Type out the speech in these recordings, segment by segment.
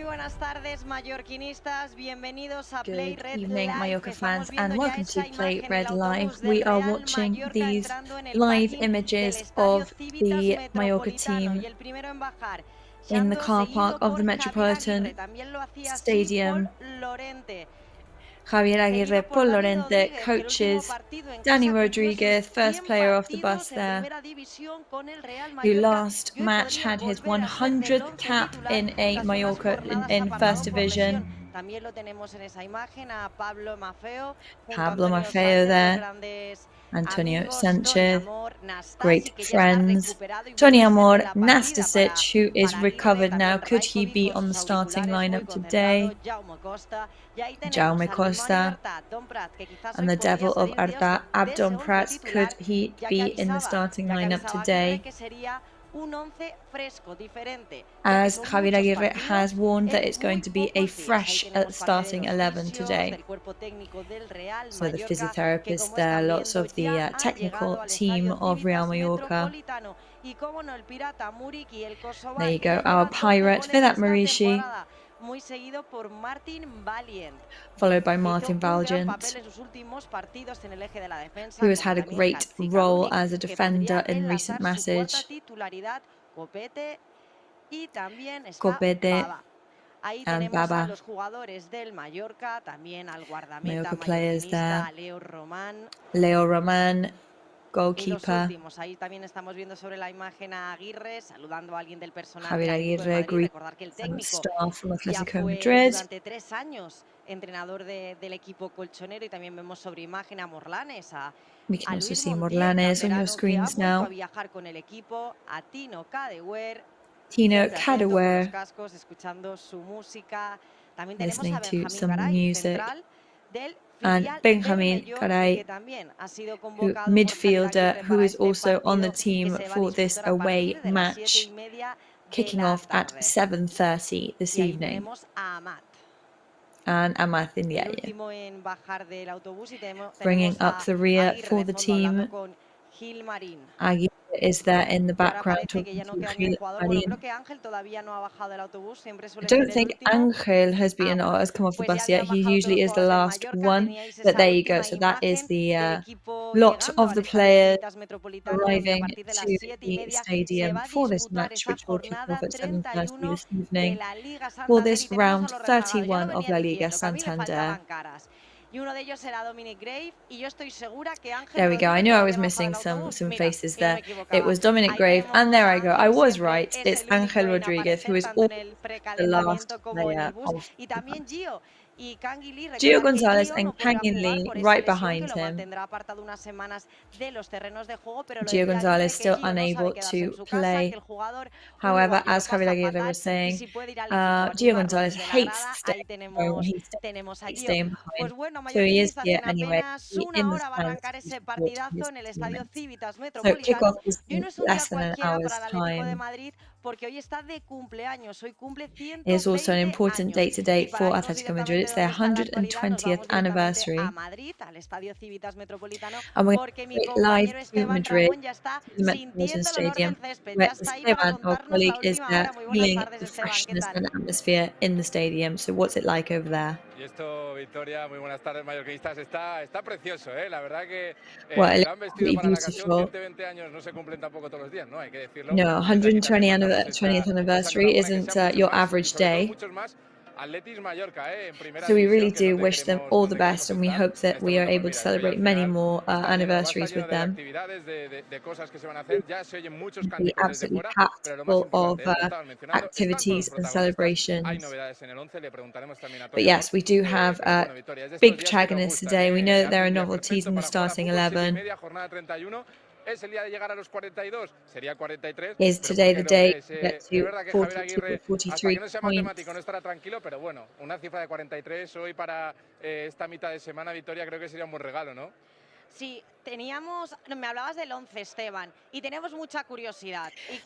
Good evening, Mallorca fans, and welcome to Play Red Live. We are watching these live images of the Mallorca team in the car park of the Metropolitan Stadium. Javier Aguirre, Paul Llorente, coaches Dani Rodriguez, first player off the bus there, who last match had his 100th cap in a Mallorca in First Division. Pablo Maffeo there, Antonio Sanchez, great friends. Tony Amor, Nastasic, who is recovered now. Could he be on the starting lineup today? Jaume Costa and the Devil of Arta, Abdon Prats, could he be in the starting lineup today? As Javier Aguirre has warned that it's going to be a fresh starting 11 today. So the physiotherapists there, lots of the technical team of Real Mallorca. There you go, our pirate, Vedat Marici, followed by Martin Valiant, who has had a great role as a defender in recent matches. Copete and Baba. Mallorca players there. Leo Roman, goalkeeper. Javier Aguirre, great star from Atletico Madrid. We can also see Morlanes on your screens now. Tino Cadaware, listening to some music. And Benjamin Garay, midfielder, who is also on the team for this away match, kicking off at 7:30 this evening. And Amath in the area, bringing up the rear for the team. Aguirre is there in the background talking to Gil Marin. I don't think Angel has come off the bus yet. He usually is the last one, but there you go. So that is the lot of the players arriving to the stadium for this match, which will kick off at 7:30 this evening for this round 31 of La Liga Santander. There we go. I knew I was missing some faces there. It was Dominic Grave, and there I go. I was right. It's Angel Rodriguez, who is also the last player of the match. Gio Gonzalez and Kangin Lee right behind him. Gio Gonzalez still unable to play. However, as Javier Aguirre was saying, Gio Gonzalez hates staying home. He hates staying behind. So he is here anyway, in the stands to support his teammates. So kickoff is in less than an hour's time. It is also an important date today for Atletico Madrid. It's their 120th anniversary. And we're going to go live to Madrid, to the Metropolitan Stadium, where Esteban, our colleague, is there feeling the freshness and atmosphere in the stadium. So what's it like over there? Well, it looks really beautiful. No, 120th anniversary isn't your average day. So we really do wish them all the best, and we hope that we are able to celebrate many more anniversaries with them. Be absolutely packed full of activities and celebrations. But yes, we do have big protagonists today. We know that there are novelties in the starting 11. Is today the day to get to 42 or 43 points?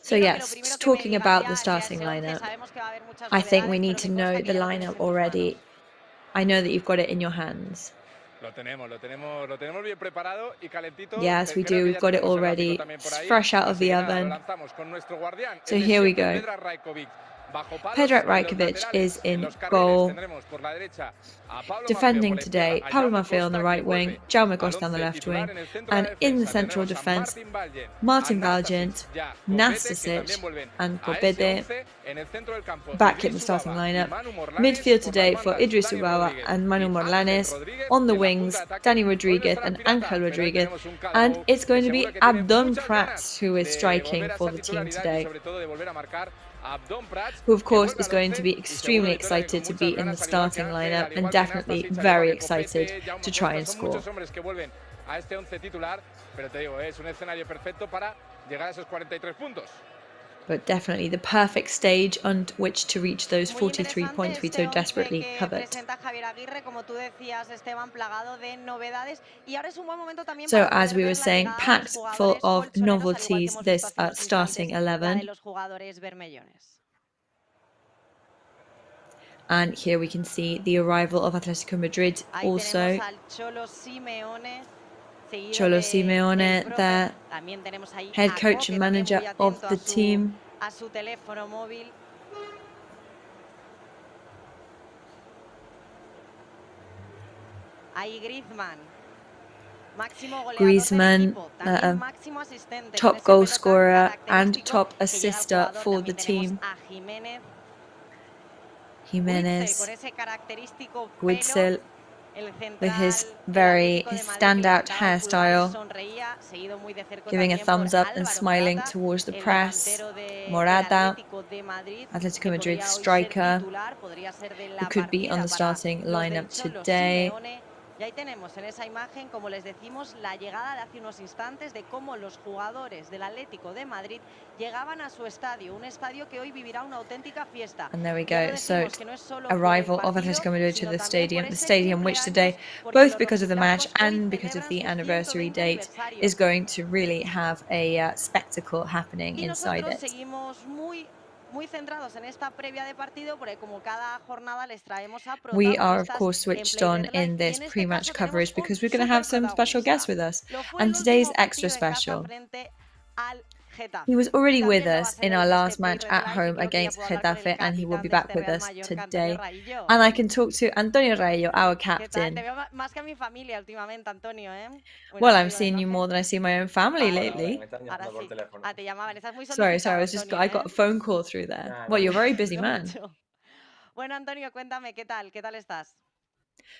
So yes, just talking about the starting lineup, I think we need to know the lineup already. I know that you've got it in your hands. Yes, we do. We've got it already. It's fresh out of the oven. So here we go. Predrag Rajkovic is in goal. Defending today, Pablo Maffei on the right wing, Jaume Costa on the left wing, and in the central defence, Martin Valgent, Nastasic, and Corbede back in the starting lineup. Midfield today for Idris Ubawa and Manu Morlanes. On the wings, Dani Rodriguez and Angel Rodriguez. And it's going to be Abdon Prats who is striking for the team today, who of course is going to be extremely excited to be in the starting lineup and definitely very excited to try and score. But definitely the perfect stage on which to reach those 43 points we so desperately covet. So as we were saying, packed full of novelties, this starting 11. And here we can see the arrival of Atletico Madrid also. Cholo Simeone, the head coach and manager of the team. Griezmann, top goal scorer and top assister for the team. Jimenez, Witsel, with his standout hairstyle, giving a thumbs up and smiling towards the press. Morata, Atletico Madrid striker, who could be on the starting lineup today. Y ahí tenemos en esa imagen, como les decimos, la llegada de hace unos instantes de cómo los jugadores del Atlético de Madrid llegaban a su estadio, un estadio que hoy vivirá una auténtica fiesta. And there we go. So, arrival of Atletico Madrid to the stadium which today, both because of the match and because of the anniversary date, is going to really have a spectacle happening inside it. We are, of course, switched on in this pre-match coverage because we're going to have some special guests with us, and today's extra special. He was already with us in our last match at home against Getafe, and he will be back with us today. And I can talk to Antonio Rayo, our captain. Well, I'm seeing you more than I see my own family lately. Sorry, I got a phone call through there. Well, you're a very busy man.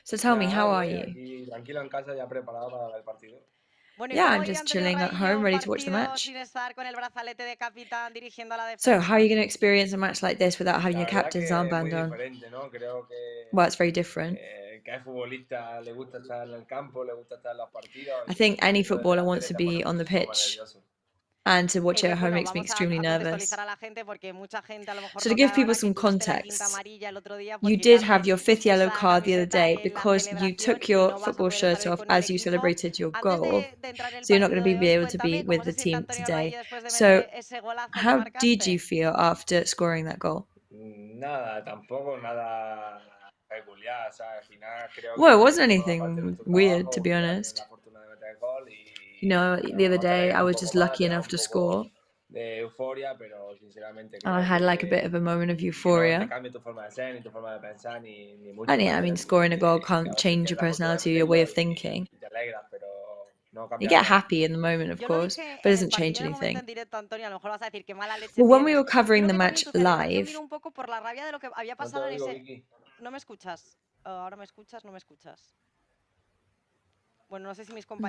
So tell me, how are you? Yeah, I'm just chilling at home, ready to watch the match. So, how are you going to experience a match like this without having your captain's armband on? Well, it's very different. I think any footballer wants to be on the pitch, and to watch it at home makes me extremely nervous. So to give people some context, you did have your 5th yellow card the other day because you took your football shirt off as you celebrated your goal. So you're not going to be able to be with the team today. So how did you feel after scoring that goal? Well, it wasn't anything weird, to be honest. You know, the other day I was just lucky enough to score. And I had like a bit of a moment of euphoria. And yeah, I mean, scoring a goal can't change your personality or your way of thinking. You get happy in the moment, of course, but it doesn't change anything. Well, when we were covering the match live...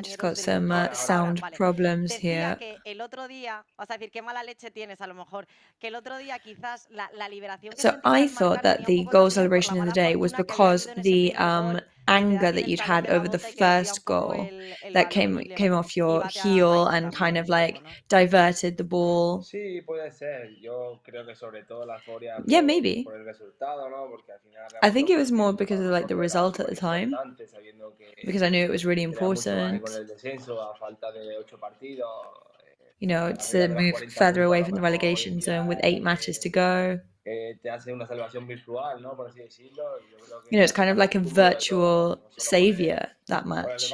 Just got some sound problems here. So I thought that the goal celebration of the day was because the anger that you'd had over the first goal that came off your heel and kind of like diverted the ball. Yeah, maybe. I think it was more because of like the result at the time, because I knew it was really important. You know, to move further away from the relegation zone with 8 matches to go. You know, it's kind of like a virtual savior, that match.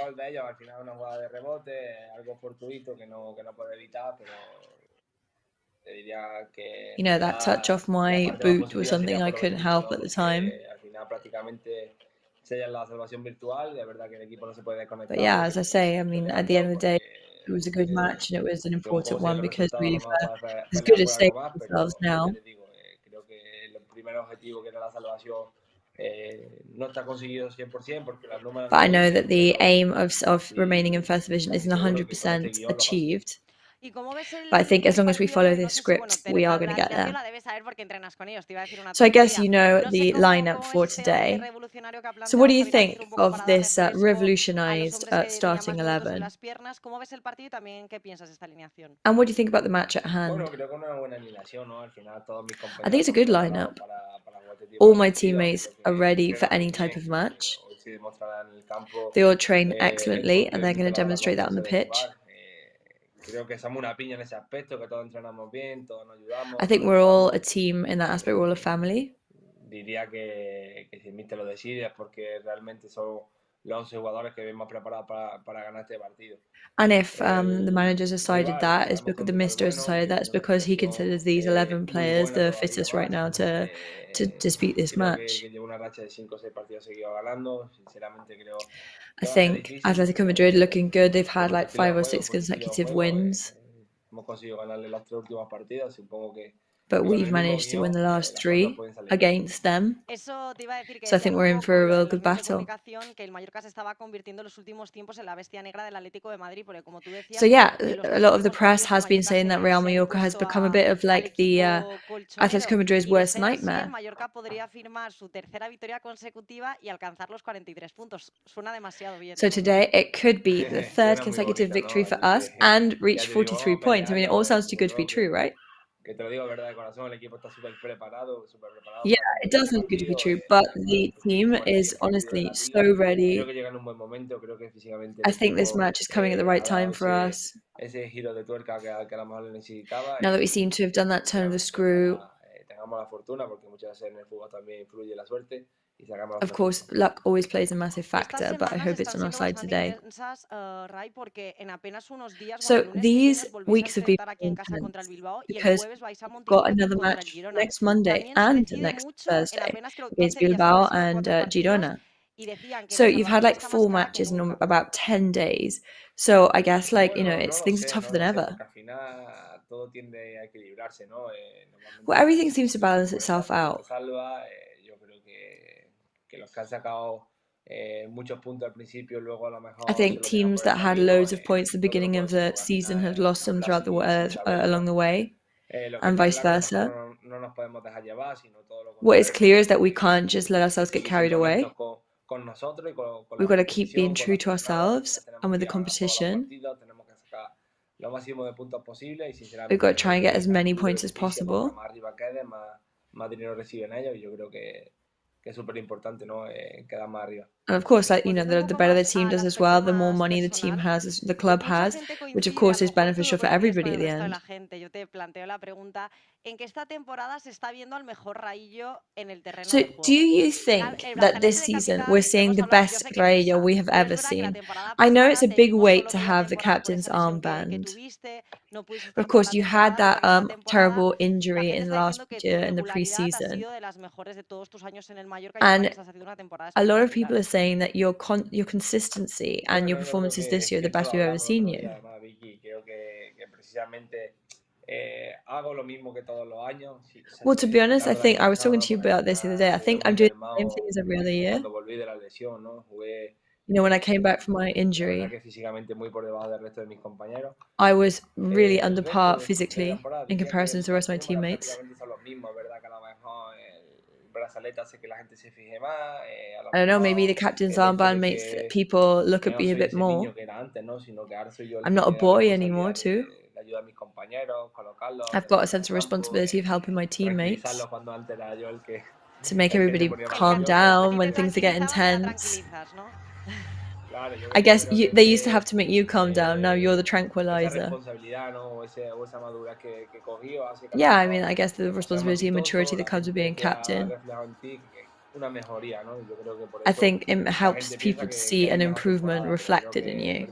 You know, that touch off my boot was something I couldn't help at the time. But yeah, as I say, I mean, at the end of the day, it was a good match and it was an important one because we've as good as saved ourselves now. But I know that the aim of remaining in first division isn't 100% achieved. ¿Y cómo ves But I think as long as we follow this script, we are going to get there. So I guess you know the lineup for today. So what do you think of this revolutionized starting 11? And what do you think about the match at hand? I think it's a good lineup. All my teammates are ready for any type of match. They all train excellently and they're going to demonstrate that on the pitch. I think we're all a team in that aspect, we're all a family. And if the manager's decided that, it's because the mister has decided that, it's because he considers these 11 players the fittest right now to dispute this match. I think Atletico Madrid looking good. They've had like 5 or 6 consecutive wins. But we've managed to win the last 3 against them. So I think we're in for a real good battle. So yeah, a lot of the press has been saying that Real Mallorca has become a bit of like the Atletico Madrid's worst nightmare. So today it could be the 3rd consecutive victory for us and reach 43 points. I mean, it all sounds too good to be true, right? Yeah, it does sound good to be true, but the team is honestly so ready. I think this match is coming at the right time for us. Now that we seem to have done that turn of the screw, of course, luck always plays a massive factor, but I hope it's on our side today. So these weeks have been intense because we've got another match next Monday and next Thursday against Bilbao and Girona. So you've had like 4 matches in about 10 days. So I guess like, you know, things are tougher than ever. Well, everything seems to balance itself out. I think teams that had loads of points at the beginning of the season have lost them throughout the along the way, and vice versa. What is clear is that we can't just let ourselves get carried away. We've got to keep being true to ourselves and with the competition. We've got to try and get as many points as possible. And of course, like, you know, the better the team does as well, the more money the team has, the club has, which of course is beneficial for everybody at the end. So do you think that this season we're seeing the best Rayo we have ever seen? I know it's a big weight to have the captain's armband. But of course, you had that terrible injury in the last year in the preseason. And a lot of people are saying that your consistency and your performances this year are the best we've ever seen you. Well, to be honest, I think I was talking to you about this the other day. I think I'm doing the same thing as every other year. You know, when I came back from my injury, I was really under par physically in comparison to the rest of my teammates. I don't know, maybe the captain's armband makes people look at me a bit more. I'm not a boy anymore, too. I've got a sense of responsibility of helping my teammates to make everybody calm down when things get intense. I guess they used to have to make you calm down. Now you're the tranquilizer. Yeah, I mean, I guess the responsibility and maturity that comes with being captain. I think it helps people to see an improvement reflected in you.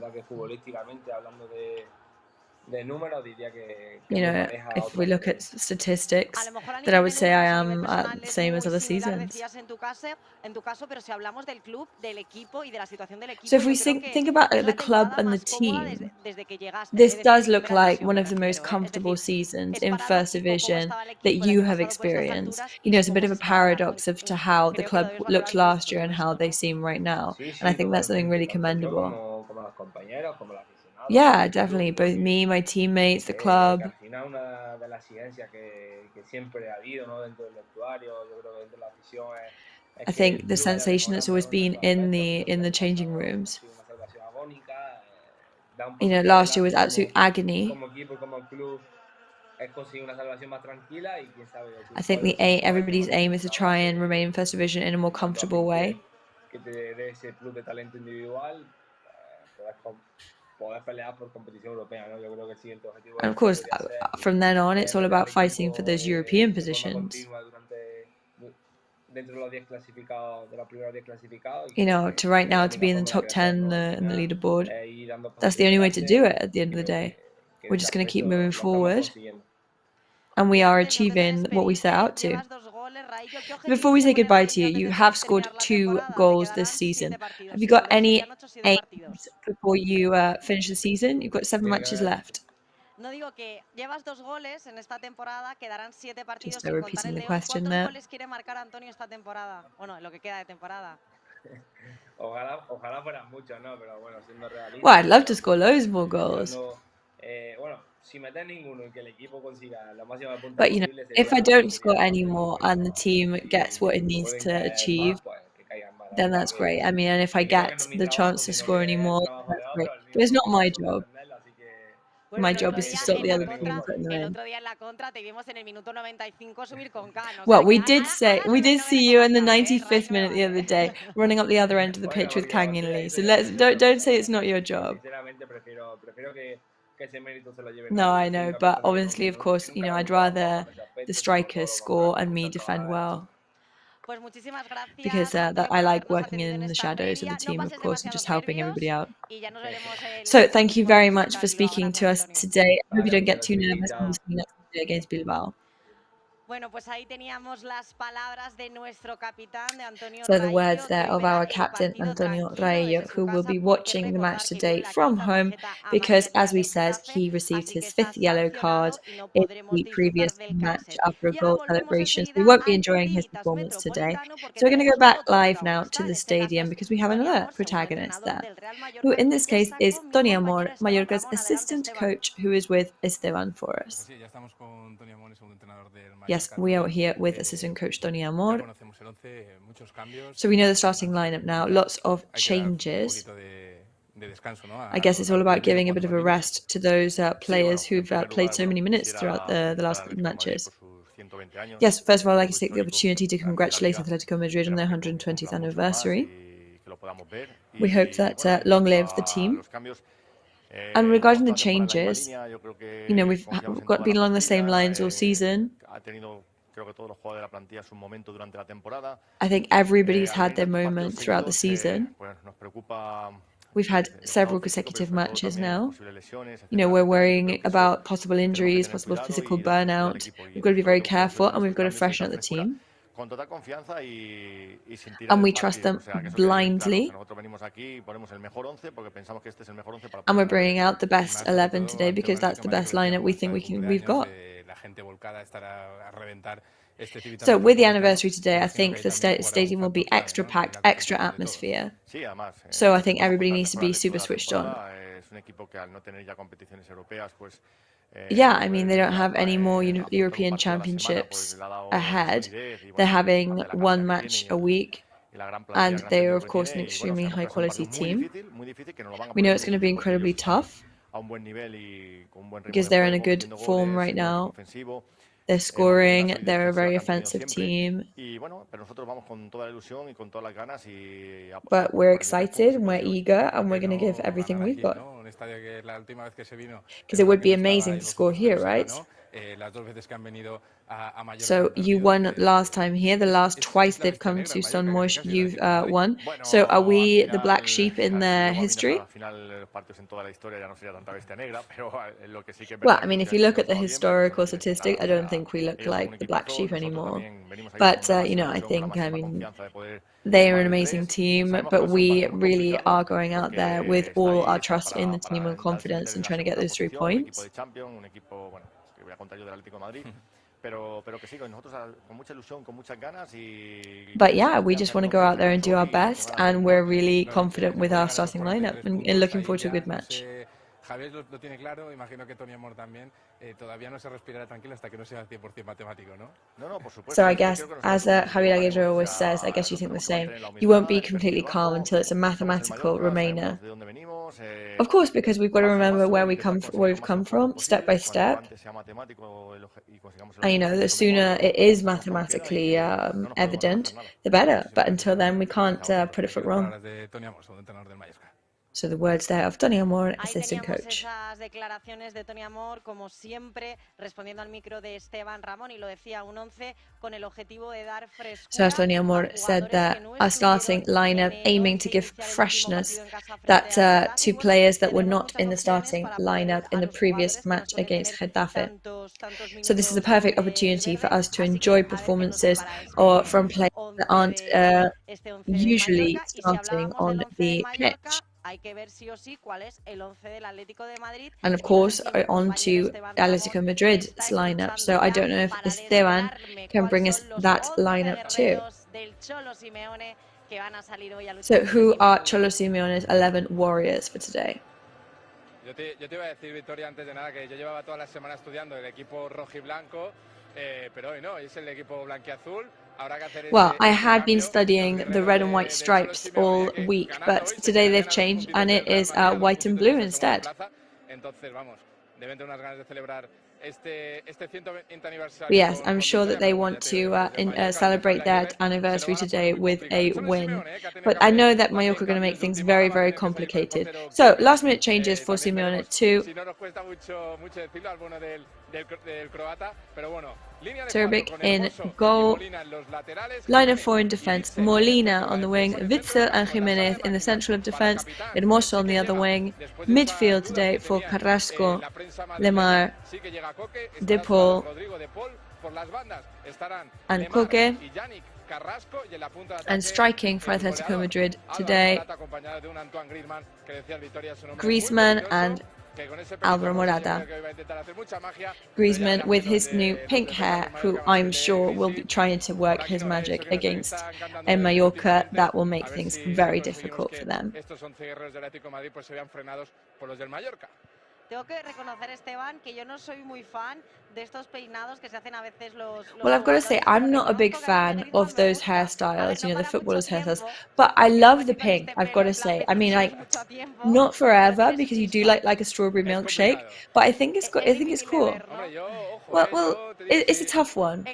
You know, if we look at statistics, then I would say I am the same as other seasons. So if we think about the club and the team, this does look like one of the most comfortable seasons in First Division that you have experienced. You know, it's a bit of a paradox of to how the club looked last year and how they seem right now. And I think that's something really commendable. Yeah, definitely. Both me, my teammates, the club. I think the sensation that's always been in the changing rooms. You know, last year was absolute agony. I think everybody's aim is to try and remain in First Division in a more comfortable way. And of course, from then on, it's all about fighting for those European positions. You know, to right now to be in the top 10 in the leaderboard, that's the only way to do it at the end of the day. We're just going to keep moving forward. And we are achieving what we set out to. Before we say goodbye to you, you have scored 2 goals this season. Have you got any aims before you finish the season? You've got 7 matches left. No digo que llevas 2 goles en esta temporada, quedarán 7 partidos sin contar el León. ¿Cuántos goles quiere marcar Antonio esta temporada? Bueno, en lo que queda de temporada. Ojalá fueran muchos, ¿no? Pero bueno, siendo realista. Well, I'd love to score loads more goals. But you know, if I don't score any more and the team gets what it needs to achieve, then that's great. I mean, and if I get the chance to score any more, that's great. But it's not my job. My job is to stop the other team and put them in. Well, we did see you in the 95th minute the other day, running up the other end of the pitch with Kang In Lee. So don't say it's not your job. No, I know, but obviously, of course, you know, I'd rather the strikers score and me defend well. Because that I like working in the shadows of the team, of course, and just helping everybody out. So thank you very much for speaking to us today. I hope you don't get too nervous when we see you next day against Bilbao. So the words there of our captain, Antonio Raillo, who will be watching the match today from home because, as we said, he received his 5th yellow card in the previous match after a goal celebration. So we won't be enjoying his performance today. So we're going to go back live now to the stadium because we have another protagonist there, who in this case is Tony Amor, Mallorca's assistant coach, who is with Esteban for us. Yes, we are here with assistant coach Tony Amor. So we know the starting lineup now. Lots of changes. I guess it's all about giving a bit of a rest to those players who've played so many minutes throughout the last matches. Yes, first of all, I'd like to take the opportunity to congratulate Atletico Madrid on their 120th anniversary. We hope that long live the team. And regarding the changes, you know, we've been along the same lines all season. I think everybody's had their moment throughout the season. We've had several consecutive matches now. You know, we're worrying about possible injuries, possible physical burnout. We've got to be very careful and we've got to freshen up the team. And we trust them blindly. And we're bringing out the best 11 today because that's the best lineup we think we've got. So with the anniversary today, I think the stadium will be extra packed, extra atmosphere. So I think everybody needs to be super switched on. Yeah, I mean, they don't have any more European championships ahead. They're having 1 match a week. And they are, of course, an extremely high-quality team. We know it's going to be incredibly tough because they're in a good form right now. They're scoring. They're a very offensive team. But we're excited and we're eager and we're going to give everything we've got. Because it would be amazing to score here, right? So you won last time here. The last twice they've come to Son Moix, you've won. So are we the black sheep in their history? Well, I mean, if you look at the historical statistic, I don't think we look like the black sheep anymore. But, you know, I think, I mean, they are an amazing team, but we really are going out there with all our trust in the team and confidence and trying to get those 3 points. But yeah, we just want to go out there and do our best, and we're really confident with our starting lineup and looking forward to a good match. Javier lo tiene claro, imagino que Tony Amor también. Todavía no se respirará tranquilo hasta que no sea 100% matemático, ¿no? So I guess, as Javier Aguirre always says, I guess you think the same. You won't be completely calm until it's a mathematical remainder. Of course, because we've got to remember where we've come from, step by step. And you know, the sooner it is mathematically evident, the better. But until then, we can't put a foot wrong. So the words there of Tony Amor, assistant coach. Esas declaraciones de Tony Amor, como siempre, respondiendo al micro de Esteban Ramón, y lo decía, un 11 con el objetivo de dar frescura. So as Tony Amor said that our starting lineup aiming to give freshness that to players that were not in the starting lineup in the previous match against Getafe. So this is a perfect opportunity for us to enjoy performances or from players that aren't usually starting on the pitch. And of course, on to Atlético Madrid's lineup. So I don't know if Esteban can bring us that lineup too. So who are Cholo Simeone's 11 warriors for today? Yo te iba a decir, Victoria, antes de nada, que yo llevaba toda la semana estudiando el equipo rojo y blanco, pero hoy no, hoy es el equipo blanquiazul. Well, I had been studying the red and white stripes all week, but today they've changed and it is white and blue instead. Yes, I'm sure that they want to celebrate their anniversary today with a win. But I know that Mallorca are going to make things very, very complicated. So, last minute changes for Simeone too. Turbic in goal, line of 4 in defence, Molina on the wing, Witzel and Jimenez in the central of defence, Hermoso on the other wing. Midfield today for Carrasco, Lemar, De Paul and Koke. And striking for Atletico Madrid today, Griezmann and Alvaro Morata. Griezmann with his new pink hair, who I'm sure will be trying to work his magic against Mallorca. That will make things very difficult for them. Tengo que reconocer, Esteban, que yo no soy muy fan de estos peinados que se hacen a veces los Well, I've got to say, I'm not a big fan of those hairstyles, you know, the footballers' hairstyles, but I love the pink, I've got to say. I mean, like, not forever, because you do like a strawberry milkshake, but I think it's cool. Well, it's a tough one.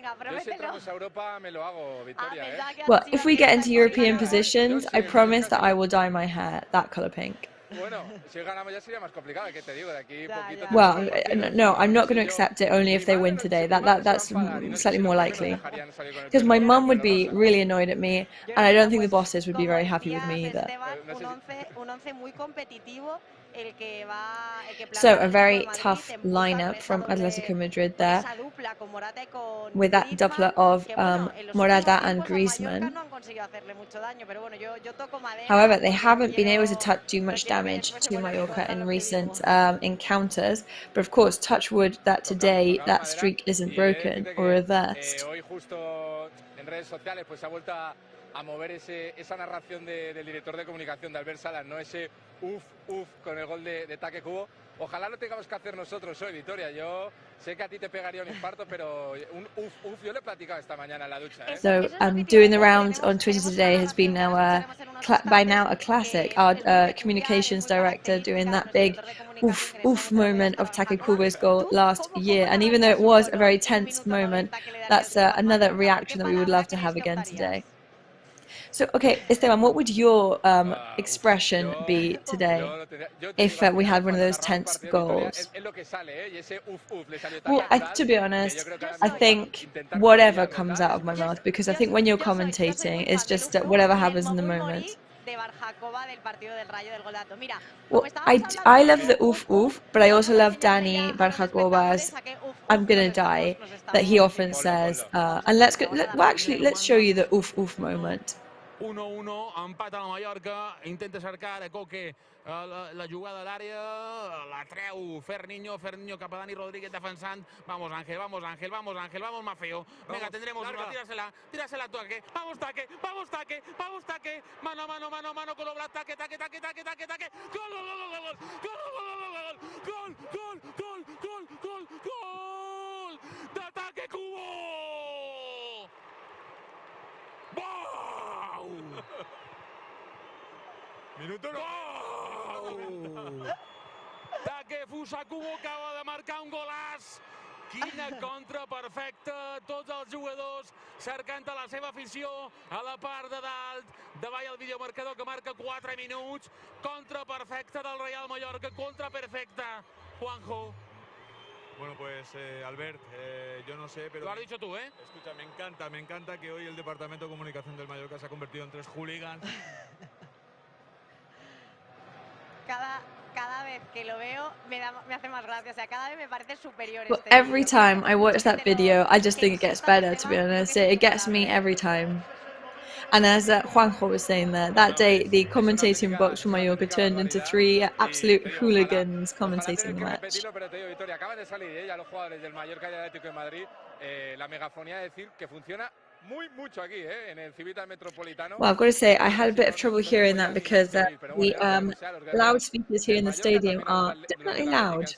Well, if we get into European positions, I promise that I will dye my hair that color pink. Well, no, I'm not going to accept it only if they win today. That's slightly more likely. Because my mum would be really annoyed at me, and I don't think the bosses would be very happy with me either. So a very tough lineup from Atletico Madrid there, with that doublet of Morata and Griezmann. However, they haven't been able to do much damage to Mallorca in recent encounters, but of course, touch wood that today that streak isn't broken or reversed. A mover esa narración del director de comunicación de Albert Salas, no ese uff con el gol de Taque Cubo. Ojalá lo tengamos que hacer nosotros hoy, Victoria. Yo sé que a ti te pegaría un infarto, pero un uff yo le he platicado esta mañana en la ducha. So doing the rounds on Twitter today has been now by now a classic. Our communications director doing that big oof moment of Taque Cubo's goal last year, and even though it was a very tense moment, that's another reaction that we would love to have again today. So, okay, Esteban, what would your expression be today if we had one of those tense goals? Well, to be honest, I think whatever comes out of my mouth, because I think when you're commentating, it's just whatever happens in the moment. Well, I love the oof oof, but I also love Danny Barjacoba's "I'm gonna die" that he often says. And let's show you the oof oof moment. 1-1, empata la Mallorca, intenta cercar a Coque la jugada a l'àrea, la treu Ferniño cap a Dani Rodríguez defensant, vamos Ángel, vamos Mafeo, venga, tendremos una, tírasela toque, vamos taque, mano a mano, con obra, taque, gol, de ataque Cubo! ¡Wow! Minuto Taque Fusa Cubo acaba de marcar un golaç. Quina contra perfecta. Tots els jugadors cercant a la seva afició a la part de dalt. Davall el videomarcador que marca 4 minuts. Contra perfecta del Real Mallorca. Contra perfecta. Juanjo. Bueno, pues Albert, yo no sé, pero... Lo has dicho tú, ¿eh? Escucha, me encanta que hoy el Departamento de Comunicación del Mallorca se ha convertido en 3 hooligans. Cada vez que lo veo me hace más gracia, o sea, cada vez me parece superior. Well, every time I watch that video, I just think it gets better, to be honest. It gets me every time. And as Juanjo was saying there, that day the commentating box for Mallorca turned into 3 absolute hooligans commentating the match. Pero te digo, Victoria, acaban de salir ya los jugadores del Mallorca y del Atlético de Madrid, la megafonía de decir que funciona mucho aquí, en el Civita Metropolitano. Well, I've got to say, I had a bit of trouble hearing that because the loudspeakers here in the stadium are definitely loud.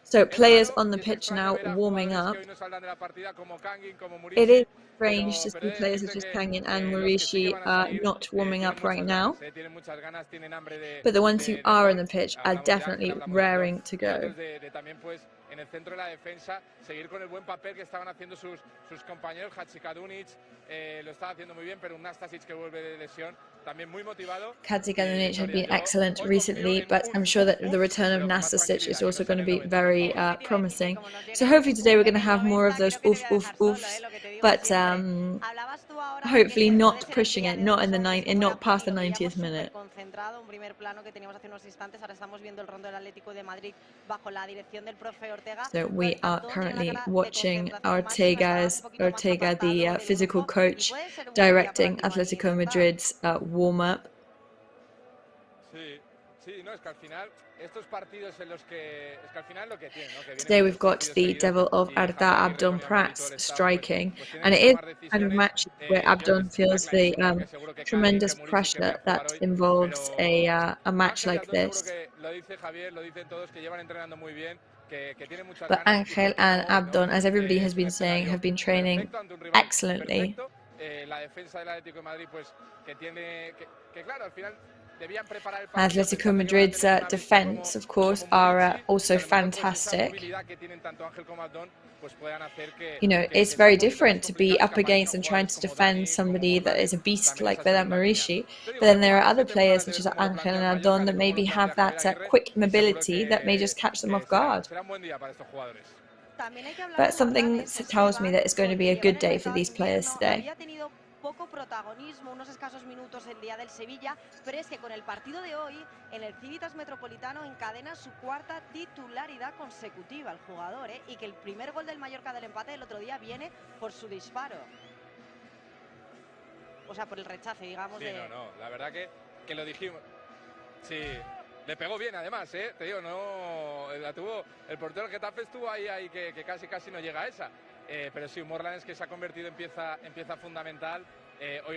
So players on the pitch now warming up. It is strange to see players such as Kangin and Murishi not warming up right now, but the ones who are on the pitch are definitely raring to go. En el centro de la defensa, seguir con el buen papel que estaban haciendo sus compañeros. Hachikadunic lo estaba haciendo muy bien, pero un Nastasic que vuelve de lesión, también muy motivado. Hachikadunic had been excellent recently, but I'm sure that the return of Nastasic is also going to be very promising. So hopefully today we're going to have more of those oofs, but hopefully not pushing it, not past the 90th minute. So we are currently watching Ortega, the physical coach, directing Atletico Madrid's warm-up. Today we've got the devil of Arda Abdon Prats striking, and it is the kind of match where Abdon feels the tremendous pressure that involves a match like this. But Angel and Abdon, as everybody has been saying, have been training excellently. Atletico Madrid's defense, of course, are also fantastic. You know, it's very different to be up against and trying to defend somebody that is a beast like Vedat Murishi, but then there are other players such as Angel and Abdon that maybe have that quick mobility that may just catch them off guard. But something tells me that it's going to be a good day for these players today. Poco protagonismo, unos escasos minutos el día del Sevilla, pero es que con el partido de hoy, en el Civitas Metropolitano encadena su 4ª titularidad consecutiva el jugador, y que el primer gol del Mallorca del empate del otro día viene por su disparo. O sea, por el rechace, digamos. Sí, no, la verdad que lo dijimos. Sí, le pegó bien además, te digo, no, la tuvo, el portero del Getafe estuvo ahí que casi no llega a esa. Pero sí, Morlanes que se ha convertido en pieza fundamental.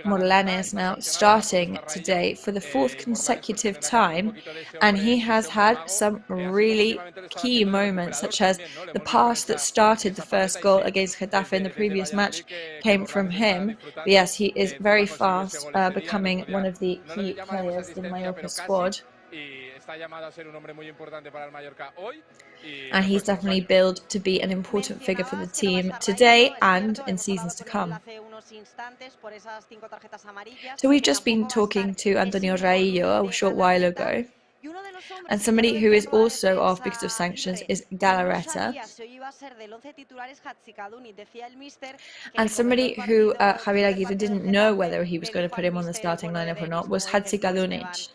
Morlanes now starting today for the 4th consecutive time, and he has had some really key moments, such as the pass that started the first goal against Getafe in the previous match came from him. But yes, he is very fast, becoming one of the key players in the Mallorca squad. está llamado a ser un hombre muy importante para el Mallorca hoy. And he's definitely billed to be an important figure for the team today and in seasons to come. So we've just been talking to Antonio Raillo a short while ago. And somebody who is also off because of sanctions is Galarreta. And somebody who Javier Aguirre didn't know whether he was going to put him on the starting lineup or not was Hadžigalunić.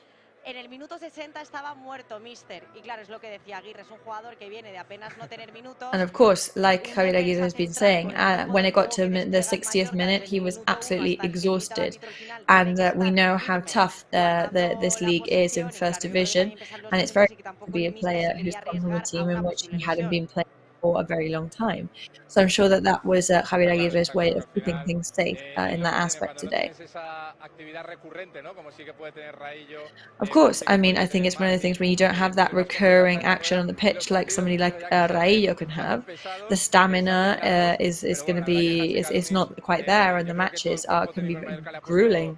En el minuto 60 estaba muerto, mister. Y claro, es lo que decía Aguirre, es un jugador que viene de apenas no tener minutos. And of course, like Javier Aguirre has been saying, when it got to the 60th minute, he was absolutely exhausted. And we know how tough this league is in First Division. And it's very tough to be a player who's come from a team in which he hadn't been playing for a very long time. So I'm sure that was Javier Aguirre's way of keeping things safe in that aspect today. Of course, I mean, I think it's one of the things when you don't have that recurring action on the pitch like somebody like Raillo can have, the stamina is going to be, it's not quite there, and the matches can be grueling.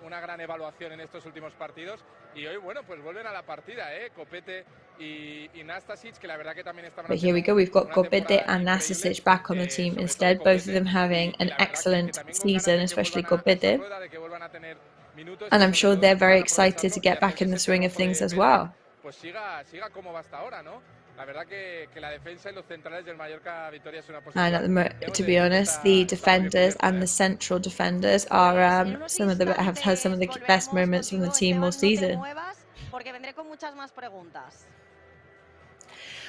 Una gran evaluación en estos últimos partidos y hoy, bueno, pues vuelven a la partida, Copete y Nastasic, que la verdad que también estaban. But here we go, we've got Copete and Nastasic back on the team instead, both of them having an excellent season, especially Copete. And I'm sure they're very excited to get back in the swing of things as well. Pues siga como va hasta ahora, ¿no? La verdad que la defensa y los centrales del Mallorca Vitoria es una posición. And to be honest, the defenders and the central defenders are have had some of the best moments from the team all season.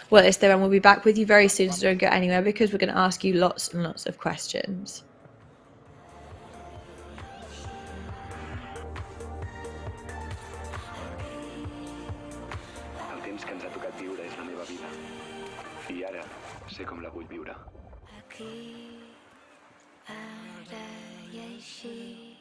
Well, Esteban, we'll be back with you very soon, so don't go anywhere because we're going to ask you lots and lots of questions. Sé com la vull viure. Aquí, ara i així.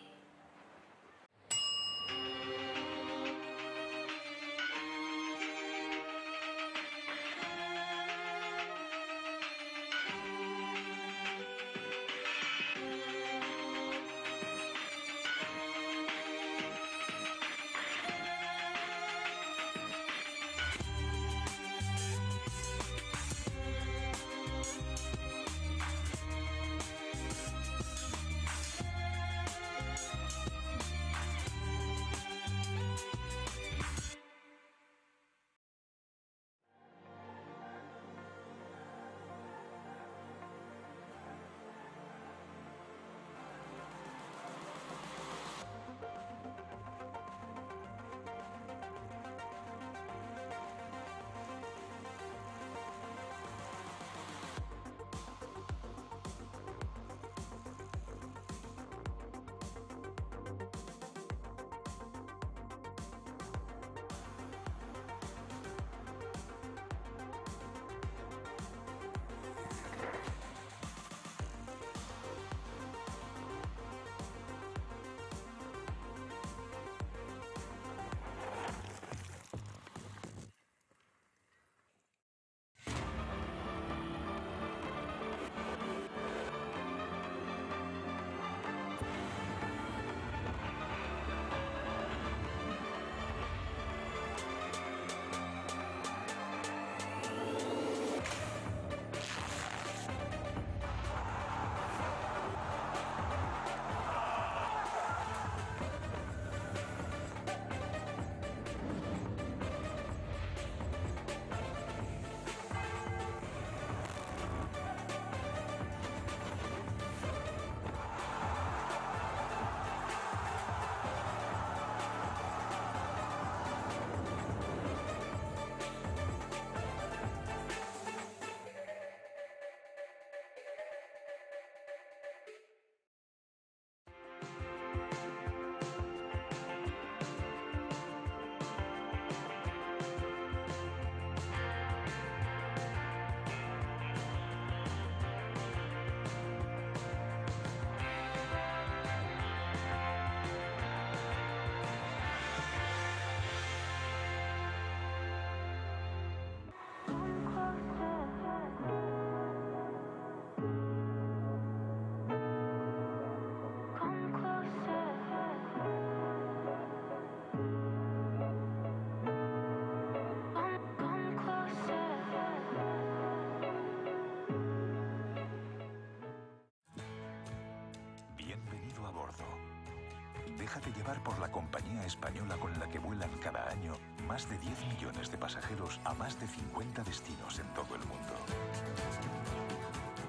Déjate llevar por la compañía española con la que vuelan cada año más de 10 millones de pasajeros a más de 50 destinos en todo el mundo.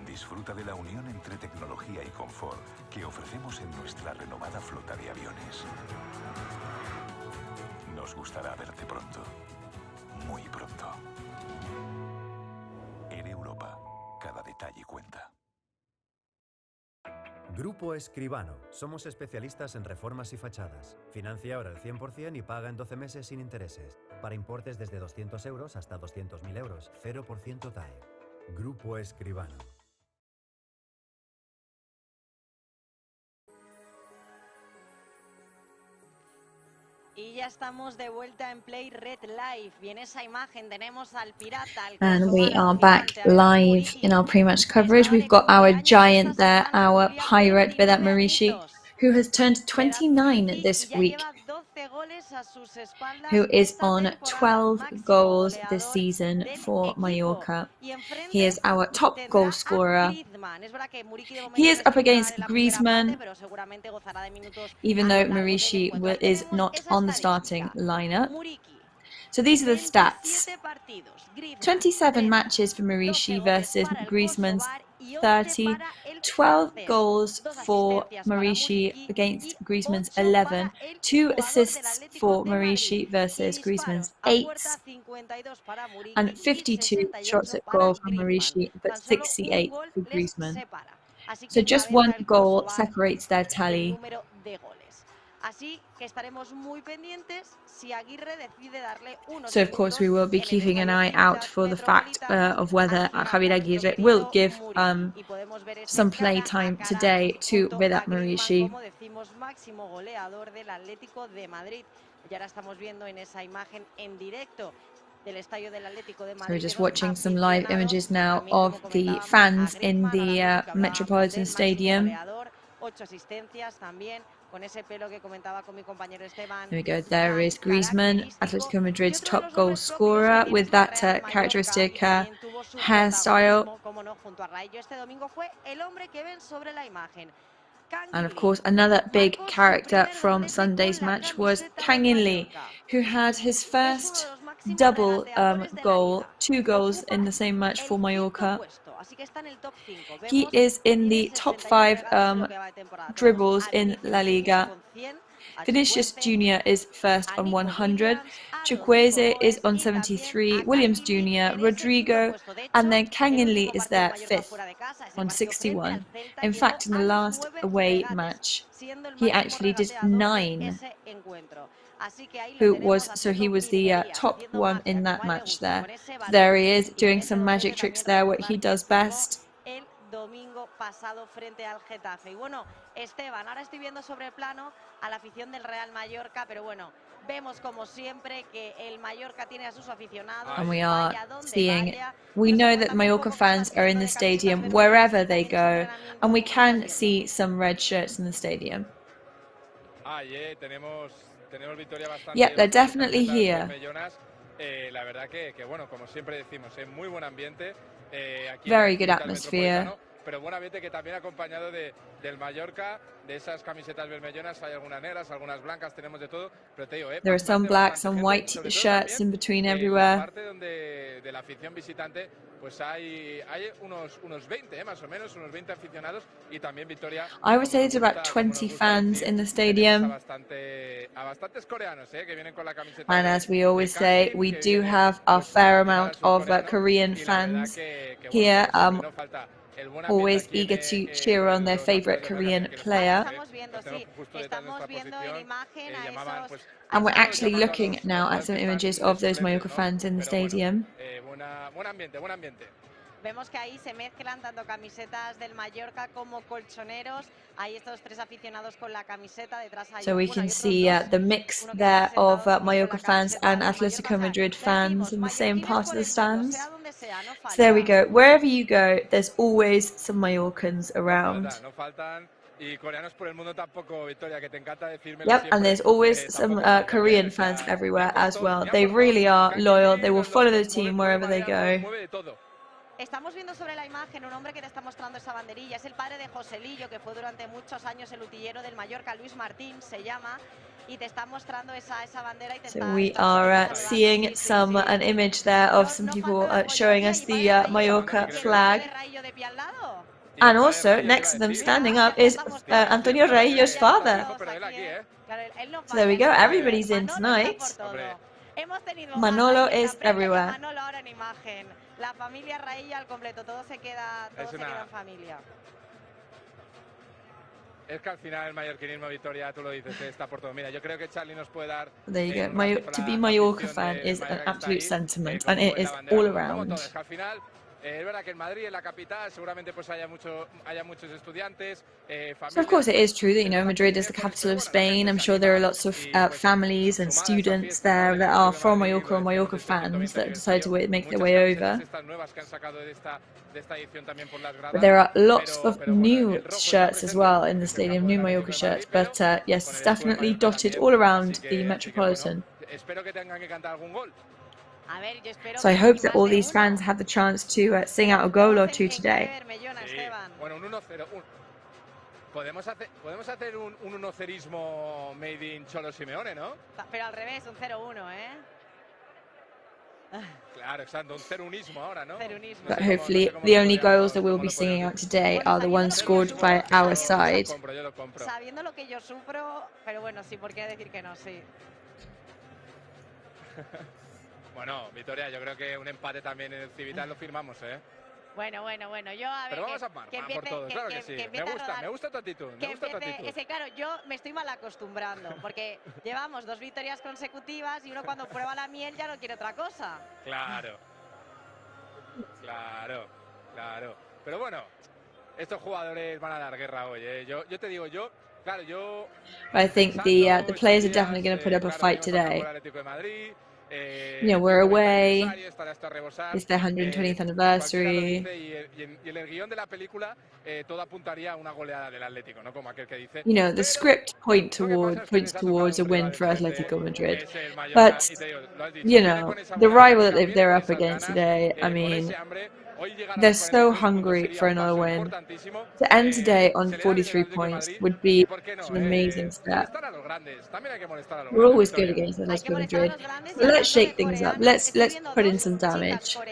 Disfruta de la unión entre tecnología y confort que ofrecemos en nuestra renovada flota de aviones. Nos gustará verte pronto, muy pronto. En Europa, cada detalle cuenta. Grupo Escribano. Somos especialistas en reformas y fachadas. Financia ahora el 100% y paga en 12 meses sin intereses. Para importes desde 200 euros hasta 200.000 euros. 0% TAE. Grupo Escribano. Y ya estamos de vuelta en Play Red Live. Y en esa imagen tenemos al pirata. And we are back live in our pre-match coverage. We've got our giant there, our pirate Vedat Muriqi, who has turned 29 this week, who is on 12 goals this season for Mallorca. He is our top goal scorer. He is up against Griezmann, even though Muriqi is not on the starting lineup. So these are the stats. 27 matches for Muriqi versus Griezmann's 30. 12 goals for Muriqi against Griezmann's 11. 2 assists for Muriqi versus Griezmann's 8. And 52 shots at goal for Muriqi, but 68 for Griezmann. So just one goal separates their tally. So of course we will be keeping an eye out for the fact of whether Javier Aguirre will give some play time today to Vedat Muriqi. So we're just watching some live images now of the fans in the Metropolitan Stadium. There we go, there is Griezmann, Atletico Madrid's top goal scorer, with that characteristic hairstyle. And of course, another big character from Sunday's match was Kang In-lee, who had his first double goal, 2 goals in the same match for Mallorca. He is in the top 5 dribbles in La Liga. Vinicius Jr. is first on 100, Chukwueze is on 73, Williams Jr., Rodrigo, and then Kang In-lee is there 5th on 61. In fact, in the last away match, he actually did 9. He was the top one in that match there. There he is doing some magic tricks there, what he does best. Domingo pasado frente al Getafe. Y bueno, Esteban, ahora estoy viendo sobre el plano a la afición del Real Mallorca, pero bueno, vemos como siempre que el Mallorca tiene a sus aficionados. And we are seeing, we know that Mallorca fans are in the stadium wherever they go, and we can see some red shirts in the stadium. Yeah, they're definitely here. Very good atmosphere. Pero buen ambiente que también acompañado del Mallorca, de esas camisetas bermellonas, hay algunas negras, algunas blancas, tenemos de todo, pero te digo, there are some black, some white shirts in between everywhere. Parte donde de la afición visitante, pues hay unos 20, más o menos, unos 20 aficionados y también Victoria. I would say there's about 20 fans in the stadium. A bastantes coreanos, que vienen con la camiseta. And as we always say, we do have a fair amount of Korean fans here. Always eager to cheer on their favorite Korean player. And we're actually looking now at some images of those Mallorca fans in the stadium. Vemos que ahí se mezclan tanto camisetas del Mallorca como colchoneros. Hay estos 3 aficionados con la camiseta detrás. So we can see the mix there of Mallorca fans and Atletico Madrid fans in the same part of the stands. So there we go. Wherever you go, there's always some Mallorcans around. Yep, and there's always some Korean fans everywhere as well. They really are loyal. They will follow the team wherever they go. Estamos viendo sobre la imagen un hombre que te está mostrando esa banderilla. Es el padre de Joselillo, que fue durante muchos años el utillero del Mallorca, Luis Martín se llama, y te está mostrando esa bandera y te So está we are seeing an image there of some people showing us the Mallorca flag. And also, next to them, standing up, is Antonio Reillo's father. So there we go, everybody's in tonight. Manolo is everywhere. Manolo ahora en imagen. La familia Raillo al completo, todo se queda en familia. Es que al final el mallorquinismo, Victoria, tú lo dices, está por todo. Mira, yo creo que Charlie nos puede dar... There you go. To be Mallorca fan is an absolute sentiment, and it is all around. Al final, es verdad que en Madrid, en la capital, seguramente pues haya muchos estudiantes, So of course it is true that, you know, Madrid is the capital of Spain. I'm sure there are lots of families and students there that are from Mallorca or Mallorca fans that decide to make their way over. But there are lots of new shirts as well in the stadium, new Mallorca shirts. But yes, it's definitely dotted all around the Metropolitan. So I hope that all these fans have the chance to sing out a goal or two today. Podemos hacer un 1-0ismo made in Cholo Simeone, ¿no? Pero al revés, un 0-1, ¿eh? Claro, exacto, un 0-1ismo ahora, ¿no? But hopefully the only goals that we'll be singing out today are the ones scored by our side. Sabiendo lo que yo sufro, pero bueno, sí, ¿por qué decir que no? Sí. Bueno, Victoria, yo creo que un empate también en el Civitas lo firmamos, ¿eh? Bueno, yo a ver. Pero vamos a par por todos, claro que sí. Me gusta tu actitud. Es que claro, yo me estoy mal acostumbrando, porque llevamos 2 victorias consecutivas y uno cuando prueba la miel ya no quiere otra cosa. Claro. Pero bueno, estos jugadores van a dar guerra hoy, ¿eh? Yo te digo, claro, I think the players are definitely going to put up a fight today. You know, we're away. It's their 120th anniversary. You know, the script points towards a win for Atletico Madrid. But, you know, the rival that they're up against today, I mean, they're so hungry for another win. To end today on 43 points would be an amazing step. We're always good against Atletico Madrid. So let's shake things up. Let's put in some damage. So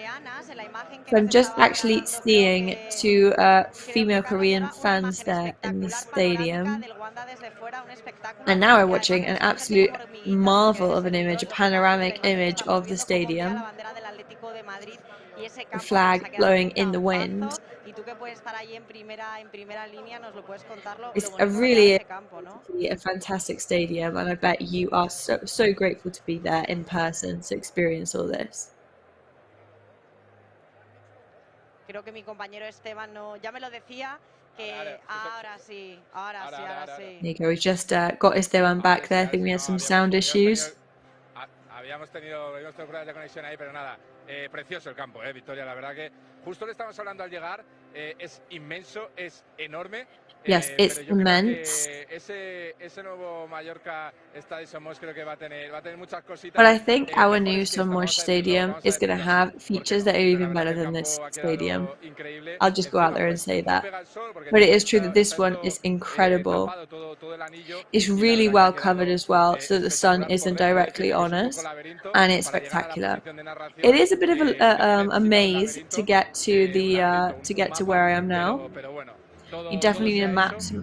I'm just actually seeing 2 female Korean fans there in the stadium. And now we're watching an absolute marvel of an image, a panoramic image of the stadium. The flag blowing in the wind. It's really a fantastic stadium, and I bet you are so grateful to be there in person to experience all this. Creo que mi compañero Esteban ya me lo decía. Ahora sí. There you go, we just got Esteban back there. I think we had some sound issues. Habíamos tenido problemas de conexión ahí, pero nada. Precioso el campo, Victoria. La verdad que justo le estamos hablando al llegar. Es inmenso, es enorme. Yes, it's immense. Ese nuevo Mallorca Estadio Somos creo que va a tener muchas cositas. But I think our new Somos Stadium is going to have features that are even better than this stadium. I'll just go out there and say that. But it is true that this one is incredible. It's really well covered as well, so the sun isn't directly on us, and it's spectacular. It is a bit of a maze to get to where I am now. You definitely need a map to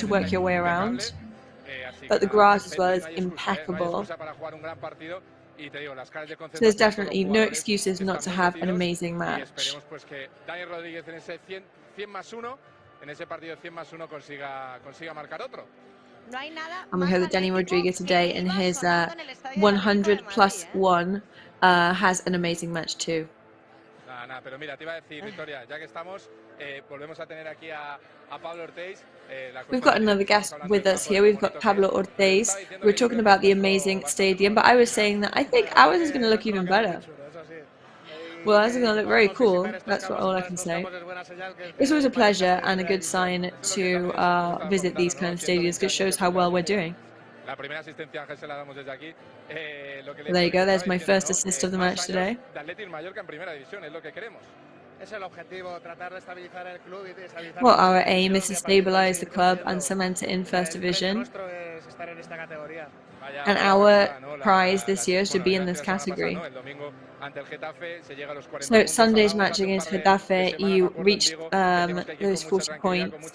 work your way around, but the grass as well is impeccable. So there's definitely no excuses not to have an amazing match. And we hope that Dani Rodriguez today in his 100+1 has an amazing match too. Pero mira, te iba a decir, Victoria, ya que estamos, volvemos a tener aquí a Pablo Ortiz. We've got another guest with us here. We've got Pablo Ortiz. We're talking about the amazing stadium, but I was saying that I think ours is going to look even better. Well, ours is going to look very cool. That's all I can say. It's always a pleasure and a good sign to visit these kind of stadiums, because it shows how well we're doing. There you go, there's my first assist of the match today. Well, our aim is to stabilize the club and cement it in First Division. And our prize this year is to be in this category. So Sunday's match against Getafe, you reached those 40 points.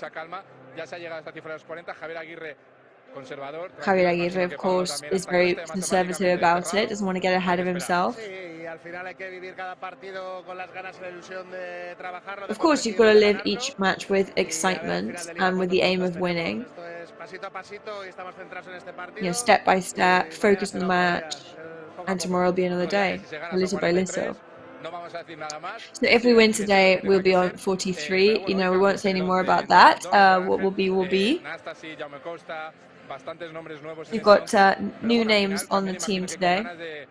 Javier Aguirre, of course, is very conservative about it, doesn't want to get ahead of himself. Of course, you've got to live each match with excitement and with the aim of winning. You know, step by step, focus on the match, and tomorrow will be another day, little by little. So if we win today, we'll be on 43. You know, we won't say any more about that. What will be, will be. We've got new names on the team today.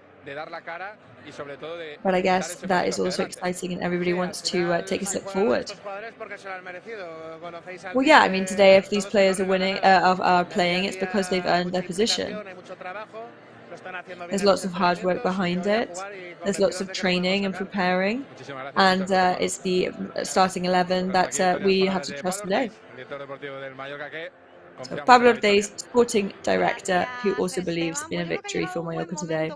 But I guess that is also exciting and everybody wants to take a step forward. Well, yeah, I mean, today if these players are winning, are playing, it's because they've earned their position. There's lots of hard work behind it. There's lots of training and preparing. And it's the starting 11 that we have to trust today. So Pablo Ortiz, sporting director, who also believes in a victory for Mallorca today.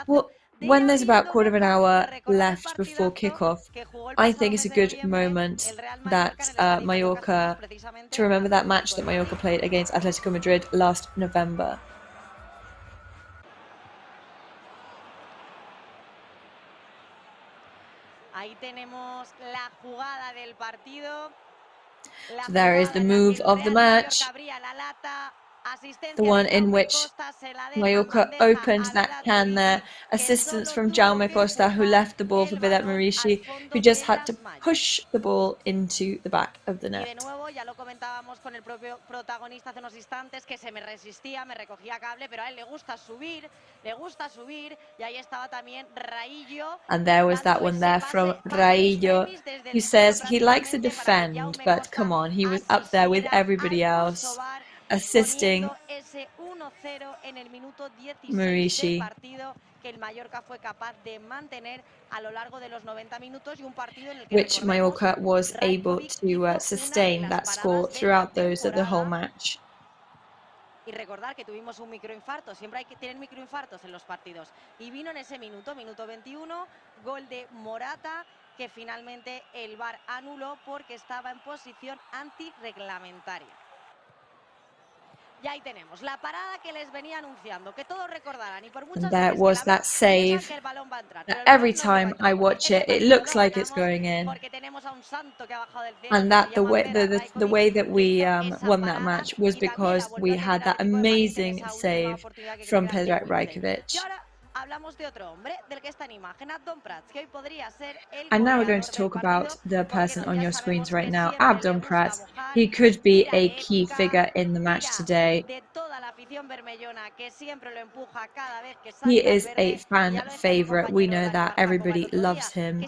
Well, when there's about a quarter of an hour left before kickoff, I think it's a good moment that Mallorca, to remember that match that Mallorca played against Atletico Madrid last November. So there is the move of the match, the one in which Mallorca opened that can there. Assistance from Jaume Costa, who left the ball for Vedat Murici, who just had to push the ball into the back of the net. And there was that one there from Raillo, who says he likes to defend, but come on, he was up there with everybody else, assisting Murici, which Mallorca was able to sustain that score throughout the whole match. Y recordar que tuvimos un microinfarto, siempre hay que tener microinfartos en los partidos. Y vino en ese minuto 21, gol de Morata, que finalmente el VAR anuló porque estaba en posición antirreglamentaria. Y ahí tenemos la parada que les venía anunciando, que todos recordarán. Y por muchas veces there was that save. Every time I watch it, it looks like it's going in. And that the way that we won that match was because we had that amazing save from Predrag Rajkovic. And now we're going to talk about the person on your screens right now, Abdon Prat. He could be a key figure in the match today. He is a fan favorite. We know that. Everybody loves him.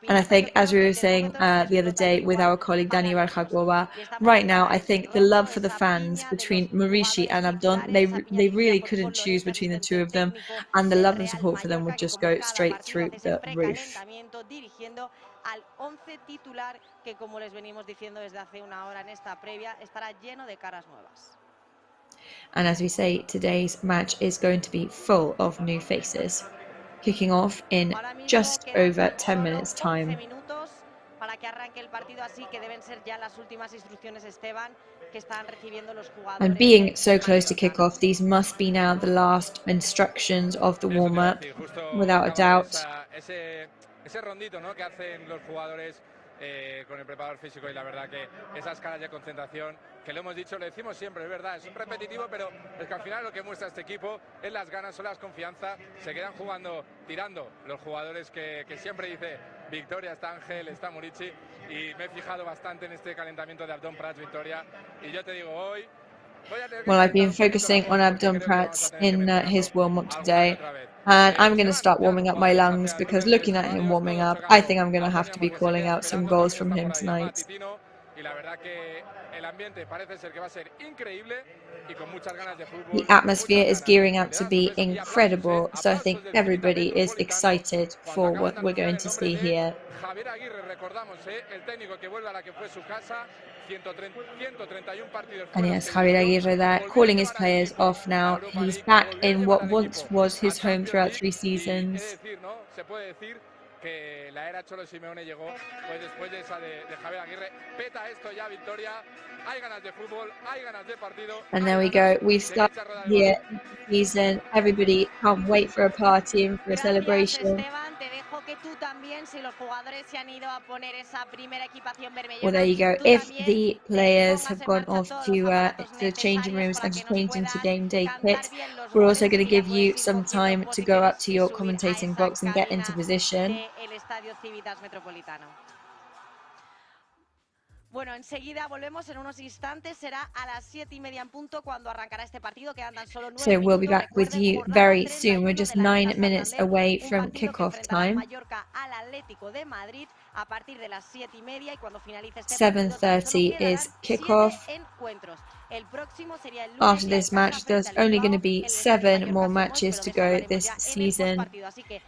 And I think, as we were saying the other day with our colleague Dani Barjagova, right now I think the love for the fans between Murici and Abdon, they really couldn't choose between the two of them, and the love and support for them would just go straight through the roof. Al 11 titular que, como les venimos diciendo desde hace una hora en esta previa, estará lleno de caras nuevas. And as we say, today's match is going to be full of new faces, kicking off in just over 10 minutes time. Para que arranque el partido, así que deben ser ya las últimas instrucciones, Esteban, que están recibiendo los jugadores. And being so close to kickoff, these must be now the last instructions of the warm-up, without a doubt. Ese rondito, ¿no?, que hacen los jugadores con el preparador físico, y la verdad que esas caras de concentración, que lo hemos dicho, lo decimos siempre, es verdad, es un repetitivo, pero es que al final lo que muestra este equipo es las ganas, son las confianza, se quedan jugando, tirando los jugadores que siempre dice Victoria, está Ángel, está Murici, y me he fijado bastante en este calentamiento de Abdon Prat, Victoria, y yo te digo, hoy... Well, I've been focusing on Abdon Prat in his warm-up today, and I'm going to start warming up my lungs, because looking at him warming up, I think I'm going to have to be calling out some goals from him tonight. y la verdad que el ambiente parece ser que va a ser increíble y con muchas ganas de fútbol. The atmosphere is gearing up to be incredible, so I think everybody is excited for what we're going to see here. Javier Aguirre, recordamos, el técnico que vuelve a la que fue su casa, 131 partidos. And yes, Javier Aguirre there, calling his players off now. He's back in what once was his home throughout 3 seasons. Se puede decir que la era Cholo Simeone llegó pues después de esa de Javier Aguirre. Peta esto ya, Victoria. Hay ganas de fútbol, hay ganas de partido. And there we go. We start here the season. Everybody can't wait for a party and for a celebration. Well, there you go. If the players have gone off to the changing rooms and to change into game day kit, we're also going to give you some time to go up to your commentating box and get into position. Bueno, enseguida volvemos en unos instantes, será a las 7:30 en punto cuando arrancará este partido, quedan tan solo 9 So we'll be minutos. back with you very soon. We're just 9 minutes away from kickoff time. Mallorca al Atlético de Madrid a partir de las 7:30 y cuando finalice este 7:30 is kickoff. After this match, there's only going to be 7 more matches to go this season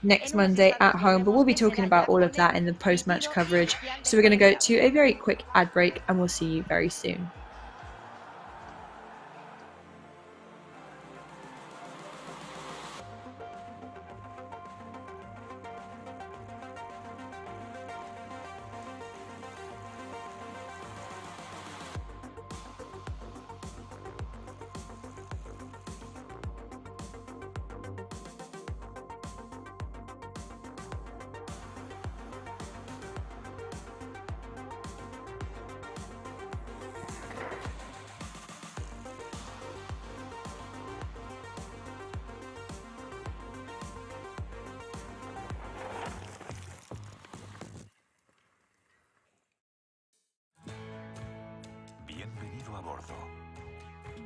next Monday at home, but we'll be talking about all of that in the post-match coverage. So we're going to go to a very quick ad break and we'll see you very soon. Bienvenido a bordo.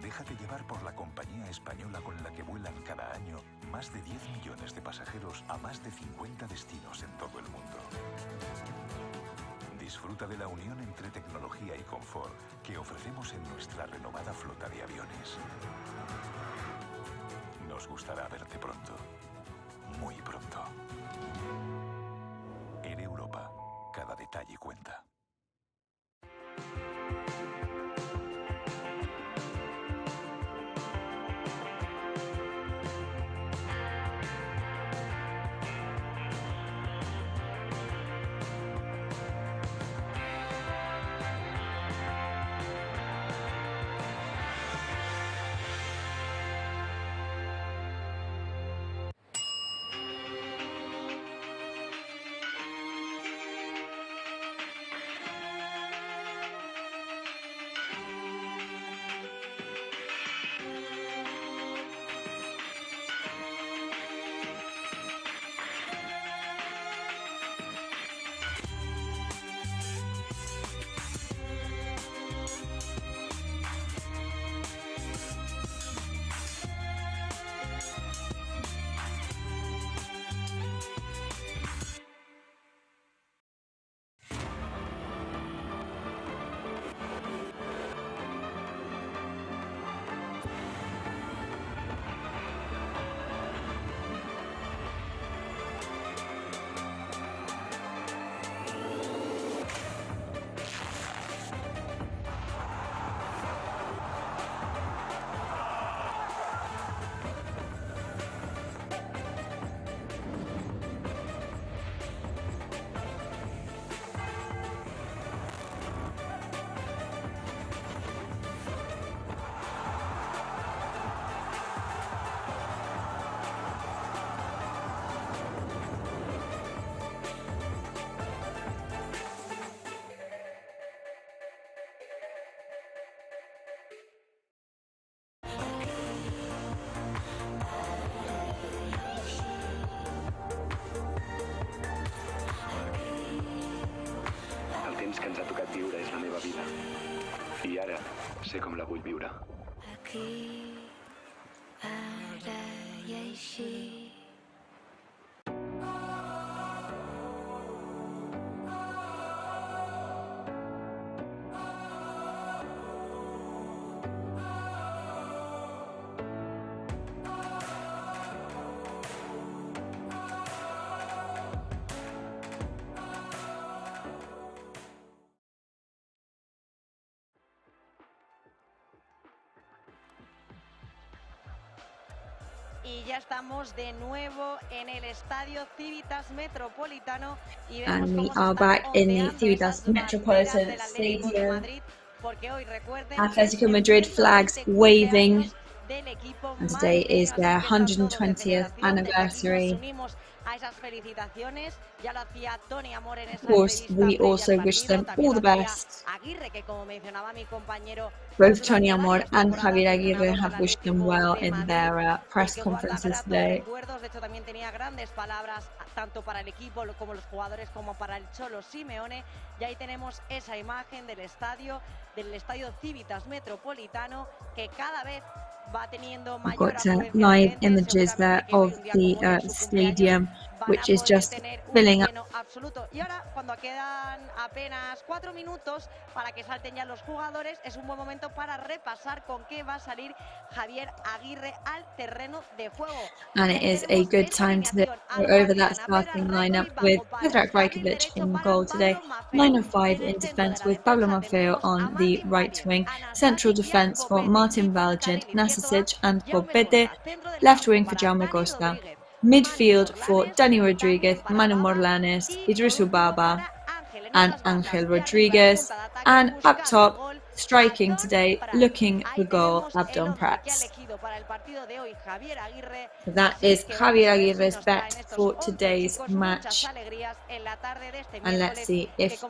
Déjate llevar por la compañía española con la que vuelan cada año más de 10 millones de pasajeros a más de 50 destinos en todo el mundo. Disfruta de la unión entre tecnología y confort que ofrecemos en nuestra renovada flota de aviones. Nos gustará verte pronto, muy pronto. En Europa, cada detalle cuenta. temps que ens ha tocat viure és la meva vida. I ara sé com la vull viure. Aquí, ara i així. Y ya estamos de nuevo en el estadio Civitas Metropolitano y And we vemos cómo are se back están in the ondeando Civitas esas banderas Metropolitan del Atlético de Stadium. Madrid, porque hoy recuerden Atletico Madrid flags waving, del equipo and today is their madrileño. Así que esto todo desde 120th Federación, desde aquí nos anniversary. unimos a esas felicitaciones. Ya lo hacía Tony Amor en Of esa course, entrevista we previa also al wish partido. them También all lo the hacía best. Aguirre, que como mencionaba mi compañero, Both pues Tony durante Amor varias and temporadas Javier Aguirre entrenador del have wished them Atlético well de in Madrid, their del press que guarda conferences gratos today. recuerdos. De hecho, también tenía grandes palabras tanto para el equipo como los jugadores, como para el Cholo Simeone. Y ahí tenemos esa imagen del estadio Civitas Metropolitano, que cada vez va teniendo We've mayor got afluencia de live gente. images there Seguramente que hoy, of un día the como hoy, en su cumpleaños, stadium, van which a is poder just tener un filling up. lleno absoluto. Y ahora, cuando quedan apenas 4 minutos para que salten ya los jugadores, es un buen momento para repasar con qué va a salir Javier Aguirre al terreno de juego. And it is a good time to go over that starting lineup with Predrag Rajkovic in goal today, line of 5 in defence with Pablo Maffeo on the right wing, central defence for Martin Valgent, Nasicic and Pobete, left wing for Jaume Costa, midfield for Dani Rodriguez, Manu Morlanes, Idrisu Baba and Angel Rodriguez, and up top, striking today, looking for goal, Abdon Prats. So that is Javier Aguirre's bet for today's match, and let's see if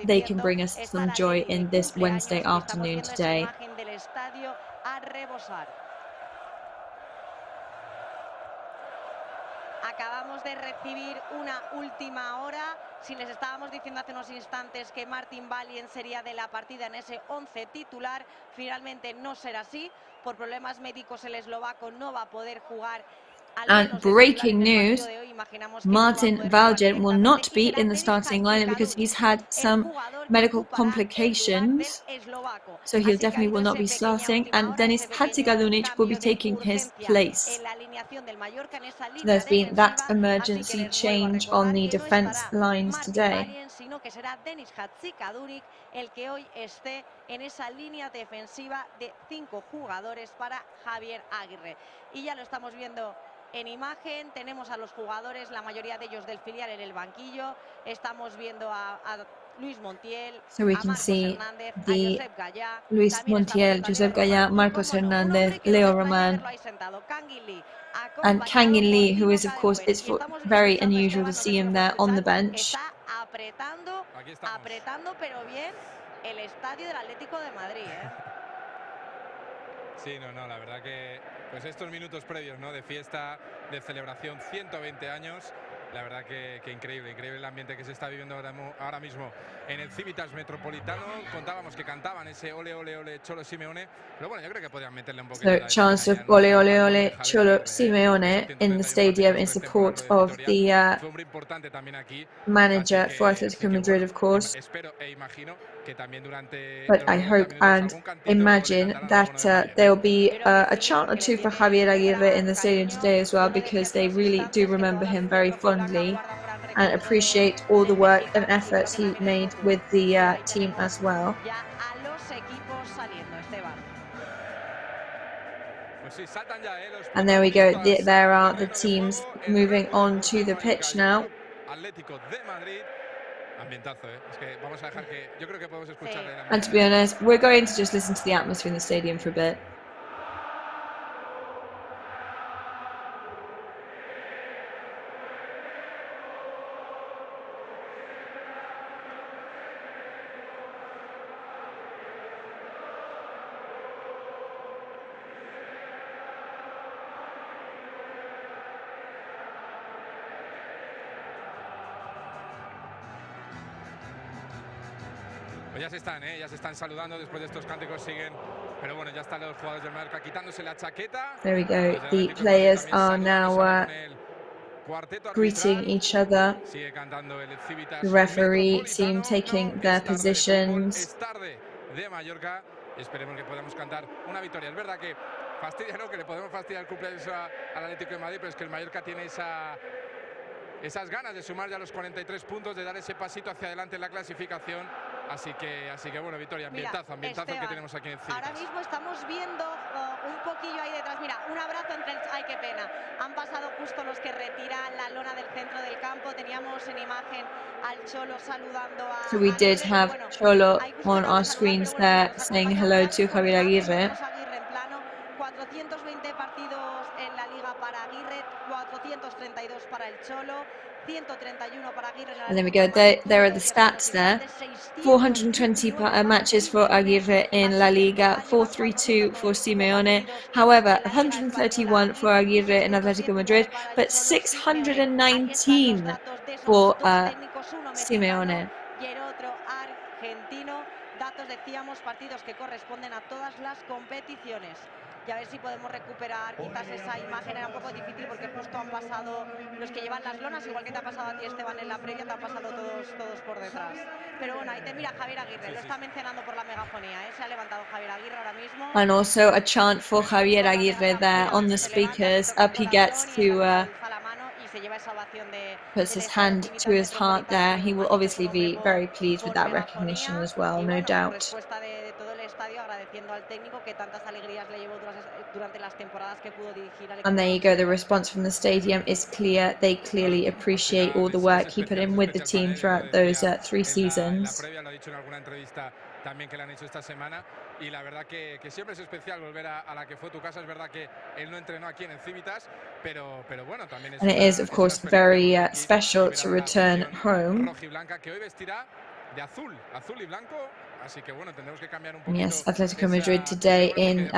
they can bring us some joy in this Wednesday afternoon today. Acabamos de recibir una última hora. Si les estábamos diciendo hace unos instantes que Martin Valgent sería de la partida en ese 11 titular, finalmente no será así. Por problemas médicos el eslovaco no va a poder jugar. And breaking news, Martin Valgent will not be in the starting lineup because he's had some medical complications, so he definitely will not be starting, and Denis Hatzikadunic will be taking his place. So there's been that emergency change on the defence lines today. Sino que será Denis Hatzikadunic el que hoy esté en esa línea defensiva de 5 jugadores para Javier Aguirre. Y ya lo estamos viendo en imagen, tenemos a los jugadores, la mayoría de ellos del filial en el banquillo. Estamos viendo a Luis Montiel, So we a can Marcos see Hernández, a the Josep Gallá, Luis Montiel, Josep Gallá, Marcos Hernández, Leo Roman, and Kangin Lee, who is, of course, it's very unusual to see him there on the bench. Apretando pero bien el estadio del Atlético de Madrid, ¿eh? Sí, no, la verdad que pues estos minutos previos, ¿no?, de fiesta, de celebración, 120 años, la verdad que increíble el ambiente que se está viviendo ahora mismo en el Civitas Metropolitano. Contábamos que cantaban ese ole, ole, ole, Cholo Simeone, pero bueno, yo creo que podrían meterle un poquito So, chance of ole, ole, ole, Cholo Simeone in the stadium in support of the manager for Atletico Madrid, of course. But I hope and imagine that there will be a chant or two for Javier Aguirre in the stadium today as well, because they really do remember him very fondly and appreciate all the work and effort he made with the team as well. And there we go, there are the teams moving on to the pitch now. And to be honest, we're going to just listen to the atmosphere in the stadium for a bit. Pues ya se están saludando después de estos cánticos, siguen, pero bueno, ya están los jugadores del Mallorca quitándose la chaqueta. There we go, the players are now greeting each other. The referee team taking their positions. Esperemos que podamos cantar una victoria. Es verdad que fastidia, ¿no?, que le podemos fastidiar el cumpleaños al Atlético de Madrid, pero es que el Mallorca tiene esas ganas de sumar ya los 43 puntos, de dar ese pasito hacia adelante en la clasificación. Así que bueno, victoria, ambientazo, Esteban, que tenemos aquí en Civitas. Ahora mismo estamos viendo un poquillo ahí detrás. Mira, un abrazo entre el... ¡Ay, qué pena! Han pasado justo los que retiran la lona del centro del campo. Teníamos en imagen al Cholo saludando a... So we did have Cholo on our screens there saying hello to Javier Aguirre. 420 partidos en la Liga para Aguirre, 432 para el Cholo, 131 para Aguirre. And then we go, there are the stats there. 420 matches for Aguirre in La Liga, 432 for Simeone. However, 131 for Aguirre in Atletico Madrid, but 619 for Simeone. Y el otro argentino. Datos, decíamos, partidos que corresponden a todas las competiciones. Y a ver si podemos recuperar quizás esa imagen. Era un poco difícil porque justo han pasado los que llevan las lonas, igual que te ha pasado a ti, Esteban, en la previa, te han pasado todos por detrás. Pero bueno, ahí te mira Javier Aguirre, lo está mencionando por la megafonía, ¿eh? Se ha levantado Javier Aguirre ahora mismo. And also a chant for Javier Aguirre there on the speakers. Up he gets to puts his hand to his heart there. He will obviously be very pleased with that recognition as well, no doubt. And there you go, the response from the stadium is clear. They clearly appreciate all the work he put in with the team throughout those 3 seasons. También que le han hecho esta semana, y la verdad que siempre es especial volver a la que fue tu casa. Es verdad que él no entrenó aquí en el Civitas, pero bueno, también es. And it is, of course, very special to return home. Rojiblanca, que hoy vestirá de azul y blanco. Así que bueno, tendremos que cambiar un And poquito. yes, Atletico Madrid today in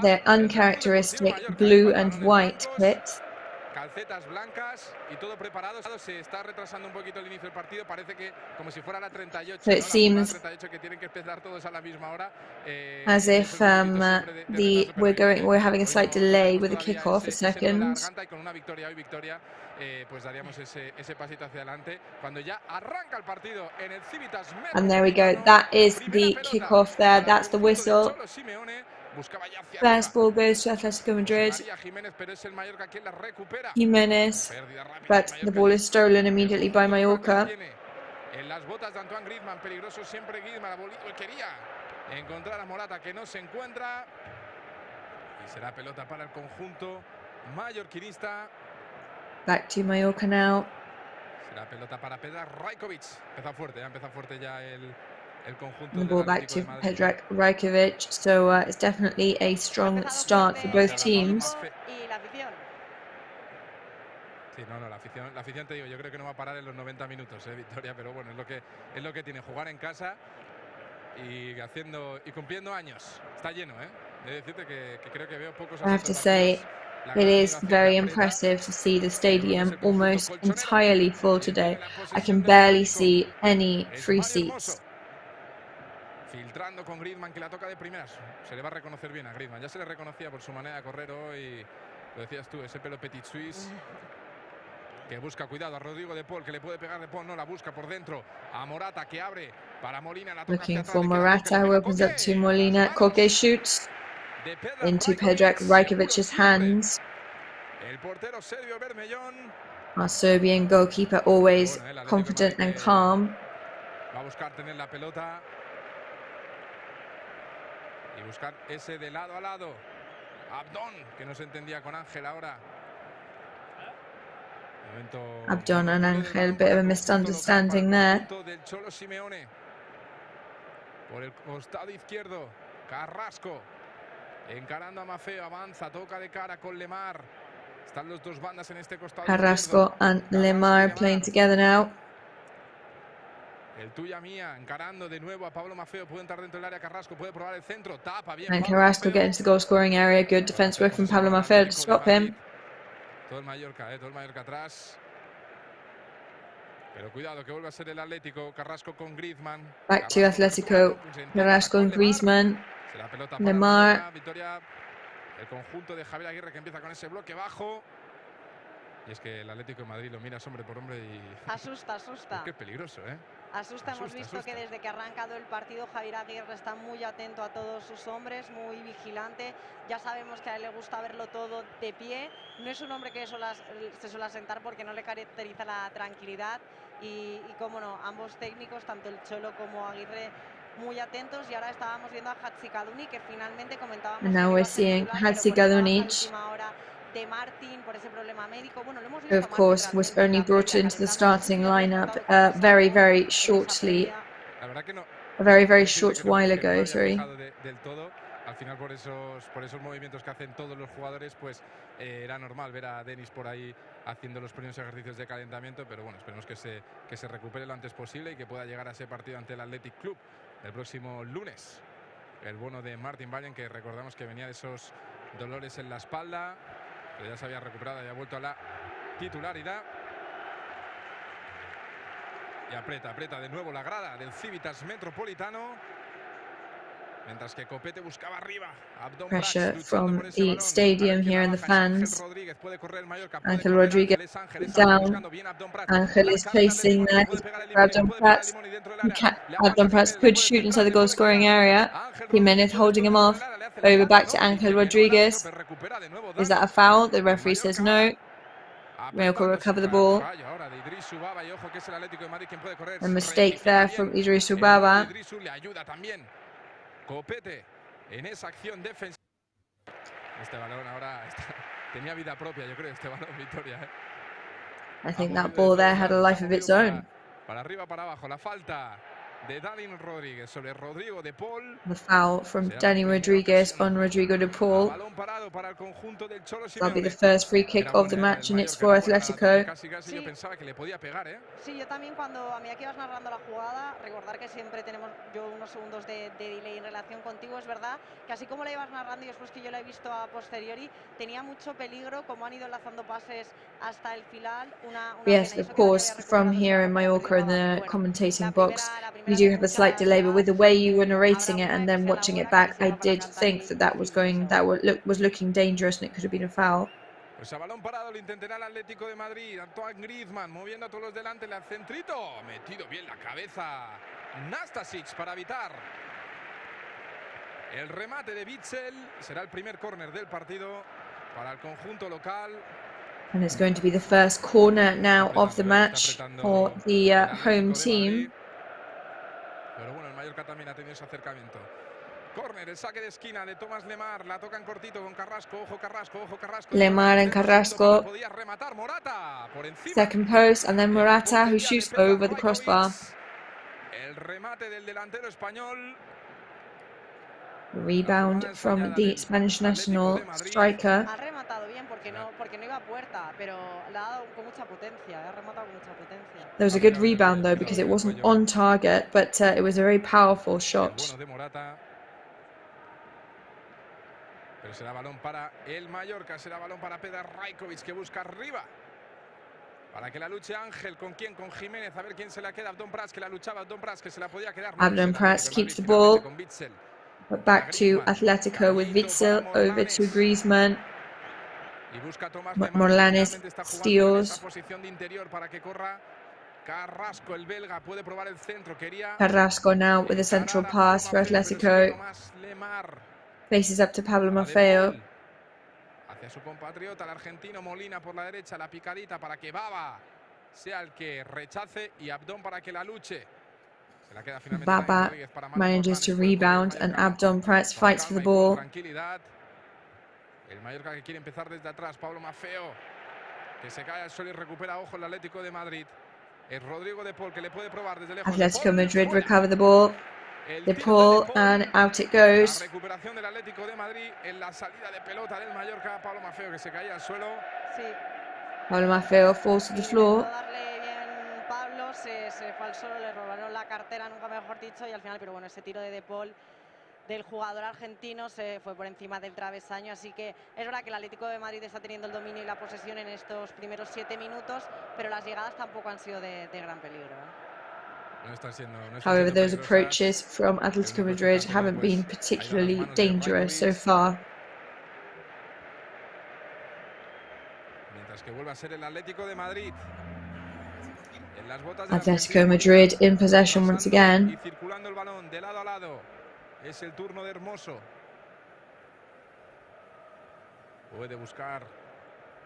their uncharacteristic blue and white kit. Calcetas blancas y todo preparado. Se está retrasando un poquito el inicio del partido. Parece que como si fuera la 38. So it seems que tienen que empezar todos a la misma hora. As if we're having a slight delay with the kickoff, a second. Con una victoria hoy, pues daríamos ese pasito hacia adelante cuando ya arranca el partido en el Civitas. And there we go. That is the kickoff there. That's the whistle. First ball goes to Atletico Madrid. Jimenez, but the ball is stolen immediately by Mallorca. En las botas de Antoine Griezmann, peligroso siempre Griezmann, quería encontrar a Morata, que no se encuentra. Y será pelota para el conjunto mallorquinista. Back to Mallorca now. Será pelota para Pedro Rajkovic. Ha empezado fuerte ya el conjunto. The ball back to Predrag Rajkovic. So it's definitely a strong start for both teams. Sí, no, la afición te digo, yo creo que no va a parar en los 90 minutos, Victoria, pero bueno, es lo que tiene jugar en casa y cumpliendo años. Está lleno, de decirte que creo que veo pocos. I have to say, it is very impressive to see the stadium almost entirely full today. I can barely see any free seats. Filtrando con Griezmann, que la toca de primeras. Se le va a reconocer bien a Griezmann. Ya se le reconocía por su manera de correr hoy. Lo decías tú, ese pelo petit suisse. Que busca, cuidado, a Rodrigo de Paul, que le puede pegar de Paul, no la busca por dentro. A Morata, que abre para Molina. La toca looking for Morata, who opens up to Molina. Koke shoots into Predrag Rajkovic's hands. El portero serbio Bermellón. Our Serbian goalkeeper always confident and calm. Va a buscar tener la pelota y buscar ese de lado a lado. Abdón, que no se entendía con Ángel ahora. Abdon and Ángel, bit of a misunderstanding there. Del Cholo Simeone. Por el costado izquierdo, Carrasco. Encarando a Maffeo, avanza, toca de cara con Lemar. Están los dos bandas en este costado. Carrasco and Lemar playing together now. El tuya mía, encarando de nuevo a Pablo Maffeo. Puede entrar dentro del área. Carrasco puede probar el centro. Tapa bien. And Carrasco getting to the goal scoring area. Good defense work from Pablo Maffeo to stop him. Todo el Mallorca atrás. Pero cuidado que vuelve a ser el Atlético. Carrasco con Griezmann. Back to Atletico. Carrasco and Griezmann. Lemar. Victoria. El conjunto de Javier Aguirre, que empieza con ese bloque bajo. Y es que el Atlético de Madrid lo miras hombre por hombre y... Asusta. Qué peligroso, Asusta. Hemos visto que desde que ha arrancado el partido Javier Aguirre está muy atento a todos sus hombres, muy vigilante. Ya sabemos que a él le gusta verlo todo de pie. No es un hombre que se suele sentar porque no le caracteriza la tranquilidad. Y cómo no, ambos técnicos, tanto el Cholo como Aguirre, muy atentos. Y ahora estábamos viendo a Hatzikadunic, que finalmente comentábamos And now we're seeing Hatzikadunic, de Martin por ese problema médico. Bueno, lo hemos who visto of course was only brought into the starting lineup very, very shortly, La verdad que no. a very, very Decirte short que no, while que no ago, haya sorry. encajado del todo. Al final por esos movimientos que hacen todos los jugadores, pues era normal ver a Denis por ahí haciendo los primeros ejercicios de calentamiento, pero bueno, esperemos que se recupere lo antes posible y que pueda llegar a ese partido ante el Athletic Club el próximo lunes. El bueno de Martin Vallen, que recordamos que venía de esos dolores en la espalda, pero ya se había recuperado y ha vuelto a la titularidad. Y aprieta de nuevo la grada del Civitas Metropolitano. Mientras que Copete buscaba arriba. Pressure from the stadium here and the fans. Ángel Rodríguez down. Ángel is chasing there. Abdon Prats. Abdon Prats could shoot inside the goal scoring area. Jimenez holding him off. Over back to Ángel Rodríguez. Is that a foul? The referee says no. Mallorca recover the ball. A mistake there from Idrisu Baba. Copete en esa acción defensiva. Este balón ahora tenía vida propia, yo creo, este balón, Victoria. I think that ball there had a life of its own. Para arriba, para abajo, la falta de Dani Rodríguez sobre Rodrigo de Paul. The foul from Dani Rodríguez on Rodrigo de Paul. Balón parado para el conjunto del Cholo That'll be Simeone. the first free kick of the match, and it's for Atletico. Casi yo pensaba que le podía pegar, ¿eh? Sí, yo también a medida que ibas narrando la jugada, recordar que siempre tenemos yo unos segundos de delay en relación contigo, es verdad, que así como la ibas narrando y después que yo la he visto a posteriori, tenía mucho peligro, como han ido enlazando pases hasta el final. Yes, of course, from here in Mallorca in the commentating box, you do have a slight delay, but with the way you were narrating it and then watching it back, I did think that was looking dangerous and it could have been a foul. Pues a balón parado lo intentará el Atlético de Madrid. Antoine Griezmann moviendo a todos los delante, le al centrito. Metido bien la cabeza Nastasic para evitar el remate de Witsel. Será el primer córner del partido para el conjunto local. And it's going to be the first corner now of the match for the home team. Pero bueno, el Mallorca también ha tenido ese acercamiento. Córner, el saque de esquina de Tomás Lemar, la tocan cortito con Carrasco, ojo Carrasco. Lemar and Carrasco. Second post, and then Morata, who shoots over the crossbar. El remate del delantero español. Rebound from the Spanish national striker. Ha rematado bien porque no iba a puerta, pero le ha dado con mucha potencia, ha rematado con mucha potencia. There was a good rebound though because it wasn't on target, but it was a very powerful shot. Pero será balón para el Mallorca, será balón para Pedro Rajkovic, que busca arriba. Para que la luche Ángel, ¿con quién? Con Jiménez, a ver quién se la queda. Abdon Prats, que la luchaba, Abdon Prats, que se la podía quedar. Abdon Prats keeps the ball. But back to Atletico with Witsel, over to Griezmann. Morlanes steals. Carrasco, el belga, puede probar el centro. Carrasco now with a central pass for Atletico. Faces up to Pablo Maffeo. Hacia su compatriota, el argentino Molina por la derecha, la picadita para que Baba sea el que rechace y Abdon para que la luche. Se la queda finalmente Baba manages to rebound and Abdon Prats fights for the ball. Tranquilidad. El Mallorca que quiere empezar desde atrás, Pablo Maffeo, que se cae al suelo y recupera, ojo, el Atlético de Madrid. Es Rodrigo de Paul que le puede probar desde lejos. Atletico Madrid recover the ball. De Paul, and out it goes. La recuperación del Atlético de Madrid en la salida de pelota del Mallorca. Pablo Maffeo que se caía al suelo. Sí. Pablo Maffeo falls to the floor. Darle bien Pablo, se fue al suelo, le robaron la cartera, nunca mejor dicho, y al final, pero bueno, ese tiro de Paul del jugador argentino se fue por encima del travesaño, así que es verdad que el Atlético de Madrid está teniendo el dominio y la posesión en estos primeros 7 minutos, pero las llegadas tampoco han sido de gran peligro. However, those approaches from Atletico Madrid haven't been particularly dangerous so far. Mientras que vuelve a ser el Atlético de Madrid. Atletico Madrid in possession once again. Y circulando el balón de lado a lado. Es el turno de Hermoso. Puede buscar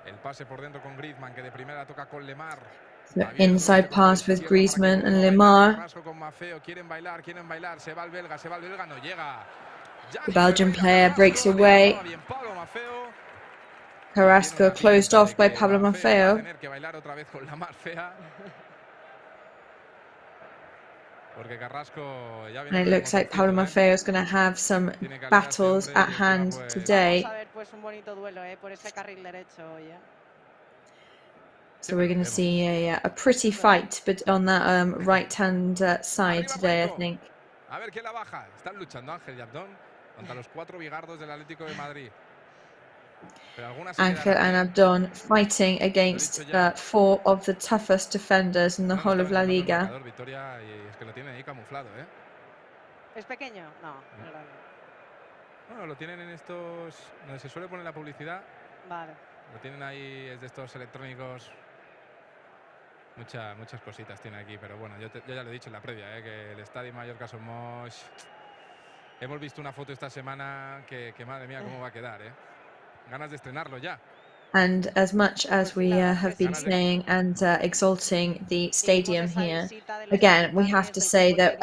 el pase por dentro con Griezmann, que de primera toca con Lemar. So inside pass with Griezmann and Lemar. The Belgian player breaks away. Carrasco closed off by Pablo Maffeo. And it looks like Pablo Maffeo is going to have some battles at hand today. So we're going to see a pretty fight, but on that right-hand side today, I think. Ángel and Abdón fighting against 4 of the toughest defenders in the whole of La Liga. ¿Es pequeño? No, bueno, lo tienen en estos donde se suele poner la publicidad. Vale. Lo tienen ahí, es de estos electrónicos. Muchas cositas tiene aquí, pero bueno, yo ya lo he dicho en la previa, que el Estadio Mallorca somos. Hemos visto una foto esta semana que madre mía, cómo va a quedar, Ganas de estrenarlo ya. And as much as we have been saying and exalting the stadium here, again, we have to say that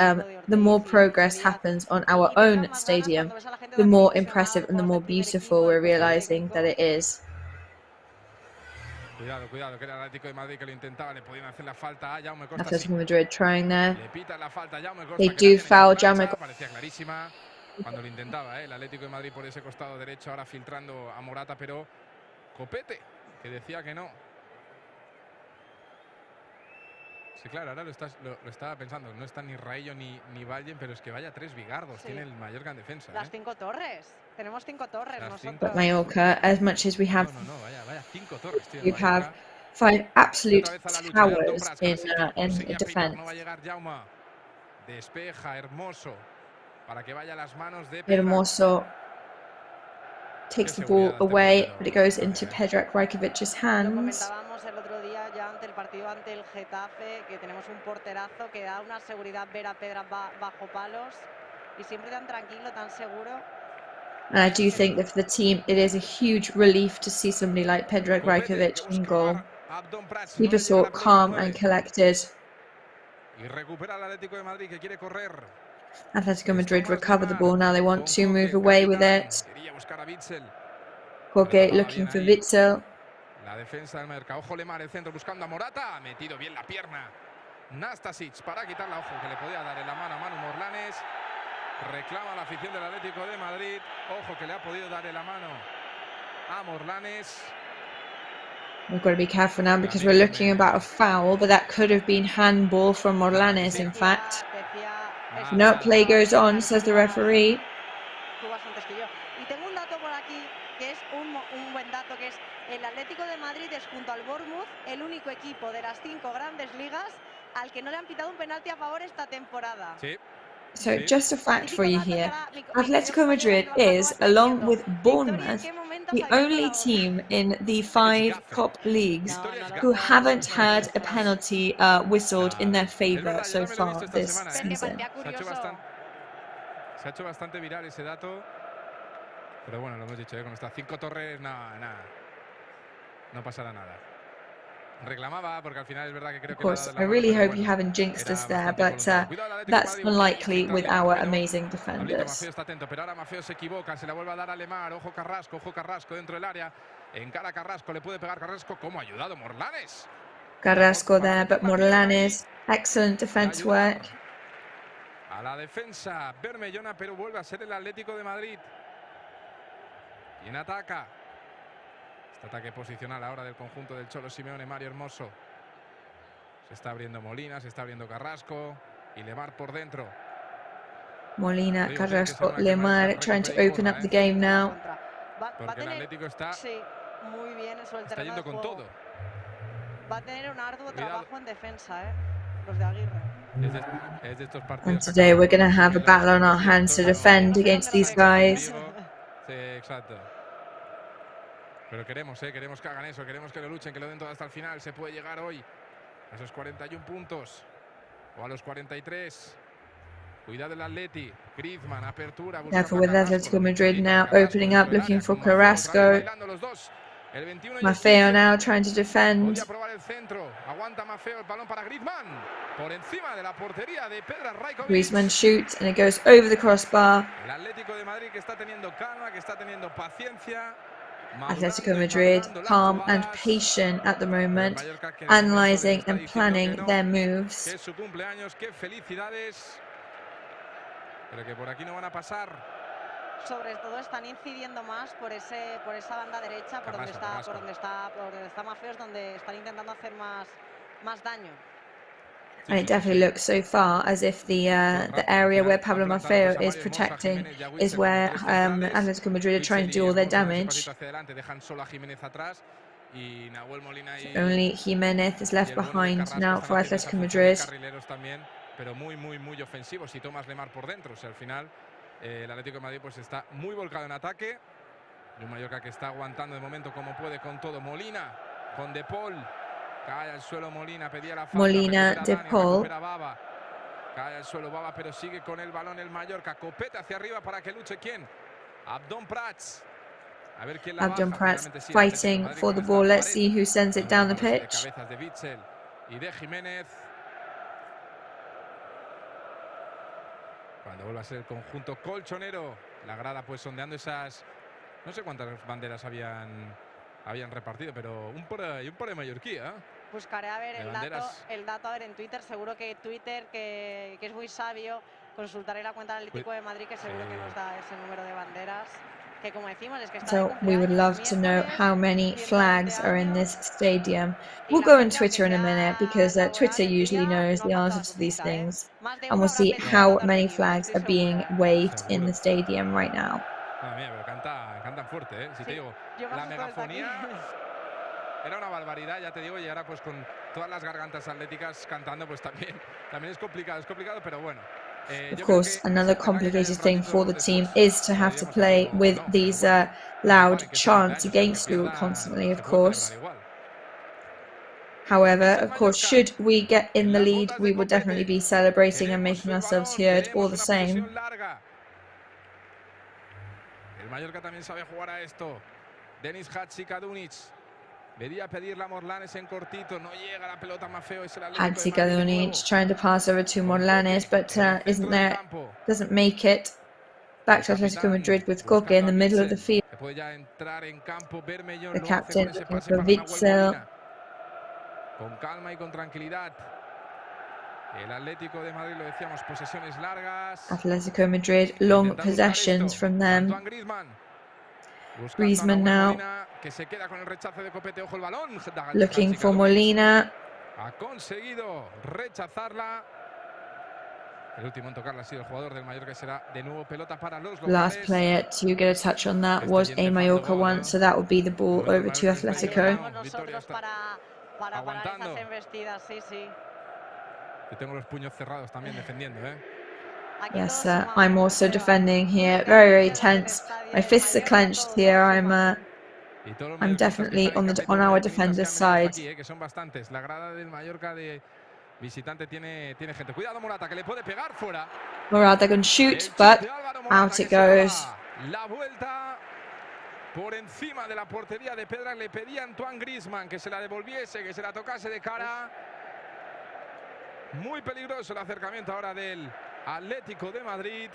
the more progress happens on our own stadium, the more impressive and the more beautiful we're realizing that it is. Cuidado, que era el Atlético de Madrid que lo intentaba, le podían hacer la falta a Jaume Costa. Atletico Madrid trying there. Le pitan la falta a Jaume Costa. They do foul Jaume Costa. Parecía clarísima cuando lo intentaba, el Atlético de Madrid por ese costado derecho, ahora filtrando a Morata, pero Copete, que decía que no. Sí, claro, ahora lo estaba pensando, no está ni Raillo ni Vallen, pero es que vaya 3 bigardos, tiene el Mallorca en defensa. Las 5 torres, tenemos 5 torres nosotros. But Mallorca, as much as we have, vaya 5 torres, tío, we have 5 absolute towers in defense. No va a llegar Jaume. Despeja, Hermoso, para que vaya a las manos de Hermoso takes the ball away, but it goes into Predrag Rajkovic's hands. Comentábamos el otro día ya ante el partido ante el Getafe que tenemos un porterazo que da una seguridad ver a Predrag bajo palos y siempre tan tranquilo, tan seguro. And I do think that for the team, it is a huge relief to see somebody like Predrag Rajkovic in goal. He just so calm and collected. Y recupera el Atlético de Madrid que quiere correr. Atletico Madrid recover the ball now. They want to move away with it. Koke looking for Witsel. La defensa del Mallorca. Ojo Lemar, el centro buscando a Morata. Ha metido bien la pierna. Nastasic para quitarla. Ojo que le podía dar en la mano a Manu Morlanes. Reclama la afición del Atlético de Madrid. Ojo que le ha podido dar en la mano a Morlanes. We've got to be careful now because we're looking about a foul, but that could have been handball from Morlanes, in fact. No, play goes on, says the referee. Y tengo un dato por aquí que es un buen dato, que es el Atlético de Madrid es junto al Bournemouth el único equipo de las 5 grandes ligas al que no le han pitado un penalti a favor esta temporada. Sí. So just a fact for you here, Atletico Madrid is, along with Bournemouth, the only team in the 5 top leagues who haven't had a penalty whistled in their favour so far this season. Se ha hecho bastante viral ese dato, pero bueno, lo hemos dicho, con estas 5 torres, nada, no pasará nada. Reclamaba porque al final es verdad que creo que of course, I really hope you haven't jinxed us there, but that's unlikely with our amazing defenders. Maffeo está atento, pero ahora Maffeo se equivoca, se la vuelve a dar a Lemar. Ojo Carrasco dentro del área. Encara Carrasco, le puede pegar Carrasco. ¿Cómo ha ayudado Morlanes? Carrasco there, but Morlanes, excellent defense work. A la defensa, Bermellona, pero vuelve a ser el Atlético de Madrid. ¿Quién ataca? Ataque posicional ahora del conjunto del Cholo Simeone, Mario Hermoso. Se está abriendo Molina, se está abriendo Carrasco y Lemar por dentro. Molina, Carrasco, Lemar trying to open up the game now. Porque el Atlético está muy bien en su está yendo con todo. Va a tener un arduo trabajo en defensa, los de Aguirre. Es de estos partidos. And today we're going to have a battle on our hands to defend against these guys. Sí, exacto. Pero queremos que hagan eso, queremos que lo luchen, que lo den todo hasta el final. Se puede llegar hoy a esos 41 puntos o a los 43. Cuidado el Atleti. Griezmann, apertura. Therefore with Atletico Madrid now opening up, looking for Carrasco. El 21 Maffeo now trying to defend. Voy a probar el centro. Aguanta Maffeo, el balón para Griezmann. Por encima de la portería de Predrag Rajkovic. Griezmann shoots and it goes over the crossbar. El Atlético de Madrid que está teniendo calma, que está teniendo paciencia. Atletico Madrid calm and patient at the moment, analysing and planning their moves. Que es su cumpleaños, qué felicidades. Pero que por aquí no van a pasar. Sobre todo están incidiendo más por esa banda derecha, por donde está Maffeo, es donde están intentando hacer más daño. And it definitely looks so far as if the area where Pablo Maffeo is protecting is where Atletico Madrid are trying to do all their damage. Only Jimenez is left behind now for Atletico Madrid. Pero muy ofensivos y Tomás Lemar por dentro. O sea, al final el Atlético de Madrid pues está muy volcado en ataque. Y un Mallorca que está aguantando de momento como puede con todo. Molina con De Paul. Cae al suelo Molina, pedía la falta. Molina, De Paul. Cae al suelo Baba, pero sigue con el balón el Mallorca. Copete hacia arriba para que luche ¿quién? Abdón Prats. A ver quién la Abdón baja. Prats fighting for the ball. Let's see who sends it down the pitch. Cabezas de Witsel y de Jiménez. Cuando vuelva a ser el conjunto colchonero, la grada pues sondeando esas, no sé cuántas banderas habían repartido, pero un por de mallorquí, ¿eh? Buscaré a ver el dato a ver en Twitter, seguro que Twitter, que es muy sabio, consultaré la cuenta del Atlético de Madrid, que seguro que nos da ese número de banderas. Que como decimos, es que está So we would love to know how many flags are in this stadium. We'll go on Twitter in a minute because Twitter usually knows the answer to these things. And we'll see how many flags are being waved in the stadium right now. Madre mía, pero cantan fuerte, ¿eh? Si te digo, la megafonía era una barbaridad, ya te digo, y ahora pues con todas las gargantas atléticas cantando pues también es complicado, pero bueno. Of course, another complicated thing for the team is to have to play with these loud chants against you constantly, of course. However, of course, should we get in the lead, we would definitely be celebrating and making ourselves heard all the same. El Mallorca también sabe jugar a esto. Denis Hadžikadunic. Vería pedirla a Morlanes en cortito, no llega la pelota Maffeo, es el Hadžikadunic trying to pass over to Morlanes, but doesn't make it. Back to Atletico Madrid with Koke in the middle of the field. The captain looking for Witsel. Con calma y con tranquilidad. El Atlético de Madrid, lo decíamos, posesiones largas. Atletico Madrid, long possessions from them. Griezmann now looking for Molina. Ha conseguido rechazarla. El último en tocarla ha sido el jugador del Mallorca, que será de nuevo pelota para los locales. Last player to get a touch on that was a Mallorca one, so that would be the ball over to Atletico. Para parar esas embestidas, sí. Yo tengo los puños cerrados también defendiendo, ¿eh? Yes, I'm also defending here. Very, very tense. My fists are clenched here. I'm definitely on our defender's side. Que son bastantes. La grada del Mallorca de visitante tiene gente. Cuidado Morata, que le puede pegar fuera. Morata can shoot, but out it goes. La vuelta por encima de la portería de Predrag. Le pedía a Antoine Griezmann que se la devolviese, que se la tocase de cara. Muy peligroso el acercamiento ahora del Atlético de Madrid.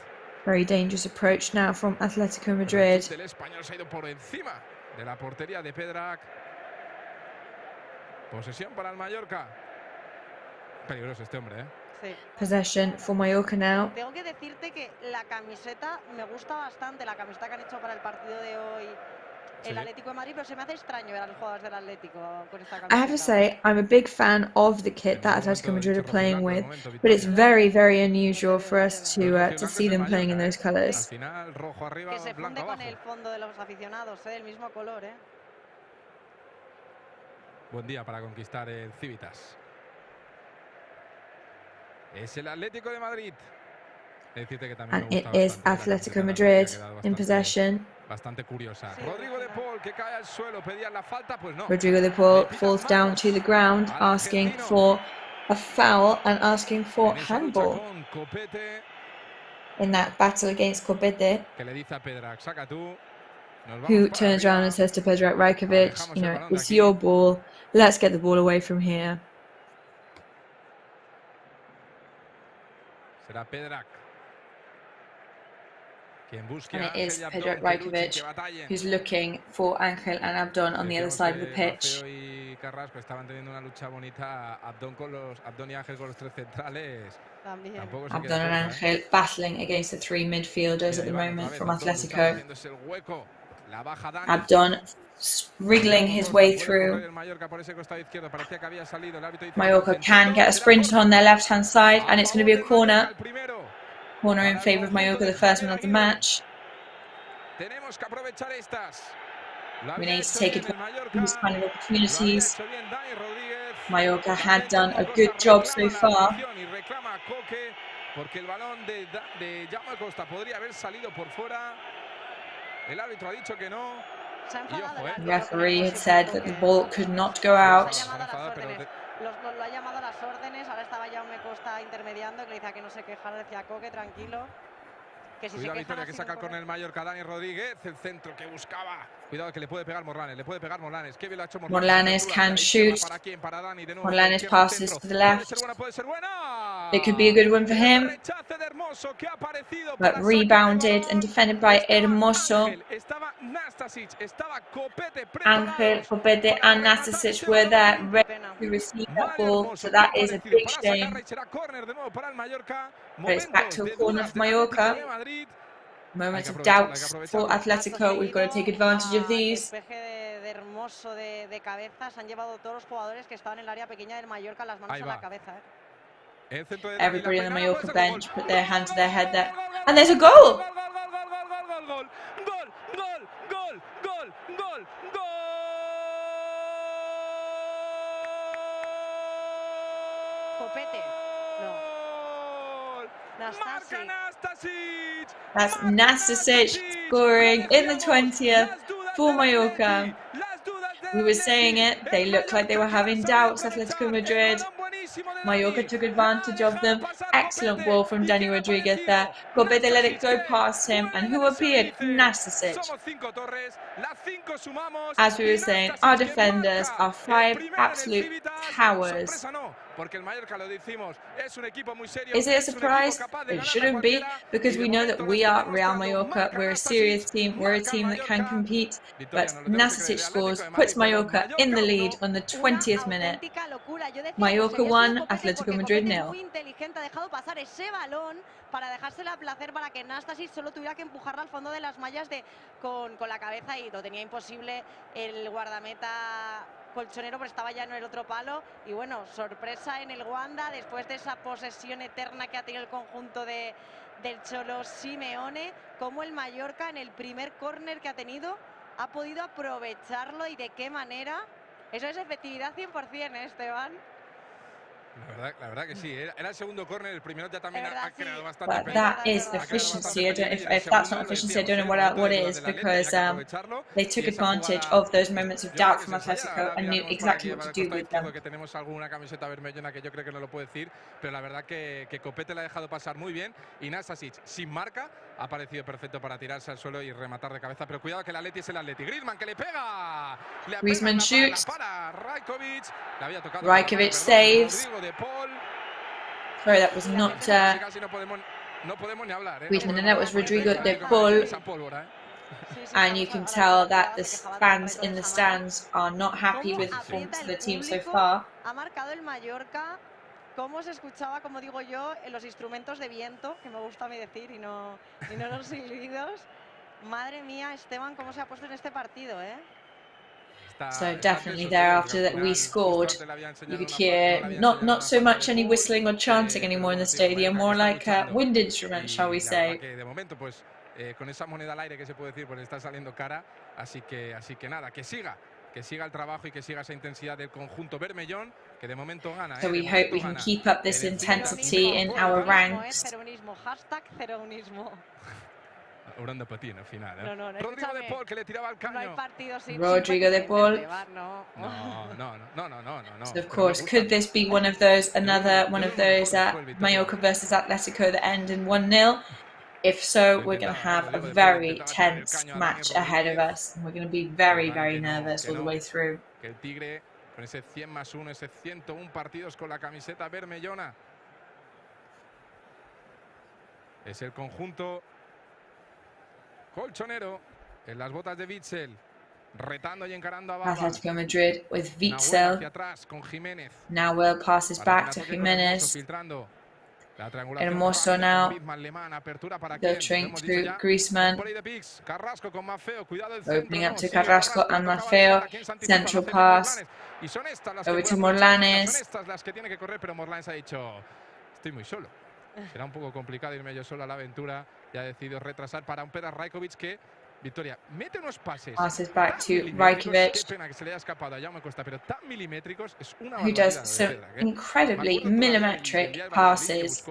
Very dangerous approach now from Atletico Madrid. El español se ha ido por encima de la portería de Predrag. Posesión para el Mallorca. Peligroso este hombre, ¿eh? Sí. Possession for Mallorca now. Tengo que decirte que la camiseta me gusta bastante, la camiseta que han hecho para el partido de hoy. El Atlético de Madrid, pero se me hace extraño ver a los jugadores del Atlético con esta camiseta. I have to say, I'm a big fan of the kit that Atletico Madrid are playing with, but it's very, very unusual for us to see them playing in those colours. Que se funde con el fondo de los aficionados, del mismo color, ¿eh? Buen día para conquistar el Civitas. Es el Atlético de Madrid. And it is Atletico Madrid in possession. Bastante curiosa. Rodrigo de Paul que cae al suelo, pedía la falta, pues no. Rodrigo de Paul falls down to the ground, asking for a foul and asking for handball in that battle against Copete. Que le dice a Predrag, saca tú. who turns around and says to Predrag Rajkovic, you know, it's your ball. Let's get the ball away from here. Será Predrag. And it is Predrag Rajkovic who's looking for Ángel and Abdón on the other side of the pitch. Estaban teniendo una lucha bonita. Abdón y Ángel con los tres centrales. Abdón and Ángel battling against the three midfielders at the moment from Atletico. Abdón wriggling his way through. Mallorca can get a sprint on their left-hand side, and it's going to be a corner. Corner in favour of Mallorca, the first one of the match. We need to take advantage of these kind of opportunities. Mallorca had done a good job so far. The referee had said that the ball could not go out. Lo ha llamado a las órdenes, ahora estaba Jaume Costa intermediando, que le decía que no se quejara, decía Coque, tranquilo. Que si Cuidado, se Victoria, que saca con el Mallorca, Dani Rodríguez, el centro que buscaba. Cuidado, que le puede pegar Morlanes, Qué bien lo ha hecho Morlanes can shoot. Morlanes passes to the left. It could be a good one for him, but rebounded and defended by Hermoso. Ángel, Copete and Nastasic were there ready to receive that ball, so that is a big shame. But it's back to a corner for Mallorca. Moments of doubt for Atletico. We've got to take advantage of these. Hermoso de cabeza, se han llevado todos los jugadores que estaban en el área pequeña del Mallorca las manos a la cabeza. Everybody on the Mallorca bench put their hand to their head there. And there's a goal! Copete. No. Nastasic. That's Nastasic scoring in the 20th for Mallorca. We were saying it, they looked like they were having doubts, Atletico Madrid. Mallorca took advantage of them. Excellent ball from Dani Rodríguez there. Copete let it go past him, and who appeared? Nastasic. As we were saying, our defenders are five absolute towers. Is it a surprise? It shouldn't be, because we know that we are Real Mallorca. We're a serious team. We're a team that can compete. But Nastasic scores, puts Mallorca in the lead on the 20th minute. Mallorca 1, Atletico Madrid 0. Para dejársela a placer para que Nastasic solo tuviera que empujarla al fondo de las mallas con la cabeza, y lo tenía imposible el guardameta colchonero, pero estaba ya en el otro palo. Y bueno, sorpresa en el Wanda después de esa posesión eterna que ha tenido el conjunto del Cholo Simeone, como el Mallorca en el primer córner que ha tenido ha podido aprovecharlo, y de qué manera. Eso es efectividad 100%, Esteban. La verdad que sí, era el segundo córner, el primero ya también ha creado bastante peligro. That is efficiency. I don't, if that's not efficiency, I don't know what is, because they took advantage of those moments of doubt from Atletico and knew exactly what to do with them. Que tenemos alguna camiseta bermellona que yo creo que no lo puede decir, pero la verdad que Copete la ha dejado pasar muy bien, y Nastasic, sin marca, ha parecido perfecto para tirarse al suelo y rematar de cabeza. Pero cuidado, que el Atleti es el Atleti. Griezmann, que le pega. Griezmann shoots. Rajkovic. Rajkovic saves. Sorry, that was not Griezmann, and that was Rodrigo de Paul. And you can tell that the fans in the stands are not happy with the performance of the team so far. Ha marcado el Mallorca. Cómo se escuchaba, como digo yo, en los instrumentos de viento, que me gusta a mí decir, y no los silbidos. Madre mía, Esteban, cómo se ha puesto en este partido, ¿eh? So definitely there, after that we scored, you could hear not so much any whistling or chanting anymore in the stadium, more like wind instruments, shall we say. De momento, pues, con esa moneda al aire que se puede decir, pues está saliendo cara, así que nada, que siga el trabajo y que siga esa intensidad del conjunto bermellón, que de momento gana. So we hope we can keep up this intensity in our ranks. Ceronismo. Hablando patina al final, ¿eh? No, Rodrigo de Paul, que le tiraba al caño. No hay partido sin Rodrigo de Paul. No. So of course, could this be another one of those Mallorca versus Atletico that end in 1-0? If so, we're going to have a very tense match ahead of us. We're going to be very, very nervous all the way through. Que el Tigre, con ese 100+1, ese 101 partidos con la camiseta bermellona. Es el conjunto colchonero en las botas de Witsel. Retando y encarando a Baba. Atletico Madrid with Witsel. Now Will passes back to Jimenez. Hermoso now. Filtering through Griezmann. Opening up to Carrasco and Maffeo. Central pass. Over to Morlanes. Estoy muy solo. Será un poco complicado irme yo solo a la aventura. Ya ha decidido retrasar para un Pedro Rajkovic que, Victoria, mete unos pases. Passes back to Rajkovic, Qué pena que se le haya escapado a Jaume Costa, pero tan milimétricos es una who does some incredibly millimetric passes.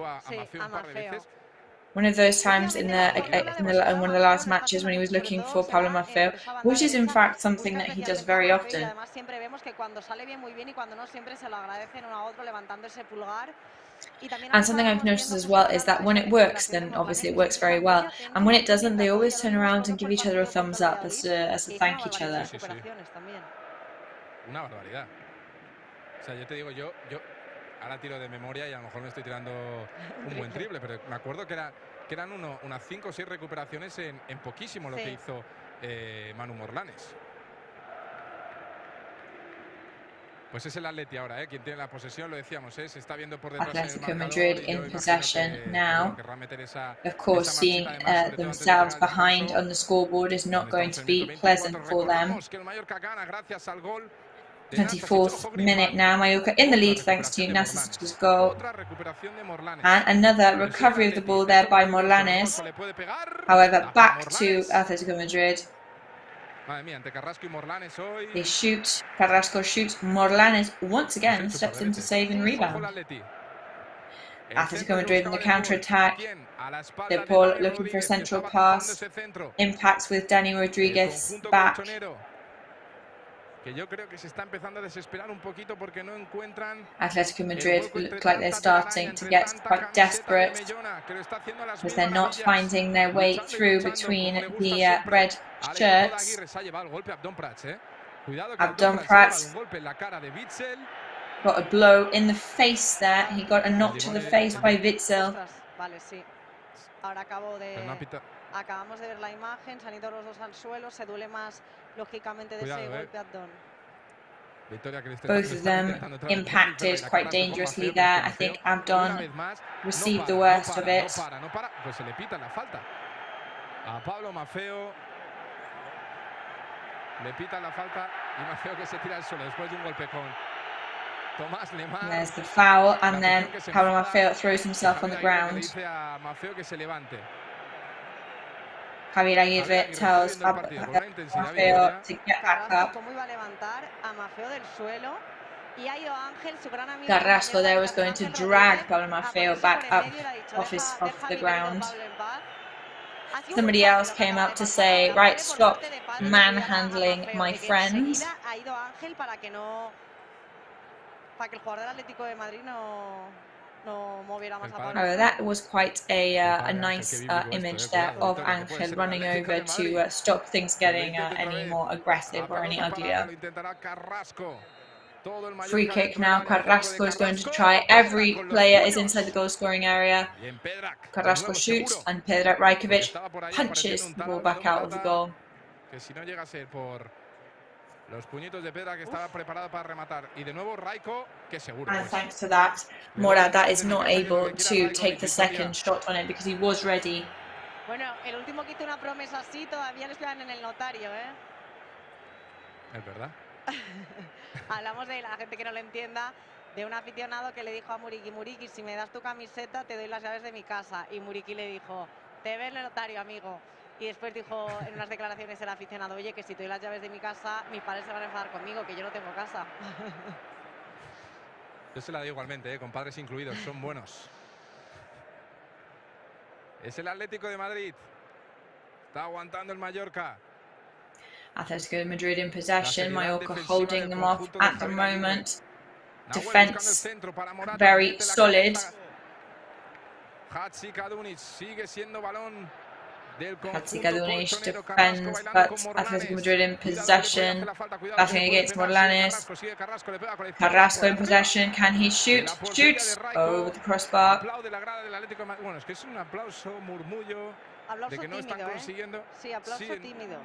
One of those times in one of the last matches when he was looking for Pablo Maffeo, which is in fact something that he does very often. And something I've noticed as well is that when it works, then obviously it works very well. And when it doesn't, they always turn around and give each other a thumbs up as to thank each other. Una barbaridad. O sea, yo te digo, yo ahora tiro de memoria y a lo mejor me estoy tirando un buen triple, pero me acuerdo que eran unas 5 o 6 recuperaciones en poquísimo lo que hizo Manu Morlanes. Pues es el Atleti ahora, quien tiene la posesión, lo decíamos, se está viendo por detrás. Atletico Madrid in possession now. Of course, seeing themselves behind on the scoreboard is not going to be pleasant for them. 24th minute now, Mallorca in the lead thanks to Nasic's goal. And another recovery of the ball there by Morlanes. However, back to Atletico Madrid. They shoot, Carrasco shoots, Morlanes once again steps in to save and rebound. Atletico Madrid in the counter-attack. De Paul looking for a central pass. Impacts with Dani Rodriguez back. Atletico Madrid look like they're starting to get quite desperate because they're not finding their way through between the red shirts. Abdon Prats got a blow in the face there. He got a knock to the face by Witsel. Acabamos de ver la imagen, se han ido los dos al suelo, se duele más lógicamente de ese golpe Abdon. Both of them impacted quite dangerously there. I think Abdon received the worst of it. Pues se le pita la falta a Pablo Maffeo. Le pita la falta y Maffeo que se tira al suelo después de un golpe con Tomás Lemar. There's the foul and then Pablo Maffeo throws himself on the ground. Javier Aguirre tells Maffeo to get back up. Carrasco there was going to drag Pablo Maffeo back up off the ground. Somebody else came up to say, right, stop manhandling my friend. Oh, that was quite a nice image there of Ángel running over to stop things getting any more aggressive or any uglier. Free kick now. Carrasco is going to try. Every player is inside the goal scoring area. Carrasco shoots and Pedro Rajkovic punches the ball back out of the goal. Los puñitos de Pedra que estaba preparado para rematar. Y de nuevo Raiko, que seguro. And thanks to that, Morata is not able to take the second shot on it because he was ready. Bueno, el último que hizo una promesa así todavía le esperan en el notario, Es verdad. Hablamos de la gente que no lo entienda, de un aficionado que le dijo a Muriqui, Muriqui, si me das tu camiseta te doy las llaves de mi casa. Y Muriqui le dijo, te ve en el notario, amigo. Y después dijo en unas declaraciones el aficionado, oye, que si te doy las llaves de mi casa, mis padres se van a enfadar conmigo, que yo no tengo casa. Yo se la doy igualmente, con padres incluidos, son buenos. Es el Atlético de Madrid. Está aguantando el Mallorca. Atletico de Madrid in possession, Mallorca holding them off at the moment. Defense very solid. Hatzikadunic sigue siendo balón del conjunto Hatzikadunic colchonero. defends, but Atletico Madrid in possession. Batting against Morlanes. Carrasco in possession. Can he shoot? Shoots over the crossbar. Bueno, es que es un aplauso, murmullo de que no están consiguiendo. Sí, aplauso tímido.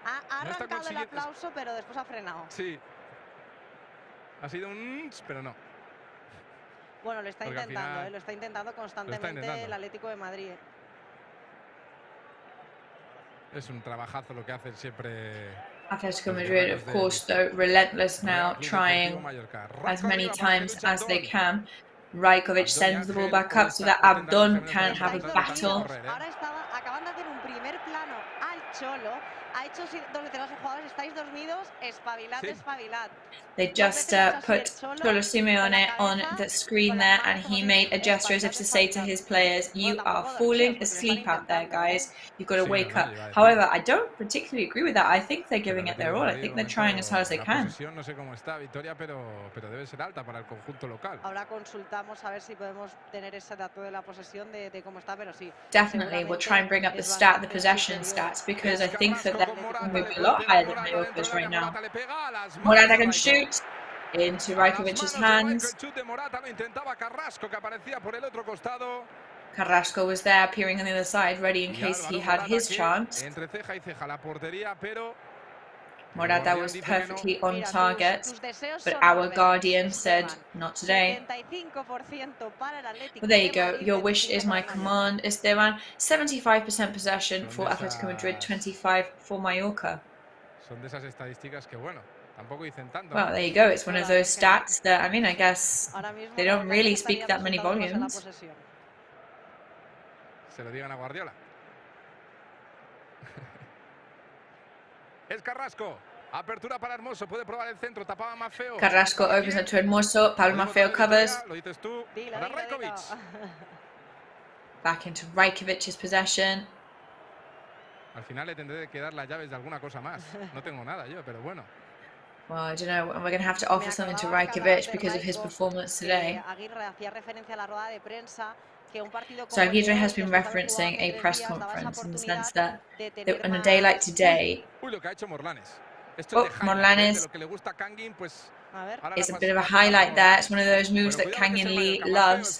Ha arrancado el aplauso, pero después ha frenado. Sí. Ha sido un... pero no. Bueno, lo está intentando, lo está intentando constantemente el Atlético de Madrid. Es un trabajazo lo que hacen siempre. Atletico Madrid, of course, though, relentless now, trying as many times as they can. Rajkovic sends the ball back up so that Abdon can have a battle. Ahora acaban de hacer un primer plano al Cholo. Ha hecho doble a los jugadores. Estáis dormidos, espabilad, espabilad. They just put Cholo Simeone on the screen there, and he made a gesture as if to say to his players, "You are falling asleep out there, guys. You've got to wake up." However, I don't particularly agree with that. I think they're giving it their all. I think they're trying as hard as they can. No sé cómo está Victoria, pero debe ser alta para el conjunto local. Ahora consultamos a ver si podemos tener ese dato de la posesión de cómo está, pero sí. Definitely, we'll try and bring up the possession stats, because I think that they're moving a lot higher than Mallorca's right now. Morata can shoot into Rajkovic's hands. Carrasco was there, peering on the other side, ready in case he had his chance. Morata was perfectly on target, but our guardian said, not today. Well, there you go. Your wish is my command, Esteban. 75% possession for Atletico Madrid, 25% for Mallorca. Well, there you go. It's one of those stats that, I mean, I guess they don't really speak that many volumes. Se lo digan a Guardiola. Es Carrasco. Apertura para Hermoso. Puede probar el centro. Tapaba Maffeo. Carrasco opens up to Hermoso. Pablo Maffeo covers. Lo dices tú. Para Rajkovic. Back into Rajkovic's possession. Al final le tendré que dar las llaves de alguna cosa más. No tengo nada yo, pero bueno. Well, I don't know. We're going to have to offer something to Rajkovic because of his performance today. So Aguirre has been referencing a press conference in the sense that on a day like today, Morlanes is a bit of a highlight there. It's one of those moves that Kangin Lee loves.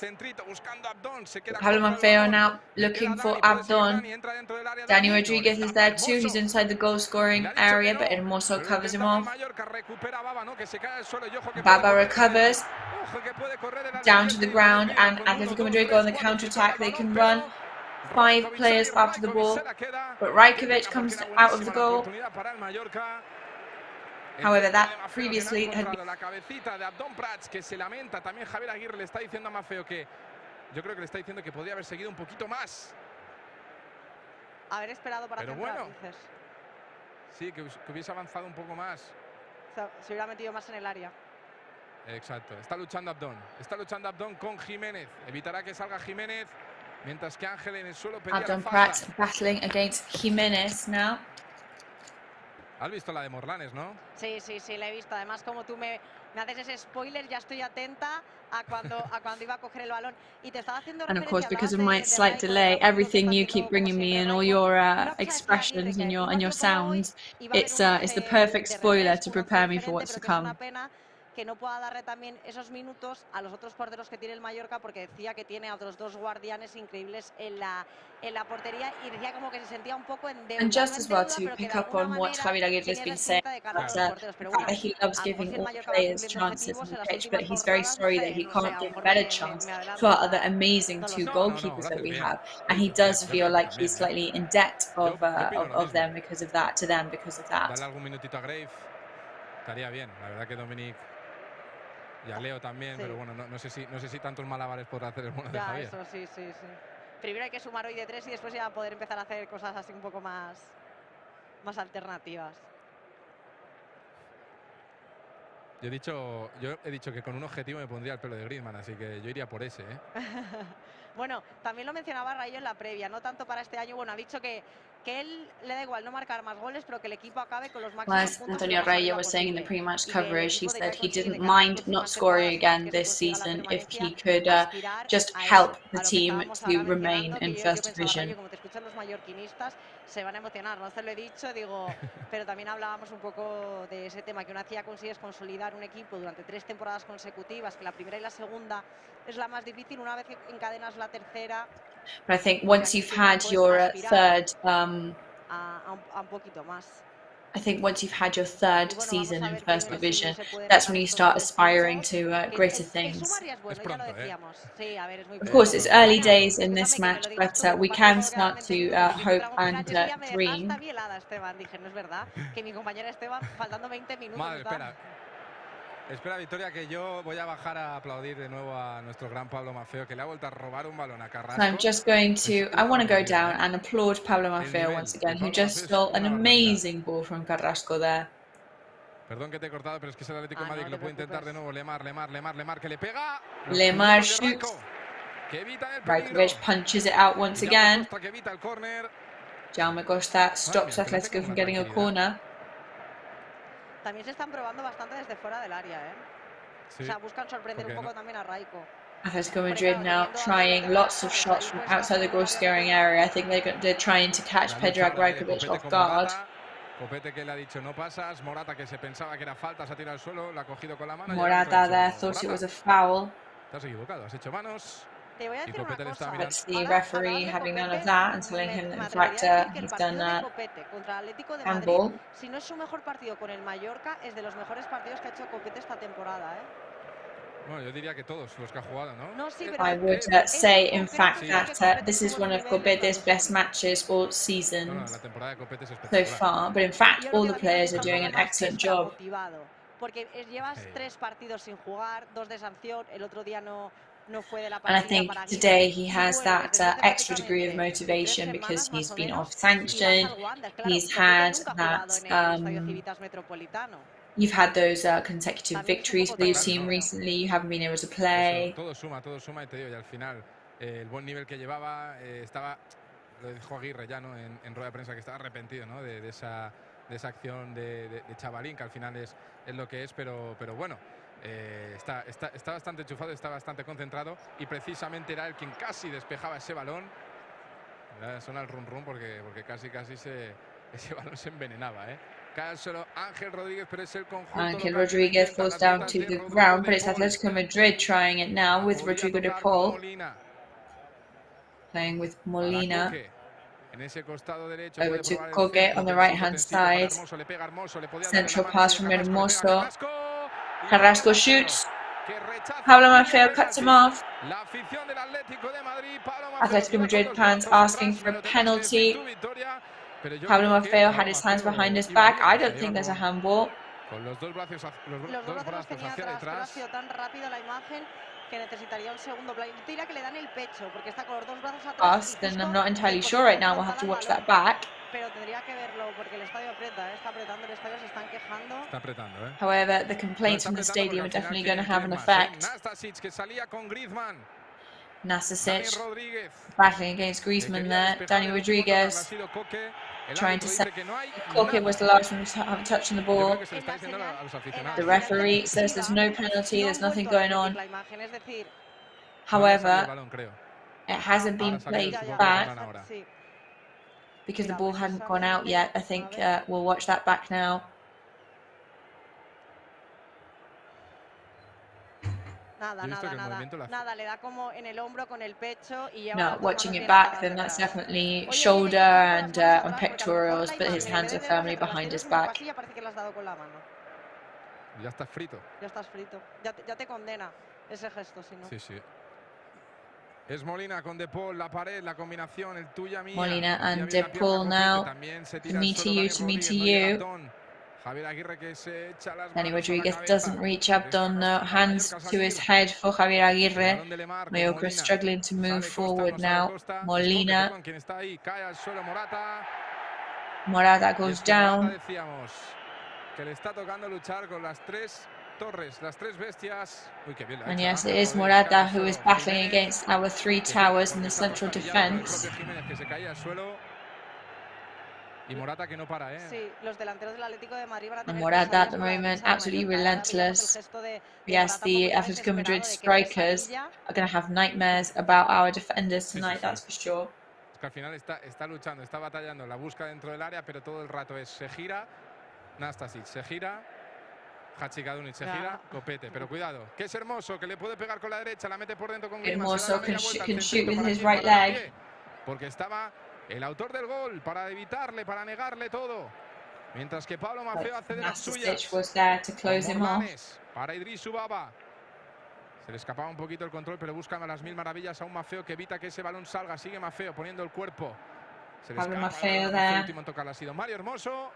Pablo Maffeo now looking for Abdon. Dani Rodriguez is there too. He's inside the goal-scoring area, but Hermoso covers him off. Baba recovers down to the ground, and Atletico Madrid go on the counter-attack. They can run 5 players after the ball, but Rajkovic comes out of the goal. However, that previously had been... La cabecita de Abdon Prats, que se lamenta. También Javier Aguirre le está diciendo a Maffeo que... Yo creo que le está diciendo que podría haber seguido un poquito más. Haber esperado para centrar, bueno, dices. Sí, que hubiese avanzado un poco más. Se hubiera metido más en el área. Exacto. Está luchando Abdon. Está luchando Abdon con Jiménez. Evitará que salga Jiménez. Mientras que Ángel en el suelo pedía Abdon Prats battling against Jiménez now. ¿Has visto la de Morlanes, no? Sí, sí, sí, la he visto. Además, como tú me haces ese spoiler, ya estoy atenta a cuando iba a coger el balón. Y te estaba haciendo And of course, because of my slight delay, everything you keep bringing me in, all your expressions and your sounds, it's the perfect spoiler to prepare me for what's to come. Que no pueda darle también esos minutos a los otros porteros que tiene el Mallorca, porque decía que tiene a otros 2 guardianes increíbles en la portería, y decía como que se sentía un poco en deuda. And just as well to pick up on what Javier Aguirre has been saying, the fact that he loves giving all players chances on the pitch, but he's very sorry that he can't give a better chance to our other amazing 2 goalkeepers that we have, and he does feel like he's slightly in debt of them because of that, to them because of that. Dale algún minutito a Grave, estaría bien. La verdad que Dominic y a Leo también, sí. Pero bueno, no sé si tantos malabares podrá hacer el mono de Javier. Eso sí. Primero hay que sumar hoy de 3 y después ya poder empezar a hacer cosas así un poco más alternativas. Yo he dicho que con un objetivo me pondría el pelo de Griezmann, así que yo iría por ese, ¿eh? Bueno, también lo mencionaba Rayo en la previa, no tanto para este año. Bueno, ha dicho que que él le da igual no marcar más goles, pero que el equipo acabe con los Well, máximos as puntos Antonio lo más Raya arriba was saying in the posible. pre-match Y que el coverage, he equipo de said Ibai he consigue didn't de cara a las mind not próximas scoring temporadas, una vez again que se this consiga la season if permanencia, he could aspirar just a help eso, the a lo que team estábamos to ahora remain mencionando, in que yo First pensaba, Rayo, Division. como te escuchan los mallorquinistas, se van a emocionar, no te lo he dicho, digo, pero también hablábamos un poco de ese tema, que una vez ya consigues consolidar un equipo durante 3 temporadas consecutivas, que la primera y la segunda es la más difícil, una vez que encadenas la tercera. But I think once you've had your third, a un poquito más. I think once you've had your third Y bueno, vamos season a in ver First primero si Division, se pueden that's sacar when you estos start 3 aspiring puntos. to Que greater el things. Sumaria es bueno, ya lo decíamos. Sí, a ver, es muy Of pronto. course, it's early España, days in this escúchame, que me match, lo digas but tú, we comparto can todo start claramente to minutos, y hope entramos. and Ayer ya me dejaste dream. a mí helada, Esteban. Dije, no es verdad, que mi compañera Esteban, faltando 20 minutos. Madre, espera, Victoria, que yo voy a bajar a aplaudir de nuevo a nuestro gran Pablo Maffeo, que le ha vuelto a robar un balón a Carrasco. So I'm just going to, I want to go down and applaud Pablo Maffeo once again, who just stole an amazing ball from Carrasco there. Perdón que te he cortado, pero es que es el Atlético de Madrid que lo puede intentar de nuevo. Lemar, que le pega. Lemar shoots. Rajkovic punches it out once again. Jaume Costa stops Atletico from getting a corner. También se están probando bastante desde fuera del área, ¿eh? Sí. O sea, buscan sorprender un poco también a Raiko. Atletico Madrid now trying lots of shots from outside the goal-scoring area. I think they're trying to catch Predrag Rajkovic off guard. Copete que le ha dicho no pasas, Morata que se pensaba que era falta, se ha tirado al suelo, la ha cogido con la mano. Morata there thought it was a foul. Te has equivocado, has hecho manos. Te voy a decir una cosa. That's the referee having none of that and telling him that in fact he's done handball. Si no es su mejor partido con el Mallorca, es de los mejores partidos que ha hecho Copete esta temporada, ¿eh? Bueno, yo diría que todos los que ha jugado, ¿no? No, sí, I would say, in fact, that this is one of Copete's best matches all season so far. But in fact, all the players are doing an excellent job. Porque llevas 3 partidos sin jugar, 2 de sanción, el otro día no fue de la And I partida think para today he has that extra degree of motivation because he's been off sanctioned. He's had that. You've had those consecutive victories for your team recently. You haven't been able to play. Todo suma y te digo, y al final el buen nivel que llevaba estaba, lo dijo Aguirre ya, ¿no? En rueda de prensa, que estaba arrepentido, ¿no? de esa acción de chavalín, que al final es lo que es, pero bueno, está bastante enchufado, está bastante concentrado, y precisamente era él quien casi despejaba ese balón. Suena el rum porque casi ese balón se envenenaba, ¿eh? Ángel Rodríguez, pero es el conjunto. Ángel Rodríguez falls down to the ground, but it's Atletico Madrid trying it now with Rodrigo de Paul. Playing with Molina. Over to Koke on the right-hand side. Central pass from Hermoso. Carrasco shoots. Pablo Maffeo cuts him off. Atletico Madrid fans asking for a penalty. Pablo Maffeo had his hands behind his back. I don't think there's a handball. Con los dos brazos hacia detrás. Ha sido tan rápido la imagen que necesitaría un segundo plano. Yo diría que le dan el pecho porque está con los dos brazos atrás. Then I'm not entirely sure right now. We'll have to watch that back. Pero tendría que verlo porque el estadio aprieta, está apretando el estadio, se están quejando. Está apretando, ¿eh? However, the complaints from the stadium are definitely going to have an effect. Nastasic que salía con Griezmann. Nastasic battling against Griezmann there. Dani Rodriguez trying to set. Koke was the last one to have a touch on the ball. The referee says there's no penalty, there's nothing going on. However, it hasn't been played back because the ball hadn't gone out yet. I think we'll watch that back now. Nada, le da como en el hombro con el pecho y lleva. No, watching it back, then that's definitely shoulder and on pectorals, but his hands are firmly behind his back. Ya parece que le has dado con la mano. Ya estás frito. Ya estás frito. Ya te condena ese gesto, si no. Sí. Es Molina con De Paul, la pared, la combinación, el tuya mía. Molina and De Paul now. Me to you, to me to you. Dani Rodriguez doesn't reach Abdon, no. Hands to his head for Javier Aguirre. Mayorga struggling to move forward now. Molina. Morata goes down. And yes, it is Morata who is battling against our 3 towers in the central defense. Y Morata que no para, ¿eh? Sí, los delanteros del Atlético de Madrid van a And tener Morata at the moment, absolutely relentless. Yes, the Atletico Madrid strikers are going to have nightmares about our defenders tonight, that's for sure. Es que al final está luchando, está batallando, la busca dentro del área, pero todo el rato se gira, Nastasic se gira, Hachikadunic se gira, Copete, pero cuidado, que es Hermoso, que le puede pegar con la derecha, la mete por dentro con Griezmann. Hermoso can shoot with his right leg. Porque estaba el autor del gol para evitarle, para negarle todo. Mientras que Pablo Maffeo hace de las suyas. Was there to close him off. Para Idrisu Baba. Se le escapaba un poquito el control, pero buscan a las mil maravillas a un Maffeo que evita que ese balón salga. Sigue Maffeo poniendo el cuerpo. Se le Pablo escapa. Maffeo El there. último en tocar ha sido Mario Hermoso.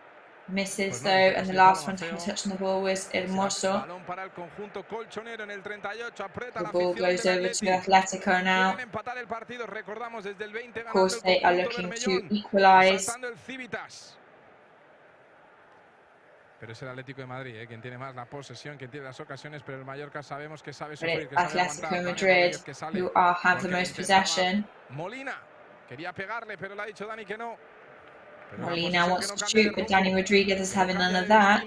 Misses though, and the last one to touch on the ball was Hermoso. Balón para el conjunto colchonero en el 38. Aprieta The la ball afición goes del over to Atleti. Atletico now. Quieren empatar el partido, recordamos desde el 20 Of course, they are looking to equalize. Saltando el Civitas. Pero es el Atlético de Madrid, quien tiene más la posesión, quien tiene las ocasiones, pero el Mallorca sabemos que sabe sufrir, que sabe Atletico aguantar. Madrid, who have the most possession. Molina quería pegarle, pero le ha dicho Dani que no. Pero Molina wants to shoot, but Dani Rodriguez is having none of that.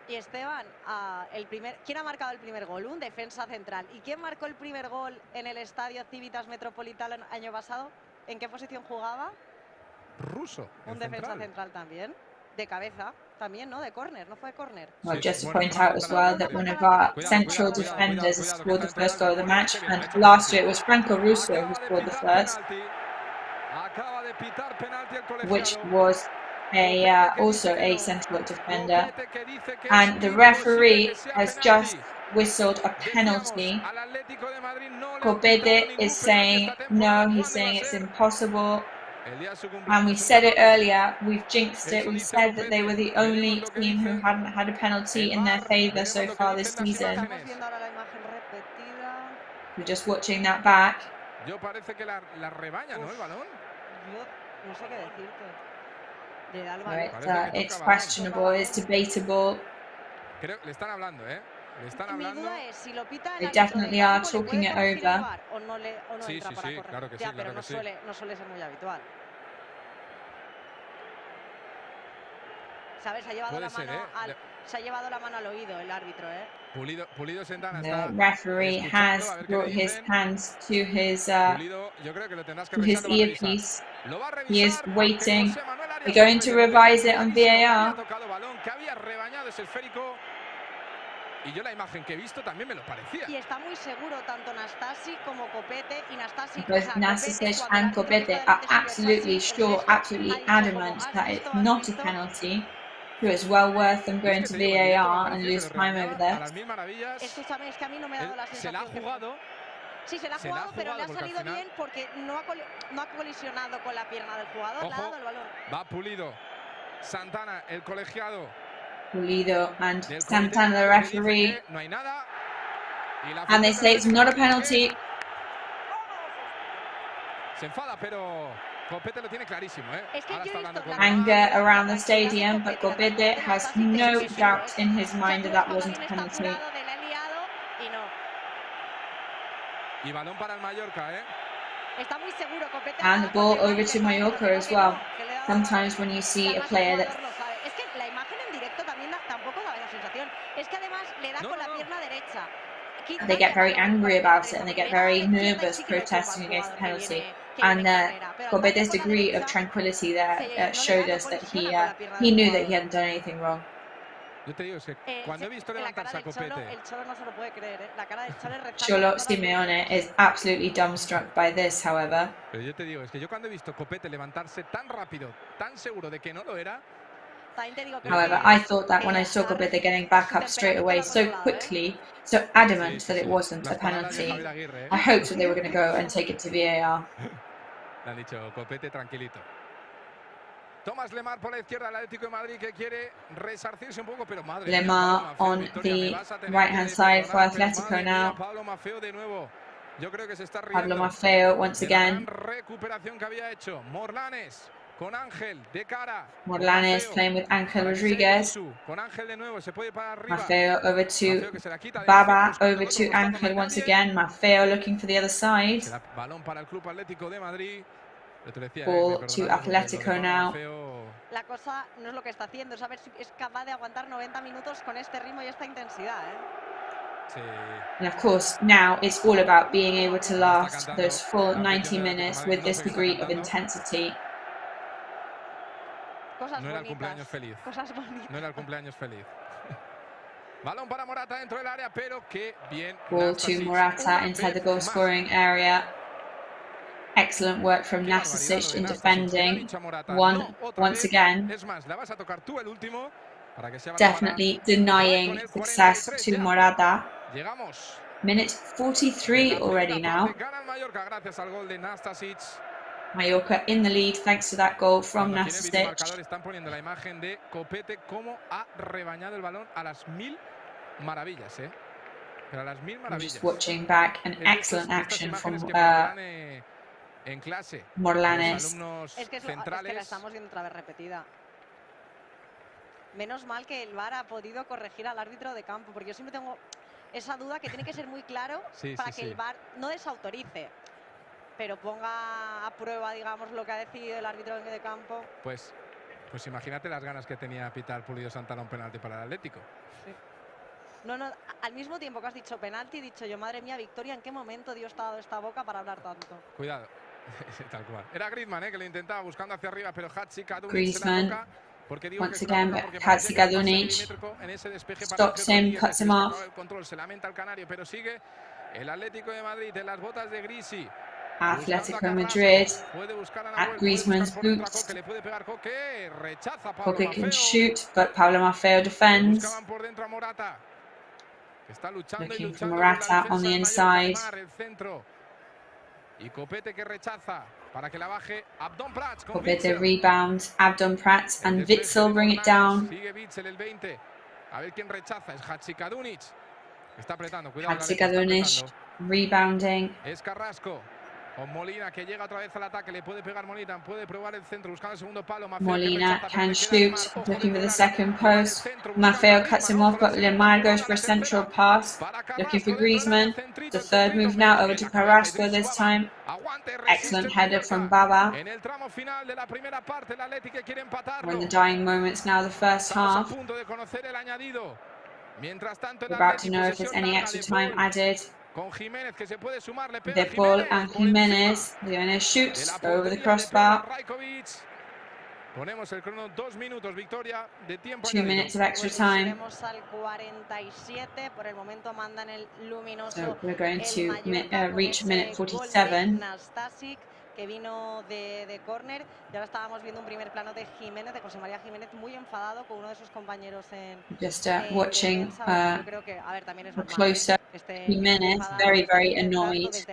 Y Esteban, ¿quién ha marcado el primer gol? Un defensa central. ¿Y quién marcó el primer gol en el estadio Civitas Metropolitano el año pasado? ¿En qué posición jugaba? Ruso. Un defensa central también. De cabeza también, ¿no? De córner, no fue de córner. Well, just to point out as well that one of our central defenders has scored the first goal of the match, and last year it was Franco Russo who scored the first, which was also a central defender. And the referee has just whistled a penalty. Copete is saying no, he's saying it's impossible. And we said it earlier, we've jinxed it. We said that they were the only team who hadn't had a penalty in their favour so far this season. We're just watching that back. Yo parece que la rebaña, ¿no? El balón. Yo no sé qué decirte. Le da el balón. It's questionable, it's debatable. Creo que le están hablando, ¿eh? Le están hablando. Mi duda es si lo pitan. They definitely are talking it over. O no sí, entra sí, para sí, correr. claro que ya, sí, pero claro que no suele ser muy habitual. ¿Sabes? Se ha llevado la mano al oído el árbitro, ¿eh? Pulido Sentana The referee has brought his hands to his earpiece. He is waiting. They're going to revise it on VAR. Y yo la imagen que he visto también me lo parecía. Y está muy seguro tanto Nastasic como Copete y Nastasic. Both Nastasic and Copete are absolutely sure, absolutely adamant that it's not a penalty. So it's well worth them going to VAR and lose time over there. Escúchame, es que a mí no me ha dado la sensación. Se la ha jugado. Sí, se la ha jugado, pero le ha salido bien porque no ha colisionado con la pierna del jugador. Le ha dado el balón. Va Pulido. Santana, el colegiado. Pulido and Santana, the referee. No hay nada. And they say it's not a penalty. Se enfada, pero Copete lo tiene clarísimo, ¿eh? Ahora está hablando con anger around the stadium, but Copete has no doubt in his mind that that wasn't a penalty. Y balón para el Mallorca, ¿eh? Está muy seguro Copete. And the ball over to Mallorca as well. Sometimes when you see a player that es que la imagen en directo también tampoco da esa sensación. Es que además le da con la pierna derecha. They get very angry about it and they get very nervous protesting against the penalty. And Copete's degree of tranquility there showed us that he knew that he hadn't done anything wrong. Yo te digo, es que cuando he visto levantarse a Copete... El Cholo no se lo puede creer, ¿eh? La cara del Cholo es Cholo Simeone is absolutely dumbstruck by this, however. Pero yo te digo, es que yo cuando he visto Copete levantarse tan rápido, tan seguro de que no lo era... However, I thought that when I saw Copete getting back up straight away so quickly, so adamant that it wasn't a penalty, I hoped that they were going to go and take it to VAR. Le han dicho, Copete, tranquilito. Tomás Lemar por la izquierda, el Atlético de Madrid que quiere resarcirse un poco, pero madre mía, Lemar on the right-hand side for Atletico now. Pablo Maffeo de nuevo. Yo creo que se está riendo. Pablo Maffeo once again. Recuperación que había hecho. Morlanes con Ángel de cara. Morlanes playing with Ángel Rodriguez. Con Ángel de nuevo, se puede ir para arriba. Maffeo over to Baba, over to Ángel once again. Maffeo looking for the other side. Balón para el Club Atlético de Madrid. Ball to Atletico now. la cosa no es lo que está haciendo, es a ver si es capaz de aguantar 90 minutos con este ritmo y esta intensidad, Sí. And of course, now it's all about being able to last those full 90 minutes with this degree of intensity. Cosas No era el bonitas, cumpleaños feliz. cosas bonitas. No era el cumpleaños feliz. Balón para Morata dentro del área, pero qué bien. Ball to Morata inside the goal scoring area. Excellent work from Nastasic in defending. Once again, definitely denying success to Morata. Minute 43 already now. Mallorca in the lead thanks to that goal from Nastasic. Están poniendo la imagen de Copete cómo ha rebañado el balón a las mil maravillas, pero a las mil maravillas. Just watching back an excellent action from en clase. Morlanes. Es que la estamos viendo otra vez repetida. Menos mal que el VAR ha podido corregir al árbitro de campo, porque yo siempre tengo esa duda que tiene que ser muy claro para que el VAR no desautorice, pero ponga a prueba, digamos, lo que ha decidido el árbitro de campo. Pues imagínate las ganas que tenía Pitar Pulido Santana un penalti para el Atlético. Sí. No, al mismo tiempo que has dicho penalti, he dicho yo, madre mía, Victoria, ¿en qué momento Dios te ha dado esta boca para hablar tanto? Cuidado. Tal cual. Era Griezmann, que le intentaba buscando hacia arriba, pero Griezmann, once again, but Hatzikadunic stops him, cuts him off. El control, se lamenta el canario, pero sigue el Atlético de Madrid en las botas de Grisi. Atletico Madrid at Griezmann's boots. Koke can shoot, but Pablo Maffeo defends. Looking for Morata on the inside. Y Copete que rechaza para que la baje Abdon Prats. Copete rebounds, Abdon Prats and Witsel bring it down. Sigue Witsel el 20. A ver quién rechaza, es Hatzikadunic. Está apretando, cuidado. Hatzikadunic rebounding. Es Carrasco. Con Molina que llega otra vez al ataque, le puede pegar Molina, puede probar el centro, buscando el segundo palo. Molina can shoot, looking for the second post. Maffeo cuts him off, but Lemar goes for a central pass. Looking for Griezmann. The third move now over to Carrasco this time. Excellent header from Baba. We're in the dying moments now, the first half. We're about to know if there's any extra time added. De Paul and Jimenez. Jimenez shoots over the crossbar. 2 minutes of extra time. So we're going to reach minute 47. Que vino de córner, y ahora estábamos viendo un primer plano de Jiménez, de José María Jiménez, muy enfadado con uno de sus compañeros en just watching creo que, a ver, también es normal, closer. Jiménez very annoyed. Of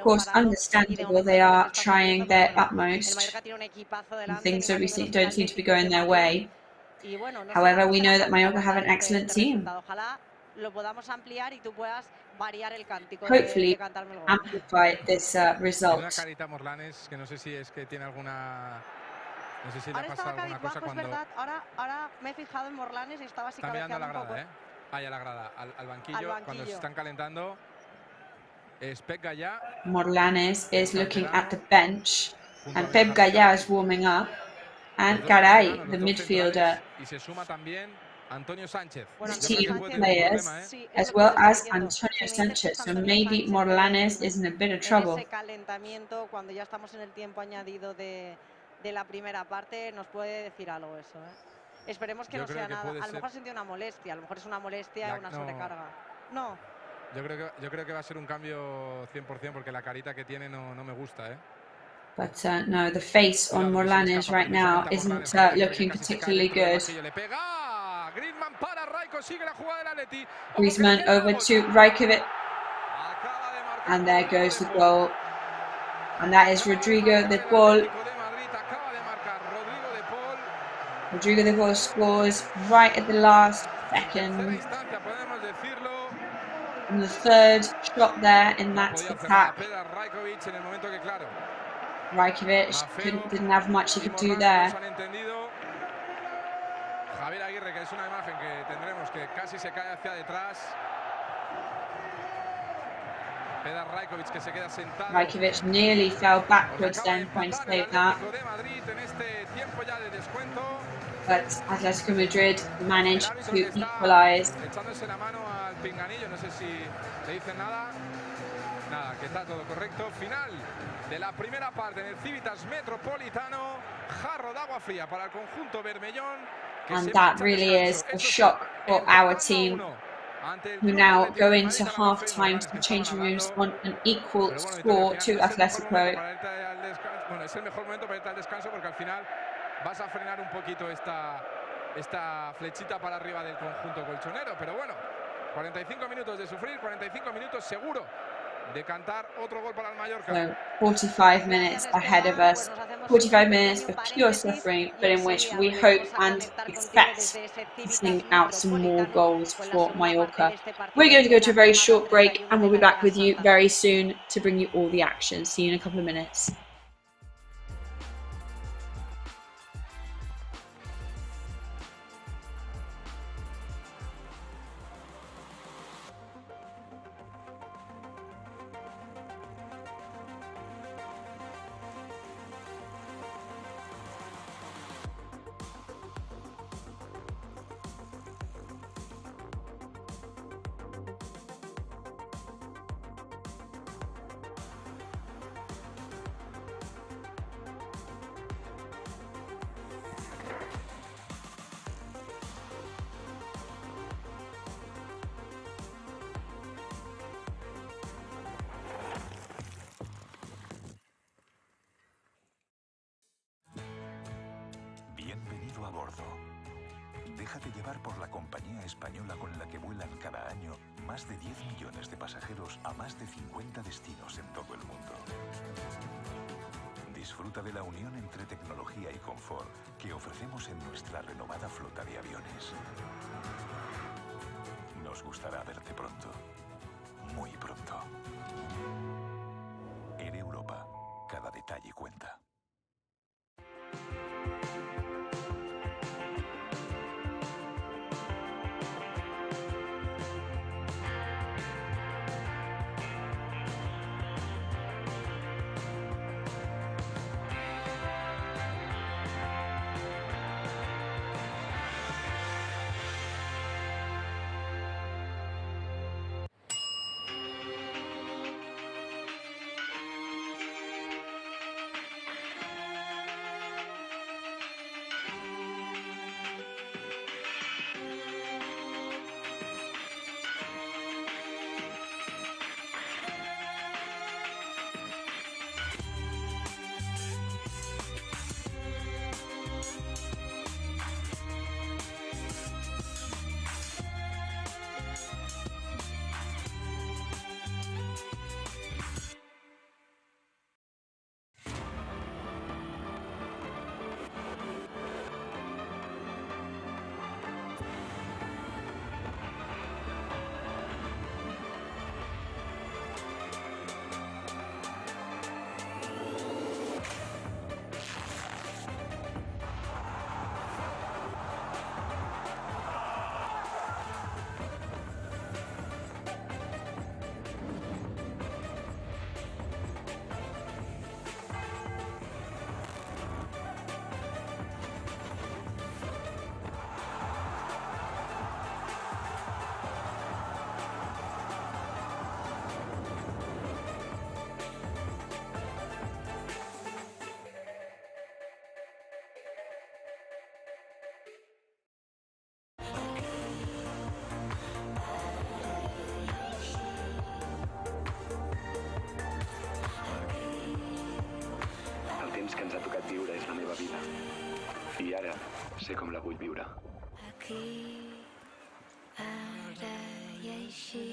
course, understandable, they are trying their utmost and things don't seem to be going their way. However, we know that Mallorca have an excellent team. Hopefully amplify this result. Ahora me he fijado en Morlanes y estaba así cabeceando un poco. Ahí a la grada, al banquillo, cuando se están calentando. Es Pep Gallá. Morlanes is looking at the bench and Pep Gallá is warming up. And Garay, the midfielder. Y se suma también Antonio Sánchez. Team players, as well as Antonio Sánchez. So maybe Morlanes is in a bit of trouble. Ese calentamiento, cuando ya estamos en el tiempo añadido de la primera parte, nos puede decir algo eso, Esperemos que no sea nada. A lo mejor ha sentido una molestia, a lo mejor es una molestia o una sobrecarga. No. Yo creo que va a ser un cambio 100% porque la carita que tiene no me gusta, But no, the face on Morlanes right now isn't looking particularly good. Griezmann over to Rajkovic. And there goes the goal. And that is Rodrigo de Paul. Rodrigo de Paul scores right at the last second. And the third shot there in that attack. Rajkovic didn't have much he could do there. Javier Aguirre, que es una imagen que tendremos, que casi se cae hacia detrás. Rajkovic nearly fell backwards then trying to save that. But Atletico Madrid managed to equalize. Echándose la mano al pinganillo, no sé si le dicen nada. Nada, que está todo correcto. Final de la primera parte en el Civitas Metropolitano. Jarro de agua fría para el conjunto bermellón. And that really is a shock for our team, who now go into half-time to the changing rooms on an equal score to Atletico. Bueno, es el mejor momento para irte al descanso porque al final vas a frenar un poquito esta flechita para arriba del conjunto colchonero. Pero bueno, 45 minutos de sufrir, 45 minutos seguro de cantar otro gol para el Mallorca. So 45 minutes ahead of us, 45 minutes of pure suffering, but in which we hope and expect to sing out some more goals for Mallorca. We're going to go to a very short break and we'll be back with you very soon to bring you all the action. See you in a couple of minutes. Bienvenido a bordo. Déjate llevar por la compañía española con la que vuelan cada año más de 10 millones de pasajeros a más de 50 destinos en todo el mundo. Disfruta de la unión entre tecnología y confort que ofrecemos en nuestra renovada flota de aviones. Nos gustará verte pronto, muy pronto. Air Europa, cada detalle cuenta. temps que ens ha tocat viure és la meva vida. I ara sé com la vull viure. Aquí, ara i així.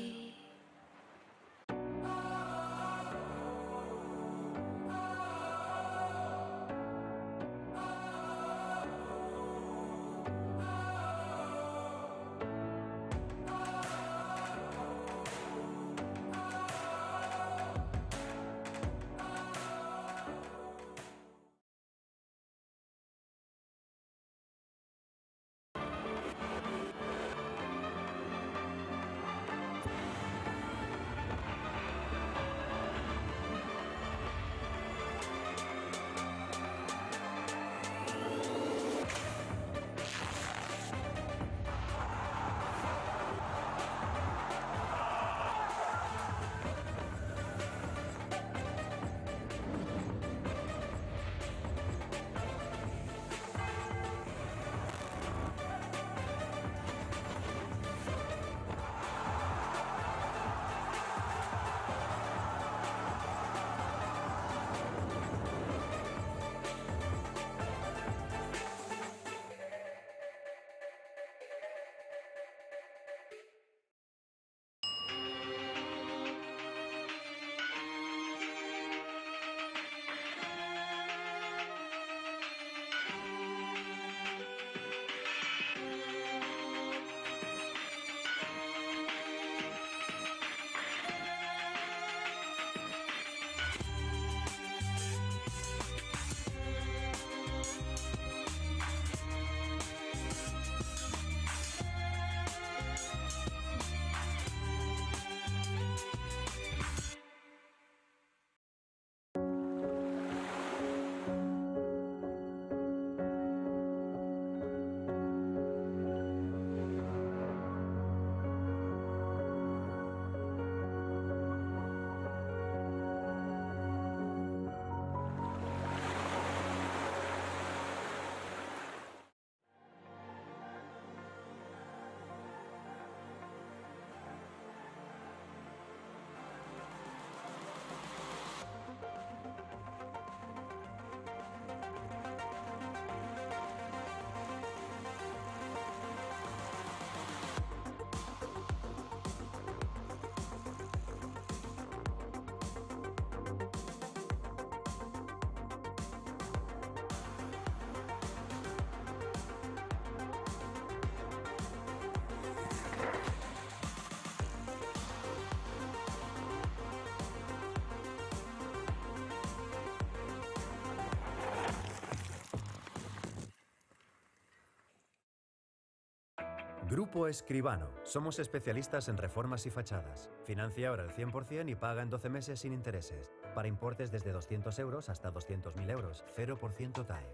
Grupo Escribano. Somos especialistas en reformas y fachadas. Financia ahora el 100% y paga en 12 meses sin intereses. Para importes desde 200 euros hasta 200.000 euros. 0% TAE.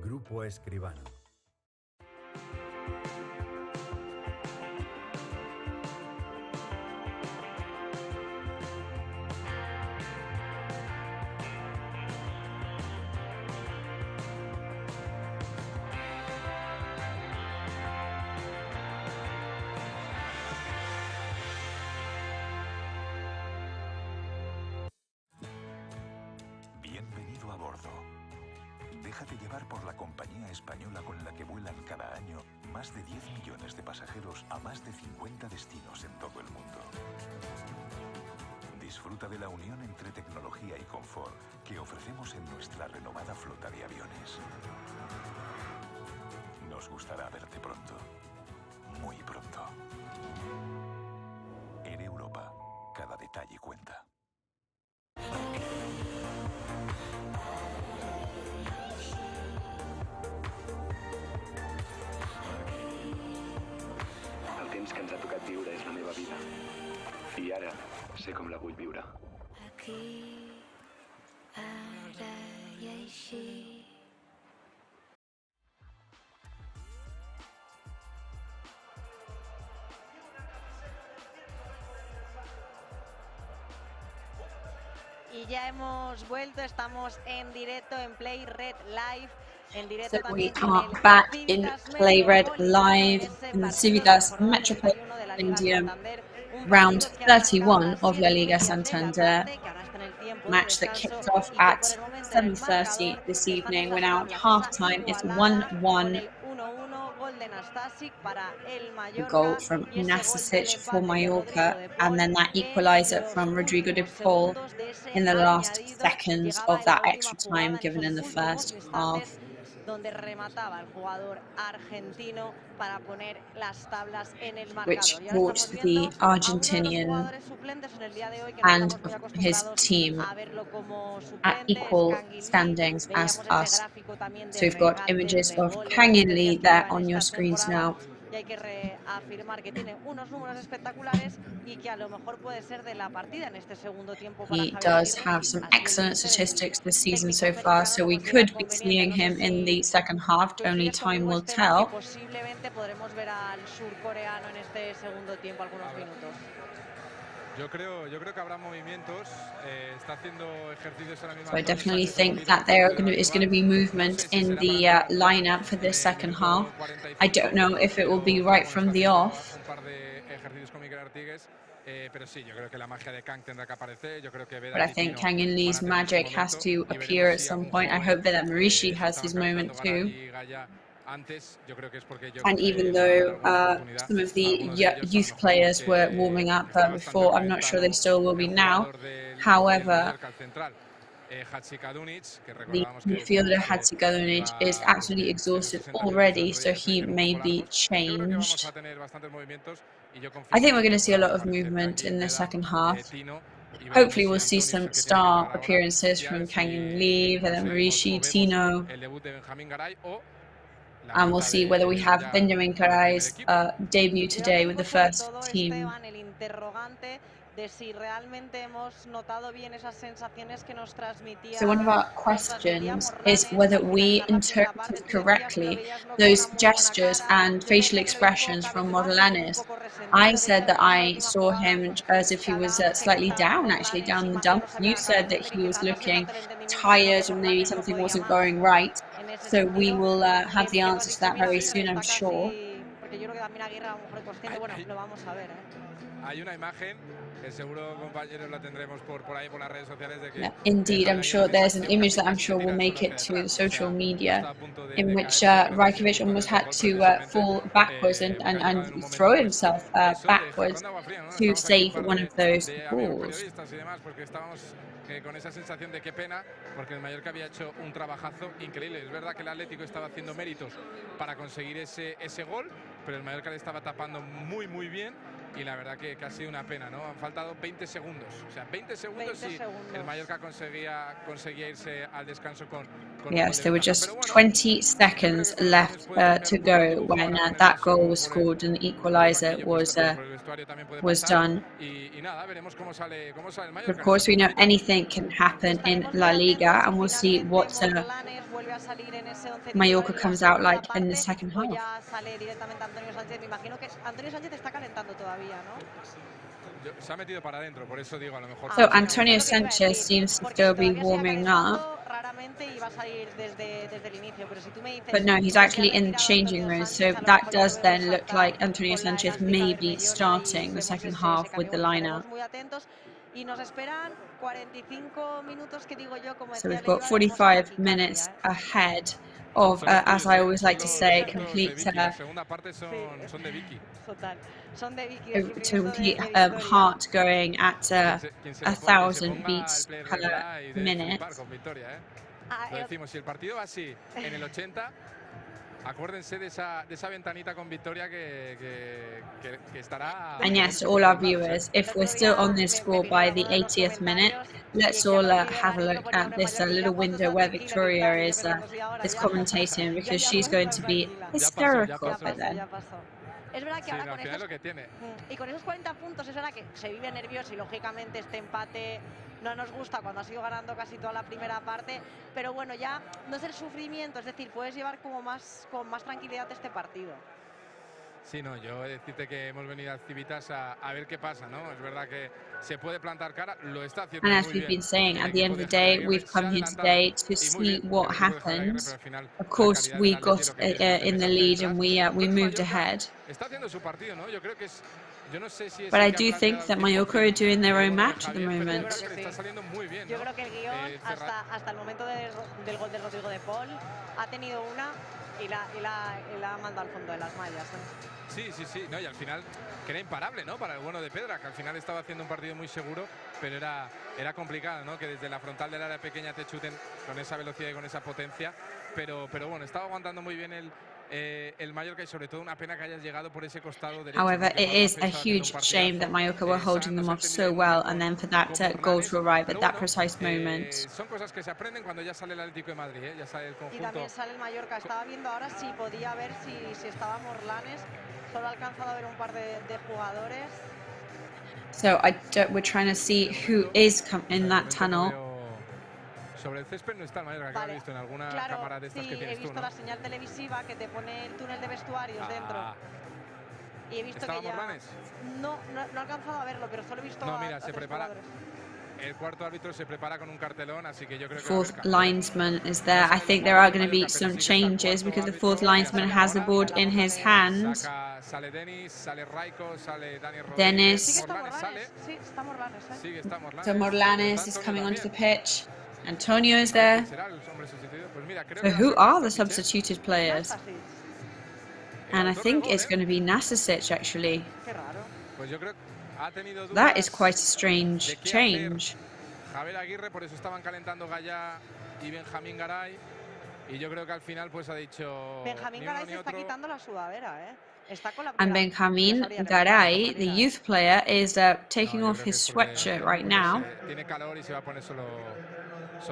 Grupo Escribano. Bienvenido a bordo. Déjate llevar por la compañía española con la que vuelan cada año más de 10 millones de pasajeros a más de 50 destinos en todo el mundo. Disfruta de la unión entre tecnología y confort que ofrecemos en nuestra renovada flota de aviones. Nos gustará verte pronto, muy pronto. En Europa, cada detalle cuenta. El temps que ens ha tocat viure és la meva vida. I ara sé com la vull viure. Aquí, ara i així. Y ya hemos vuelto, estamos en directo en Play Red Live. En directo So we también en are el back in Civitas Play Red Metropolitano, live ese in the partido Civitas de jornada 31 de la Liga Metropolitano Santander, un round partido que arrancaba a 31 las of La 7:30 Liga de la Santander, tarde, que ahora está en el tiempo de match that descanso kicked off y que at por el momento en el 7:30 marcador this están en evening. We're las now at tablas esa half-time. It's igualada con 1-1. el 1-1, gol de Nastasic para el A goal Mallorca from y ese gol del Nastasic for empate de Rodrigo Mallorca, de and Paul then that en equaliser los from Rodrigo de últimos Paul segundos de ese in the last añadido. seconds Llegaba of en la that última extra time jugada, en given esos in the últimos first half. instantes, donde remataba el jugador argentino para poner las tablas en el Which marcador. Y ahora brought estamos the viendo a uno de los Argentinian jugadores suplentes en el día de hoy, que no and estamos muy his acostumbrados team a verlo como at suplente, es equal Kangin Lee. standings as Veíamos ese us. gráfico también de So we've got regates, images de of goles, de Kang In asistencias Lee que there lleva en on your esta screens temporada, now. y hay que reafirmar que tiene unos números espectaculares y que a lo mejor puede ser de la partida en este segundo tiempo para He Javier does Aguirre, have si some así el excellent míster, el statistics this season técnico so far, mexicano, so lo we considera could be conveniente. seeing No sé him in the si second half. Only coincides time conmigo, will Esteban, que tell. posiblemente podremos ver al surcoreano en este segundo tiempo algunos minutos. Yo creo que habrá movimientos. Está haciendo ejercicios ahora mismo. So I definitely think that there is going to be movement in the lineup for this second half. I don't know if it will be right from the off. But I think Kang In Lee's magic has to appear at some point. I hope that Marishi has his moment too. And even though some of the youth players were warming up before, I'm not sure they still will be now. However, the midfielder Hatzikadunic is absolutely exhausted already, so he may be changed. I think we're going to see a lot of movement in the second half. Hopefully we'll see some star appearances from Kang In Lee, Marishi, Tino. And we'll see whether we have Benjamin Garai's debut today with the first team. So one of our questions is whether we interpreted correctly those gestures and facial expressions from Modelanes. I said that I saw him as if he was slightly down, actually, down the dumps. You said that he was looking tired and maybe something wasn't going right. So we will have the answer to that very soon, I'm sure. Yeah, indeed, I'm sure there's an image that I'm sure will make it to social media in which Rajkovic almost had to fall backwards and throw himself backwards to save one of those balls. Con esa sensación de qué pena, porque el Mallorca había hecho un trabajazo increíble. Es verdad que el Atlético estaba haciendo méritos para conseguir ese gol, pero el Mallorca le estaba tapando muy bien y la verdad que ha sido una pena, ¿no? Han faltado 20 segundos, o sea, 20 segundos y el Mallorca conseguía irse al descanso Yes, there were just 20 seconds left to go when that goal was scored and the equalizer was done. Of course, we know anything can happen in La Liga, and we'll see what Mallorca comes out like in the second half. So Antonio Sanchez seems to still be warming up. But no, he's actually in the changing room, so that does then look like Antonio Sanchez may be starting the second half with the lineup. So we've got 45 minutes ahead of, as I always like to say, complete heart going at 1,000 beats per minute. Lo decimos, si el partido va así en el 80, acuérdense de esa ventanita con victoria que estará. And yes, to all our viewers, if we're still on this score by the 80th minute, let's all have a look at this little window where Victoria is commentating, because she's going to be hysterical by then. Es verdad que ahora con esos, y con esos 40 puntos es verdad que se vive nervioso y lógicamente este empate no nos gusta cuando has ido ganando casi toda la primera parte, pero bueno, ya no es el sufrimiento, es decir, puedes llevar como con más tranquilidad este partido. Sí, no, yo decirte que hemos venido a Civitas a ver qué pasa, ¿no? Es verdad que se puede plantar cara, lo está haciendo muy bien. And as we've been saying, at the end of the day, we've come here today to see what happens. Of course, we got in the lead and we moved ahead. Está haciendo su partido, ¿no? Yo creo que es, yo no sé si es. But I do think that Mallorca are doing their own match at the moment. Está saliendo muy bien, yo creo que el guión hasta el momento del gol de Rodrigo de Paul ha tenido una y la ha mandado al fondo de las mallas. Sí, no, y al final que era imparable, ¿no? Para el bueno de Pedra, que al final estaba haciendo un partido muy seguro, pero era complicado, ¿no? Que desde la frontal del área pequeña te chuten con esa velocidad y con esa potencia, pero bueno, estaba aguantando muy bien el Mallorca, y sobre todo una pena que hayas llegado por ese costado derecho. However, it is a huge shame that Mallorca were holding them off so well, and then for that goal to arrive at that precise moment. Son cosas que se aprenden cuando ya sale el Atlético de Madrid, ¿eh? Ya sale el conjunto. Y también sale el Mallorca. Estaba viendo ahora si podía ver si estaba Morlanes. Solo ha alcanzado a ver un par de jugadores. So we're trying to see who is in that tunnel. Sobre el césped no está el Mallorca, que lo he visto en alguna cámara de estas que tienes tú, ¿no? He visto la señal televisiva que te pone el túnel de vestuarios dentro. Y he visto que ya... Morlanes? No he alcanzado a verlo, pero solo he visto mira, se prepara. Jugadores. El cuarto árbitro se prepara con un cartelón, así que yo creo que fourth linesman is there. I think there are going to be some changes because the fourth linesman has the board in his hand. Sale Denis, sale Raiko, sale Daniel Rodríguez. Dennis. Sí, está Morlanes. Sí, está Morlanes. So Morlanes is coming onto the pitch. Antonio is there. So who are the substituted players? And I think it's going to be Nastasic actually. That is quite a strange change. Javier Aguirre, por eso estaban calentando Gaya y Benjamín Garay, y yo creo que al final pues ha dicho Benjamín Garay se está quitando la sudadera, ¿eh? And Benjamín Garay, the youth player, is taking off his sweatshirt right now. Tiene calor y se va a poner solo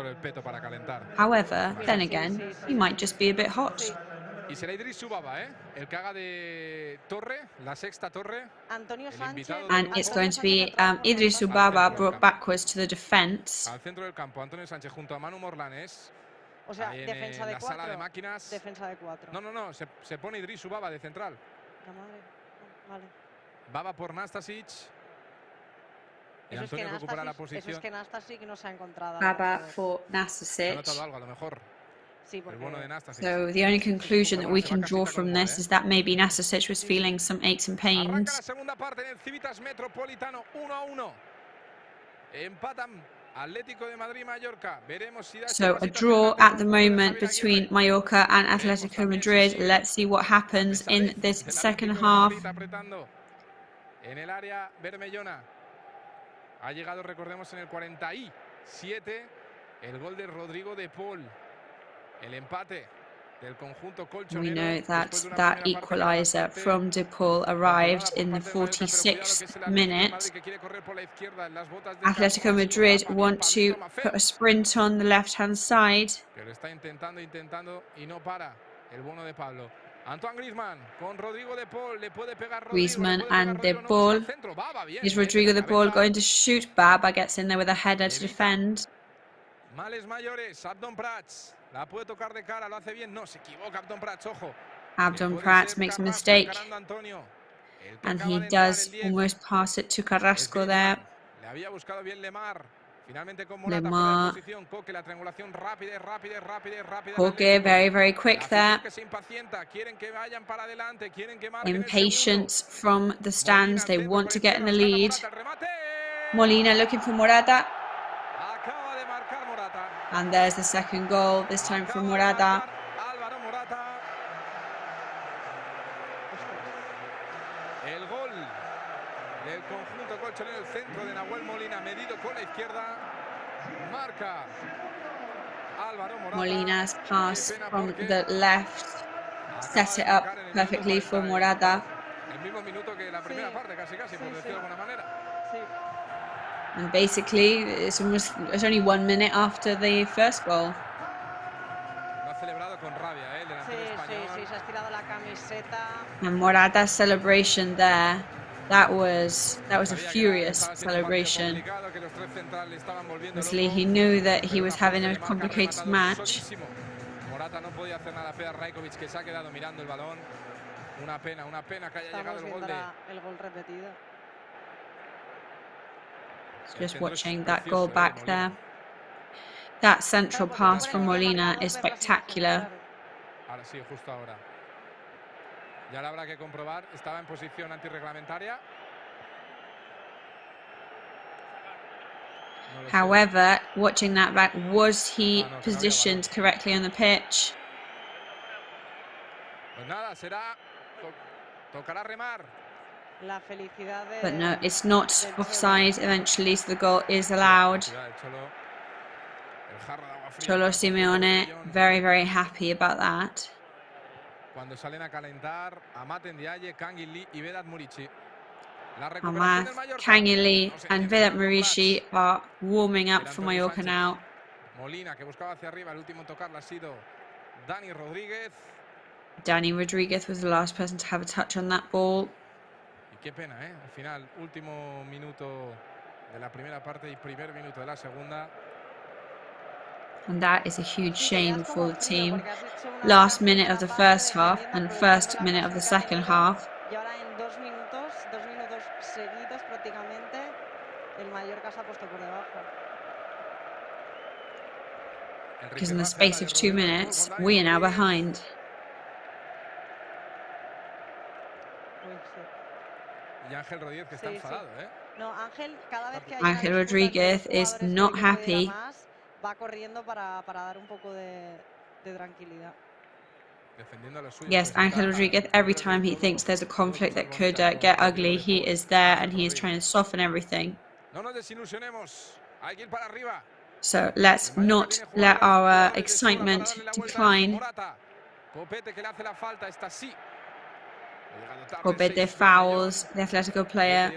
el peto para calentar. However, then again, he might just be a bit hot. Y será Idris Subaba, el que haga de torre, la sexta torre. Antonio Sánchez. And it's going to be Idris Subaba brought backwards to the defense. Al centro del campo, Antonio Sánchez junto a Manu Morlanes. O sea, defensa de 4. Sala de máquinas. Defensa de 4. No, se pone Idris Subaba de central. La madre. Vale. Baba por Nastasic. Y Antonio recupera la posición. Eso es que Nastasic no se ha encontrado. Baba for Nastasic. Ha notado algo, a lo mejor. So the only conclusion that we can draw from this is that maybe Nastasic was feeling some aches and pains. So a draw at the moment between Mallorca and Atletico Madrid. Let's see what happens in this second half. En el área bermellona. Ha llegado, recordemos, en el 47 el gol de Rodrigo de Paul. El empate We know that that equaliser from De Paul arrived in the 46th minute. Atletico Madrid want to put a sprint on the left-hand side. Griezmann and De Paul. Is Rodrigo De Paul going to shoot? Baba gets in there with a header to defend. Abdon Prats makes a mistake. And he does almost pass it to Carrasco there. Lemar. Koke, very, very quick there. Impatience from the stands. They want to get in the lead. Molina looking for Morata. And there's the second goal, this time from Morata. Molina's pass from the left set it up perfectly for Morata. And basically, it's only 1 minute after the first goal. And Morata's celebration there, that was a furious celebration. Obviously, he knew that he was having a complicated match. Just watching that goal back there. That central pass from Molina is spectacular. However, watching that back, was he positioned correctly on the pitch? But no, it's not offside eventually, so the goal is allowed. Cholo Simeone, very, very happy about that. Amat, Kangili and Vedat Murici are warming up for Mallorca now. Dani Rodriguez was the last person to have a touch on that ball. Qué pena, al final, último minuto de la primera parte y primer minuto de la segunda. And that is a huge shame for the team. Last minute of the first half and first minute of the second half. Because in the space of 2 minutes, we are now behind. Ángel Rodríguez is not happy. Yes, Ángel Rodríguez, every time he thinks there's a conflict that could get ugly, he is there and he is trying to soften everything. So let's not let our excitement decline. Copete fouls the Atletico player.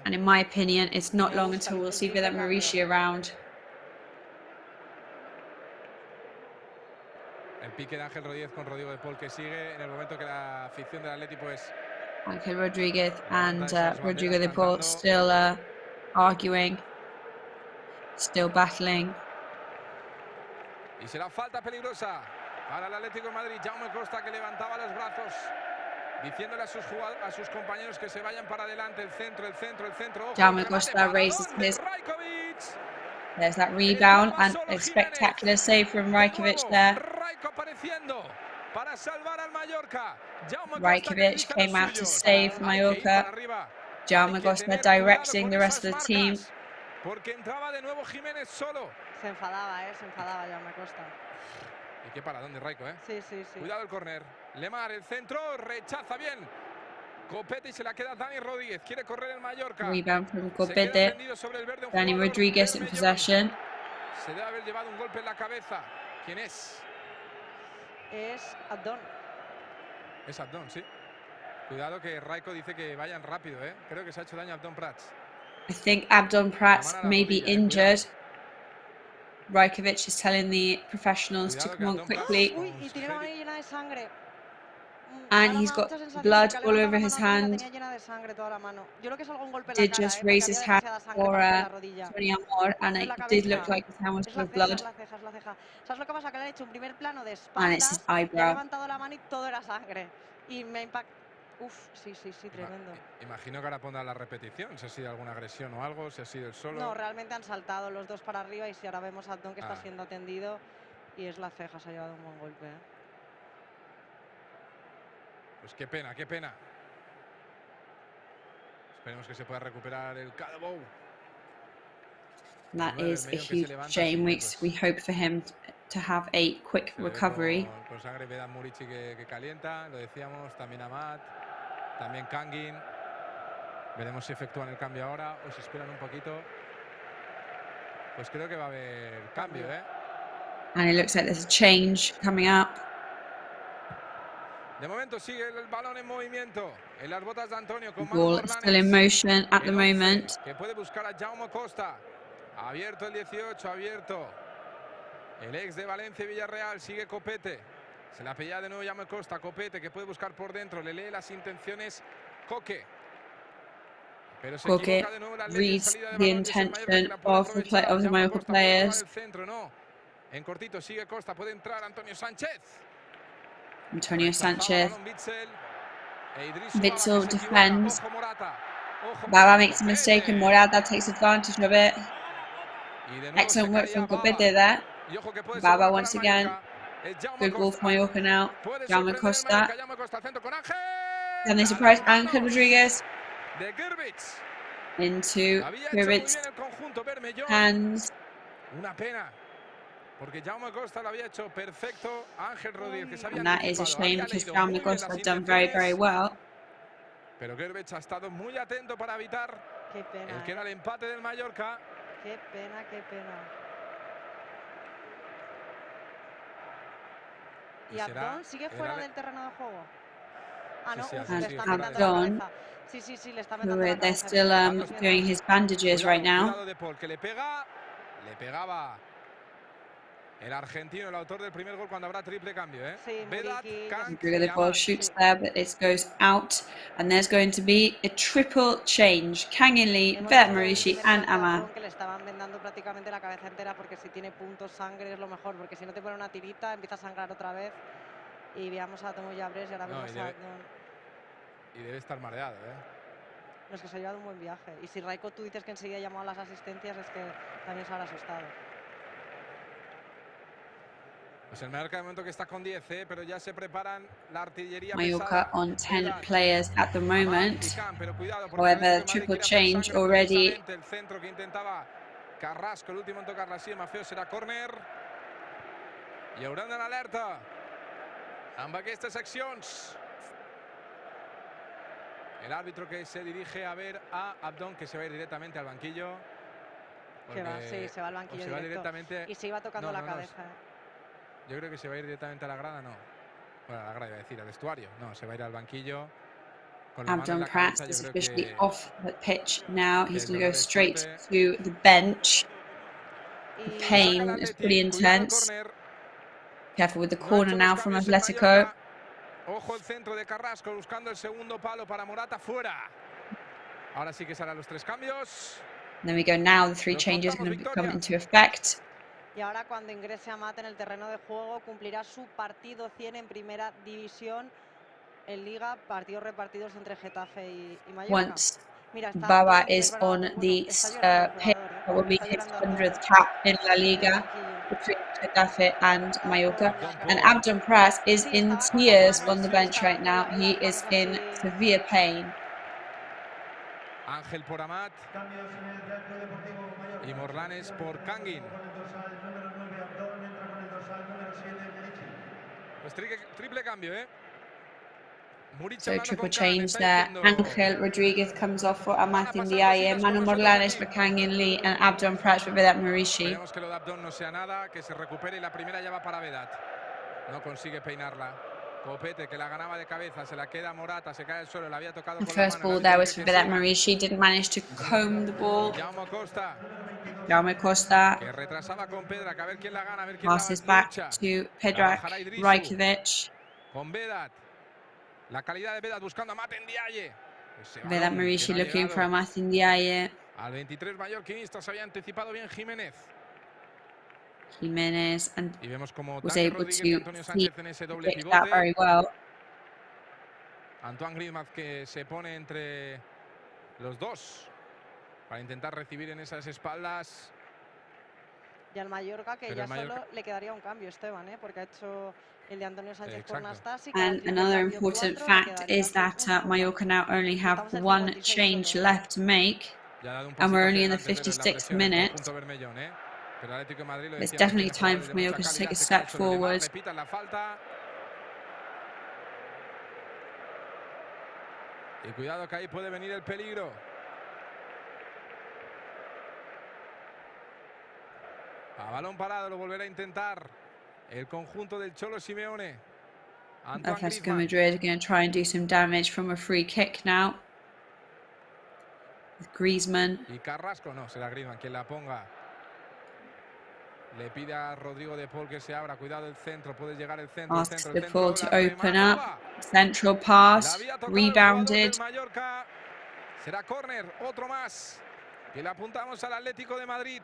And in my opinion, it's not long until we'll see Vedat Murici around. Ángel Rodríguez and Rodrigo De Paul still arguing, still battling. Para el Atlético de Madrid, Jaume Costa, que levantaba los brazos, diciéndole a sus compañeros que se vayan para adelante, el centro. Jaume Costa raises his. There's that rebound and a spectacular save from Rajkovic there. Rajkovic came out to save Mallorca. Jaume Costa directing the rest of the team. Se enfadaba Jaume Costa. Y qué paradón de Raiko, Sí. Cuidado el córner. Lemar, el centro, rechaza bien. Copete y se la queda Dani Rodríguez. Quiere correr el Mallorca. Rebound from Copete. Dani Rodriguez in possession. Se debe haber llevado un golpe en la cabeza. ¿Quién es? Es Abdón. Es Abdón, sí. Cuidado que Raiko dice que vayan rápido, ¿eh? Creo que se ha hecho daño a Abdón Prats. I think Abdon Prats may be injured. Rajkovic is telling the professionals to come on quickly. Uy, y tiene la mano llena de sangre. And he's got blood all over his hand. Llena de sangre toda la mano. Yo creo que es algún golpe en Did la cara, just raise his hand for Tony Amor, and it did look like his hand was full of blood. Es la ceja. ¿Sabes lo que pasa? Que le han hecho un primer plano de And it's his espaldas, le ha eyebrow. levantado la mano y todo era sangre. Y me impacta. Uf, sí, tremendo. Imagino que ahora pondrá la repetición, si ha sido alguna agresión o algo, si ha sido el solo. No, realmente han saltado los dos para arriba y si ahora vemos a Abdón que está siendo atendido y es la ceja, se ha llevado un buen golpe. Pues qué pena, qué pena. Esperemos que se pueda recuperar el Cadbow. That is a huge shame. We hope for him to have a quick recovery. Con sangre Vedan Murici que calienta, lo decíamos, también Amat, también Kangin. Veremos si efectúan el cambio ahora o si esperan un poquito. Pues creo que va a haber cambio, ¿eh? And it looks like there's a change coming up. De momento sigue el balón en movimiento en las botas de Antonio con Ball still in motion at the moment. Que puede buscar a Jaume Costa. Abierto el 18, abierto. El ex de Valencia y Villarreal, sigue Copete. Se la pilla de nuevo Jaume Costa. Copete que puede buscar por dentro. Le lee las intenciones Coque. Pero se equivoca de nuevo la ley de salida de balón. of the Mallorca players. Centro, no. En cortito sigue Costa. Puede entrar Antonio Sánchez. Antonio Sanchez. Witsel defends. Baba makes a mistake and Morata takes advantage of it. Excellent work from Copete there. Baba once again. Good ball from Mallorca now. Jaume Costa. Can they surprise Ángel Rodríguez? Into Grbić's hands. Una pena. Porque Jaume Costa lo había hecho perfecto. Ángel Rodríguez, que se había And that is a shame because Jaume Costa has done very, very well. Pero Grbić ha estado muy atento para evitar el que era el empate del Mallorca. Qué pena, qué pena. ¿Y Abdón sigue fuera del terreno de juego? Ah, no, le está metiendo la cabeza. Sí, le está metiendo la cabeza. They're still doing his bandages right now. Que le pegaba el argentino, el autor del primer gol, cuando habrá triple cambio, ¿eh? Sí, The ball shoots there, but it goes out. And there's going to be a triple change. Kangin Lee, Vedat Murici and Amat. Que le estaban vendando prácticamente la cabeza entera porque si tiene puntos, sangre es lo mejor. Porque si no te pone una tirita, empieza a sangrar otra vez. Y veamos a Tomo Llabres y ahora vemos a Abdón. Y debe estar mareado, ¿eh? No, es que se ha llevado un buen viaje. Y si Raiko tú dices que enseguida llamó a las asistencias, es que también se habrá asustado. Pues el Mallorca de momento que está con 10, pero ya se preparan la artillería Mallorca on 10 players at the moment. However, triple change already. El centro que intentaba Carrasco, el último en tocar la silla, Mafeo será córner. I hauran d'anar alerta amb aquestes accions. El árbitro que se dirige a ver a Abdón, que se va a ir directamente al banquillo. Sí, se va al banquillo directamente. Y se iba tocando la cabeza. Yo creo que se va a ir directamente a la grada, no. Bueno, a la grada iba a decir, al vestuario. No, se va a ir al banquillo. Abdón Prats is officially off the pitch now. He's going to go straight to the bench. The pain is pretty intense. Careful with the corner now from Atletico. Ojo el centro de Carrasco buscando el segundo palo para Morata, fuera. Ahora sí que serán los tres cambios. Then we go now. The three changes are going to come into effect. Y ahora cuando ingrese Amat en el terreno de juego cumplirá su partido 100 en primera división en Liga, partidos repartidos entre Getafe y Mallorca. Once Baba is on the page, that will be his 100th cap in La Liga between Getafe and Mallorca. And Abdón Prats is in tears on the bench right now. He is in severe pain. Ángel por Amat y Morlanes por Kangin. Pues triple cambio, So triple change there. Ángel Rodríguez comes off for Amat Ndiaye, Manu Morlanes for Kang In Lee, and Abdon Prats for Vedat Murishi. Esperemos que lo de Abdon no sea nada, que se recupere y la primera ya va para Vedat. No consigue peinarla. Copete que la ganaba de cabeza, se la queda Morata, se cae al suelo, la había tocado The con la first mano. ball there was for Vedat Murishi, didn't manage to comb the ball. Jaume Costa Que retrasaba con Pedra, que a ver quién la gana, a ver quién passes la back lucha. to Predrag Rajkovic. Con Vedat. La calidad de Vedat buscando a Amat Ndiaye. Vedat Murishi looking for Amat Ndiaye. Al 23 mallorquinista se había anticipado bien Jiménez. Jimenez and Y vemos como was Dani able Rodríguez to y Antonio Sánchez en ese doble pick that pivote. very well. Antoine Griezmann que se pone entre los dos para intentar recibir en esas espaldas. Y al Mallorca, que Pero ya solo le quedaría un cambio, Esteban, porque ha hecho el de Antonio Sánchez por Nastasi. And another important fact is that Mallorca now only have one change left to make, and we're only in the 56th minute. It's definitely time for Mallorca to take a step forward. Y cuidado que ahí puede venir el peligro. A balón parado lo volverá a intentar el conjunto del Cholo Simeone. Atletico Madrid are going to try and do some damage from a free kick now. With Griezmann. Y Carrasco, no, será Griezmann quien la ponga. Le pide a Rodrigo de Paul que se abra. Cuidado el centro, puede llegar el centro. Asks de Paul to open up. Central pass. Rebounded. Será córner, otro más. Que le apuntamos al Atlético de Madrid.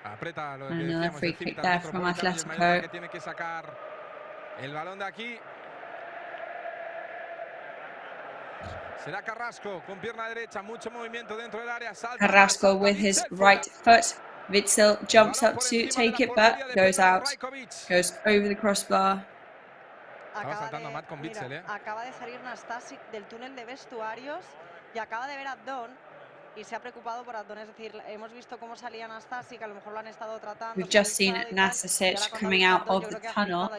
Aprieta lo que Another decíamos, free el kick Cívitas there from Metropolitano y el Atletico. Mallorca que tiene que sacar el balón de aquí. Será Carrasco con pierna derecha, mucho movimiento dentro del área. Salta, Carrasco salta, with his Witsel right fuera. foot. Witsel jumps up to take it, but goes out. Goes over the crossbar. Acaba de salir Nastasi del túnel de vestuarios y acaba de ver a Abdon y se ha preocupado por Abdon. Es decir, hemos visto cómo salía Nastasi, que a lo mejor lo han estado tratando. We've just seen Nastasic coming out of the tunnel.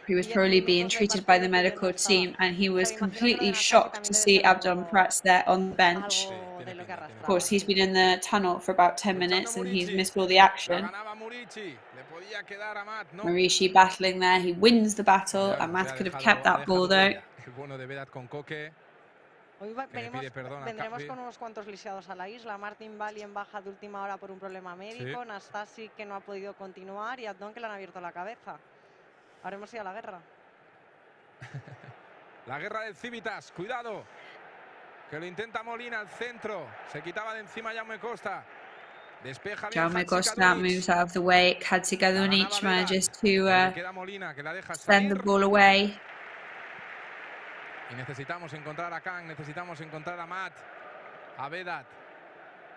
He was probably being treated by the medical team, and he was completely shocked to see Abdon Prats there on the bench. Of course, he's been in the tunnel for about 10 minutes and he's missed all the action. Murishi battling there, he wins the battle. Amat could have kept that ball though. Hoy vendremos con unos cuantos lisiados a la isla. Martin Bali en baja de última hora por un problema médico. Nastasi que no ha podido continuar y Abdon que le han abierto la cabeza. Habremos ido a la guerra. La guerra del Cívitas, cuidado. Que lo intenta Molina al centro. Se quitaba de encima Jaume Costa. Despeja bien. Jaume Costa moves out of the way. Hatzikadunic manages to send the ball away. Y necesitamos encontrar a Kang, necesitamos encontrar a Matt, a Vedat.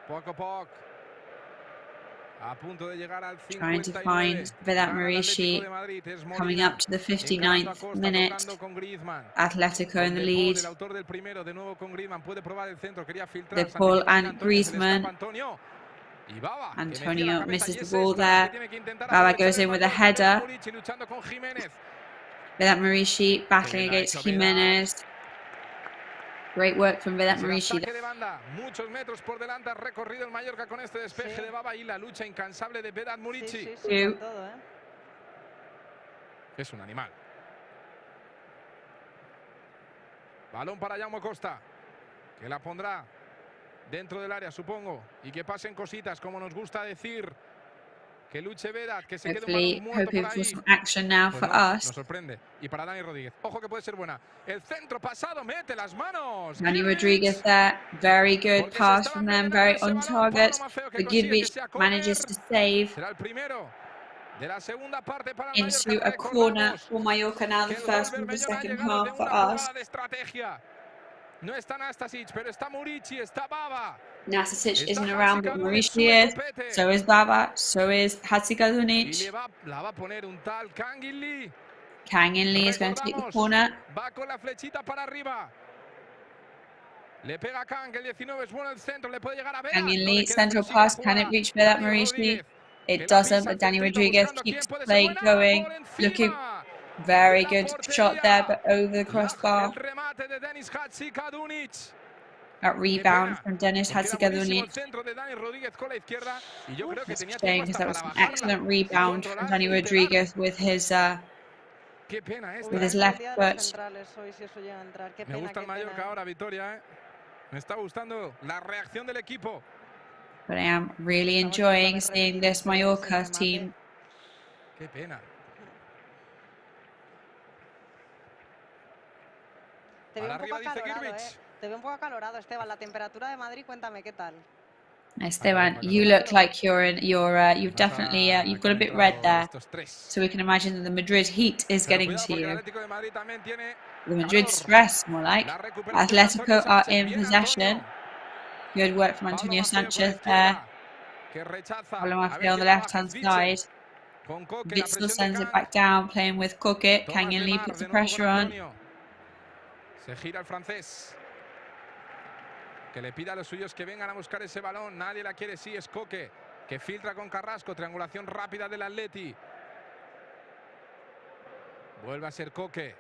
Poco a poco. A punto de llegar al 59. Trying to find Vedat Murishi coming up to the 59th minute. Atletico in the lead. De Paul and Griezmann. Antonio misses the ball there. Baba goes in with a header. Vedat Murishi battling against Jimenez. Great work from Vedat Murishi. Muchos metros por delante ha recorrido el Mallorca con este despeje de Baba y la lucha incansable de Vedat Murishi. Es un animal. Balón para Jaume Costa, que la pondrá dentro del área, supongo, y que pasen cositas, como nos gusta decir. Que luche Vedat, que se quede un balón muerto por ahí. Some action now for us. Nos sorprende. Y para Dani Rodríguez. Ojo que puede ser buena. El centro pasado, mete las manos. Dani Rodríguez there. Very good pass from them. Very on target. Gidwich manages to save into a corner for Mallorca now. The first and the second half for us. No está Nastasic, pero está Murici, está Baba. Nastasic isn't around, but Murici is. So is Baba. So is Hatzikadunic. La va a poner un tal Kang In Lee. Kang In Lee is going to take the corner. Va con la flechita para arriba. Le pega a Kang, el 19 es bueno el centro, le puede llegar a Vedat. Kang In Lee, central pass, can it reach Vedat Murici? It doesn't, but Dani Rodriguez keeps play going. Looking very good shot there, but over the crossbar. That rebound from Denis Hadzikadunic. It's a shame because that was an excellent rebound from Dani Rodriguez with his left foot. Me gusta el Mallorca ahora, Victoria, Me está gustando la reacción del equipo. But I am really enjoying seeing this Mallorca team. Qué pena. Te veo un poco acalorado, Te veo un poco acalorado, Esteban. La temperatura de Madrid, cuéntame qué tal. Esteban, you look like you've definitely you've got a bit red there, so we can imagine that the Madrid heat is getting to you. The Madrid stress, more like. Atletico are in possession. Good work from Antonio Sanchez there. Pablo Maffei on the left-hand side. Witsel sends it back down, playing with Koke. Kangin Lee puts the pressure on. Se gira el francés. Que le pida a los suyos que vengan a buscar ese balón. Nadie la quiere, sí, es Koke. Que filtra con Carrasco. Triangulación rápida del Atleti. Vuelve a ser Koke.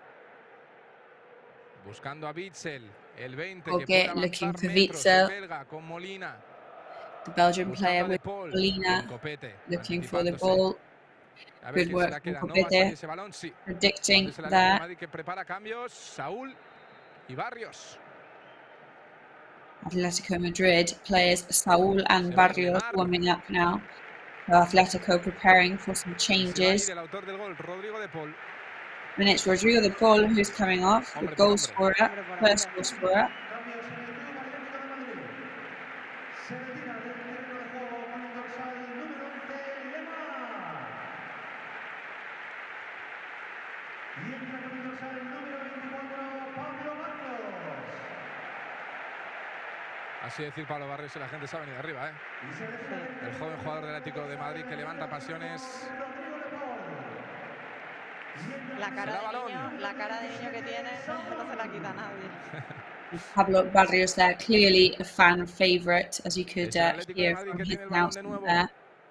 Buscando a Witsel. El 20. Koke looking for Witsel. Belga con Molina. The Belgian player with Molina. Looking for the ball. Good work from Copete. Predicting that. Que prepara cambios. Saúl y Barrios. Atletico Madrid players Saúl and Barrios warming up now. Atletico preparing for some changes. And it's Rodrigo de Paul who's coming off, the goal scorer, first goal scorer. Así decir Pablo Barrios y la gente se ha venido arriba, El joven jugador del Atlético de Madrid que levanta pasiones. La cara de niño que tiene no se la quita nadie. Pablo Barrios there, clearly a fan favourite, as you could hear from his announcement there.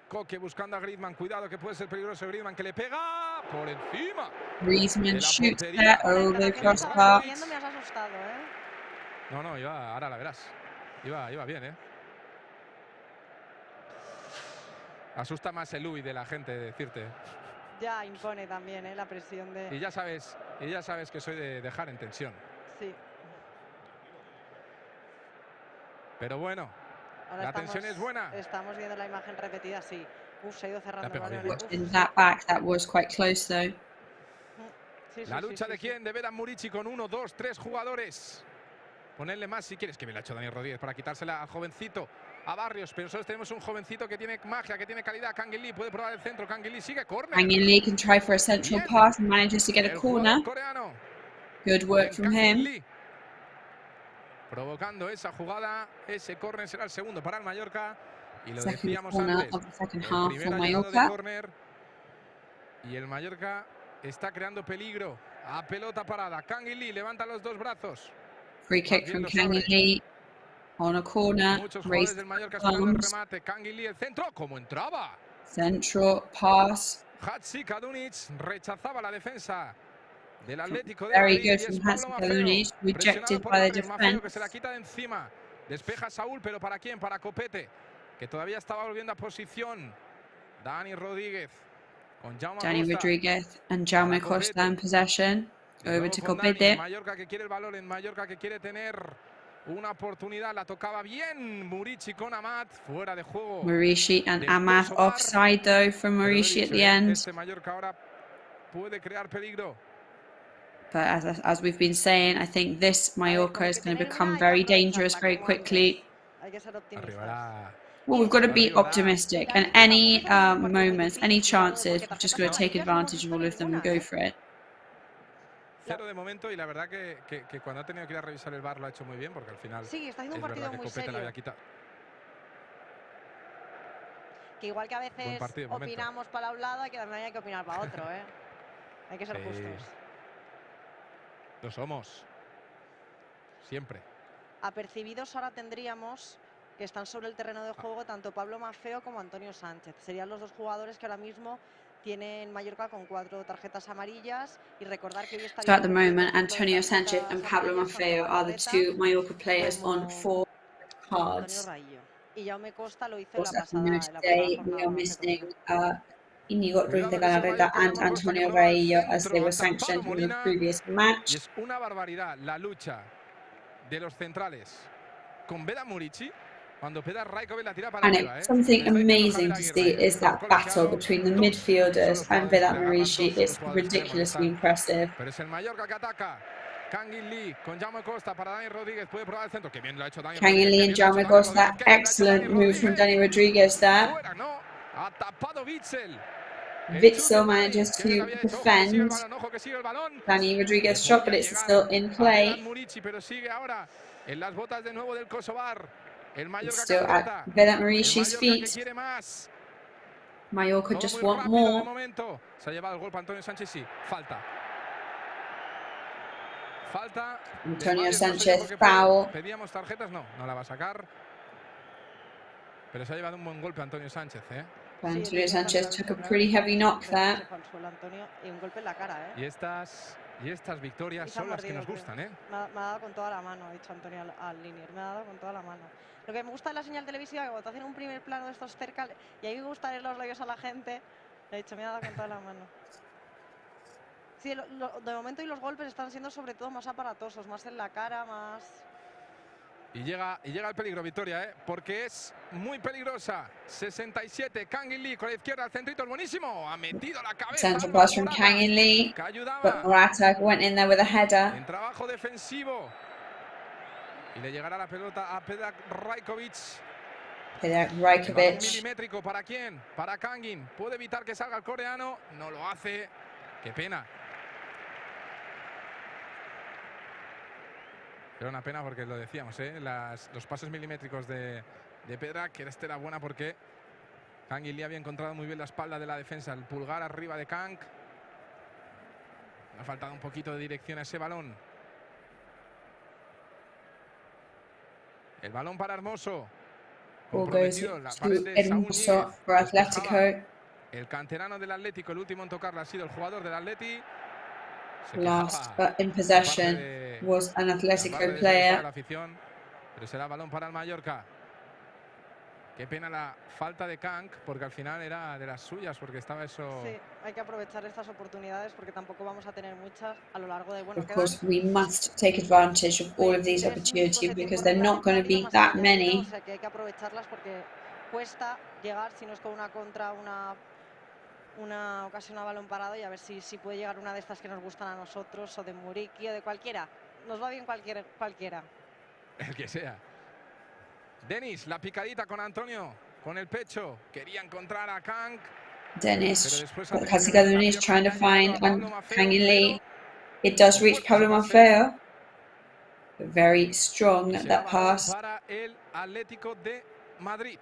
Koke buscando a Griezmann, cuidado que puede ser peligroso Griezmann, que le pega por encima. Griezmann shoots there over the crossbar. No, ahora la verás. Iba bien, Asusta más el UI de la gente, decirte. Ya impone también, la presión de... Y ya sabes que soy de dejar en tensión. Sí. Pero bueno, la tensión es buena. Estamos viendo la imagen repetida, sí. Se ha ido cerrando el balón. In that back, that was quite close though. La lucha de quién, de Vedan Murici con 1, 2, 3 jugadores. Ponerle más si quieres, que me la ha hecho Dani Rodríguez para quitársela al jovencito, a Barrios, pero nosotros tenemos un jovencito que tiene magia, que tiene calidad. Kangin Lee puede probar el centro, Kangin Lee sigue, corner. Kangin Lee can try for a central pass and manages to get a corner. Good work from him. Provocando esa jugada, ese córner será el segundo para el Mallorca. Y lo decíamos antes, el primer ayudado de córner. Y el Mallorca está creando peligro. A pelota parada, Kangin Lee levanta los dos brazos. Free kick from Kangin Lee on a corner. Muchos del Mallorca esperando el remate. Kangin Lee, el centro, ¿cómo entraba? Central pass. Hadzikadunic rechazaba la defensa del Atlético de Very Madrid. good from Hadzikadunic, rejected by the defense. Que se la quita de encima. Despeja Saúl, pero ¿para quién? Para Copete, que todavía estaba volviendo a posición. Dani Rodríguez con Dani Rodríguez and Jaume Costa in possession. Over to Copete. Mallorca que quiere el balón, en Mallorca que quiere tener una oportunidad. La tocaba bien Murici con Amat, fuera de juego. Murici and Amat offside though from Murici at the end. Este Mallorca ahora puede crear peligro. But as we've been saying, I think this Mallorca is going to become very dangerous very quickly. Well, we've got to be optimistic, and any moments, any chances, we've just got to take advantage of all of them and go for it. 0 de momento, y la verdad que cuando ha tenido que ir a revisar el VAR lo ha hecho muy bien, porque al final sí, está haciendo un partido muy serio. La había quitado. Que igual que a veces opinamos para un lado, también hay que opinar para otro, Hay que ser justos. Lo somos. Siempre. Apercibidos ahora tendríamos que están sobre el terreno de juego tanto Pablo Maffeo como Antonio Sánchez. Serían los dos jugadores que ahora mismo tienen Mallorca con 4 tarjetas amarillas y recordar que hoy So at the moment, Antonio Sánchez and Pablo Maffeo are the 2 Mallorca players on 4 cards. Y Jaume Costa lo hizo Of course, as we know today, we are missing Íñigo Ruiz de Galarreta and Antonio Raillo as they were sanctioned in the previous match. Y es una barbaridad la lucha de los centrales con Vedat Murici. And it's something amazing to see is that battle between the midfielders and Vedat Murici. It's ridiculously impressive. Pero es el Mallorca que ataca. Kangin Lee con Jaume Costa para Dani Rodríguez. Puede probar el centro. Qué bien lo ha hecho Dani Kangin Lee and Jaume Costa. Excellent move from Dani Rodríguez there. Ha tapado Witsel. Witsel manages to defend Dani Rodríguez's shot, but it's still in play. Pero sigue ahora en las botas de nuevo del Kosovar. El Mallorca still at Vedat Murici's feet. Mallorca just want more. Se ha llevado el golpe Antonio Sánchez, sí. Falta. Falta. Antonio Sánchez, foul. Pedíamos tarjetas, no la va a sacar. Pero se ha llevado un buen golpe Antonio Sánchez, Antonio Sánchez took a pretty heavy knock there. Y un golpe en la cara, Y estas victorias son las que nos gustan, Me ha dado con toda la mano, ha dicho Antonio al Linier. Me ha dado con toda la mano. Lo que me gusta de la señal televisiva es que cuando te hacen un primer plano de estos cerca, y a mí me gusta ver los labios a la gente, le he dicho, me ha dado con toda la mano. Sí, de momento y los golpes están siendo sobre todo más aparatosos, más en la cara, más... Y llega el peligro, Victoria, porque es muy peligrosa. 67, Kangin Lee con la izquierda, al centrito, es buenísimo. Ha metido la cabeza. Central pass from Kangin Lee, but Morata went in there with a header. En trabajo defensivo. Y le llegará la pelota a Predrag Rajkovic. Milimétrico, ¿para quién? Para Kangin. Puede evitar que salga el coreano. No lo hace. Qué pena. Pero una pena porque lo decíamos, los pases milimétricos de Predrag, que esta era buena porque Kangin Lee había encontrado muy bien la espalda de la defensa. El pulgar arriba de Kang. Le ha faltado un poquito de dirección a ese balón. El balón para Hermoso. Ball goes to Hermoso for Atlético. El canterano del Atlético, el último en tocarla ha sido el jugador del Atleti. Last but in possession was an Atlético player. Pero será balón para el Mallorca. Qué pena la falta de Kang, porque al final era de las suyas, porque estaba eso... Sí, hay que aprovechar estas oportunidades porque tampoco vamos a tener muchas a lo largo de... Of course, we must take advantage of all of these opportunities because they're not going to be that many. O sea que hay que aprovecharlas porque cuesta llegar, si no es con una contra, una ocasión a balón parado, y a ver si puede llegar una de estas que nos gustan a nosotros, o de Muriqui o de cualquiera. Nos va bien cualquiera. El que sea. Denis, la picadita con Antonio, con el pecho. Quería encontrar a Kang. Dennis, Denis trying to find Kangin Lee. It does reach Pablo Maffeo. Very strong that pass. Para el Atlético de Madrid.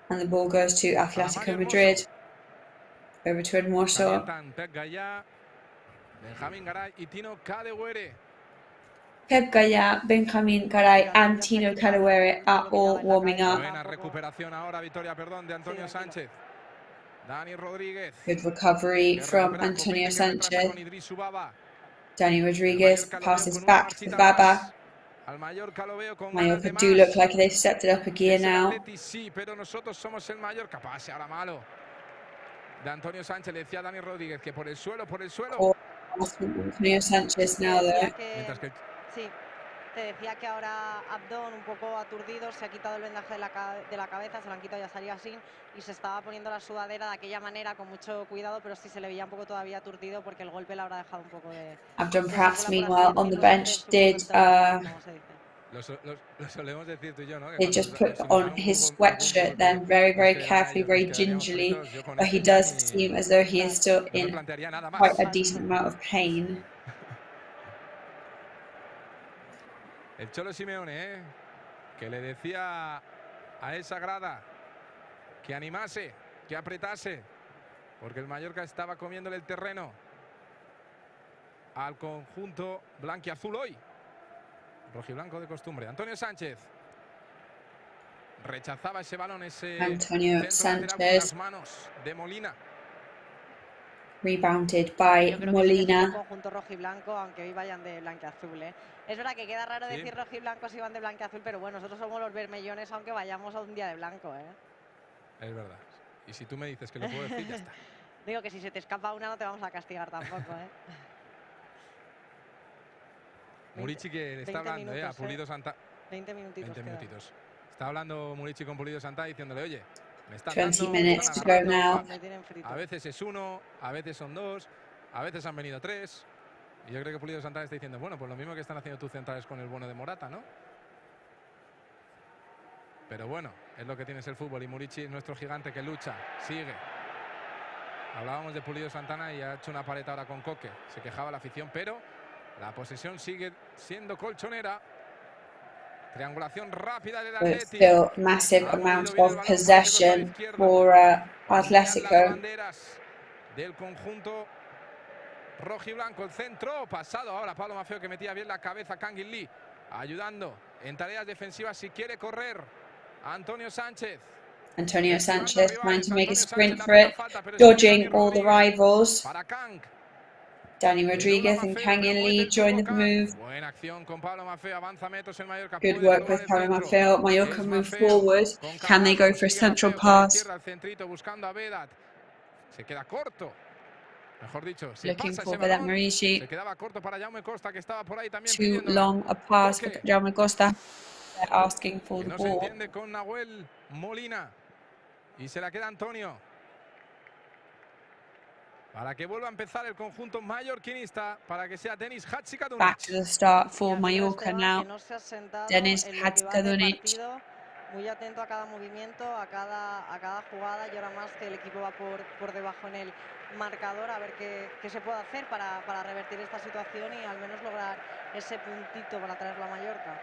And the ball goes to Atlético Madrid. Over to Hermoso. Benjamín Garay y Tino Kadewere. Pep Gaya, Benjamín Garay and Tino Kadewere are all warming up. Buena recuperación ahora, Victoria, perdón, de Antonio Sánchez. Dani Rodríguez. Good recovery from Antonio Sánchez. Dani Rodríguez passes back to Baba. Mallorca do look like they've stepped it up a gear now. Sí, pero nosotros somos el Mallorca. Pase ahora malo. De Antonio Sánchez, le decía a Dani Rodríguez que por el suelo. Antonio Sánchez now there. Sí, te decía que ahora Abdón, un poco aturdido, se ha quitado el vendaje de la cabeza, se lo han quitado ya salía así, y se estaba poniendo la sudadera de aquella manera con mucho cuidado, pero sí se le veía un poco todavía aturdido porque el golpe le habrá dejado un poco de... Abdón perhaps meanwhile on the bench did... Lo solemos decir tú y yo, ¿no? He just put on his sweatshirt then very, very carefully, very gingerly, but he does seem as though he is still in quite a decent amount of pain. El Cholo Simeone, que le decía a esa grada que animase, que apretase, porque el Mallorca estaba comiéndole el terreno al conjunto blanquiazul hoy. Rojiblanco de costumbre. Antonio Sánchez. Rechazaba ese balón, ese Antonio centro lateral con Sanchez. las manos de Molina. Rebounded by Yo creo que sí que es un Molina. conjunto rojiblanco, aunque hoy vayan de blanqueazul, ¿eh? Es verdad que queda raro decir rojiblanco si van de blanqueazul, pero bueno, nosotros somos los bermellones aunque vayamos a un día de blanco, ¿eh? Es verdad. Y si tú me dices que lo puedo decir, ya está. Digo que si se te escapa una no te vamos a castigar tampoco, ¿eh? Murici que le está hablando, minutos, a Pulido Santa. 20 minutitos. 20 minutitos. Está hablando Murici con Pulido Santa diciéndole, oye, me están 20 dando, minutes to go now. A veces es uno, a veces son dos, a veces han venido tres. Y yo creo que Pulido Santa está diciendo, bueno, pues lo mismo que están haciendo tus centrales con el bueno de Morata, ¿no? Pero bueno, es lo que tiene el fútbol y Murici es nuestro gigante que lucha, sigue. Hablábamos de Pulido Santana y ha hecho una pared ahora con Coque. Se quejaba la afición, pero la posesión sigue siendo colchonera. Triangulación rápida del But Atleti. still, massive amount of possession for Atlético. Del conjunto rojiblanco, el centro pasado ahora Pablo Maffeo que metía bien la cabeza. Kangin Lee ayudando en tareas defensivas si quiere correr. Antonio Sánchez Trying to make a sprint for it, dodging all the rivals. Dani Rodriguez and Kangin Lee join the move. Buena acción con Pablo Maffeo, avanza metros en Mallorca. Good work with Pablo Maffeo. Mallorca move forward. Can they go for a central pass? Buscando a Vedat. Se queda corto. Mejor dicho, Looking for Vedat Marici. Se quedaba corto para Jaume Costa que estaba por ahí también. Too long a pass for Jaume Costa. They're asking for the No se ball. entiende con Nahuel Molina. Y se la queda Antonio. Para que vuelva a empezar el conjunto mallorquinista, para que sea Denis Hadzikadunic. Back to the start for Mallorca now. Denis Hadzikadunic. Muy atento a cada movimiento, a cada jugada, y ahora más que el equipo va por debajo en el marcador, a ver qué se puede hacer para revertir esta situación y al menos lograr ese puntito para traerlo a Mallorca.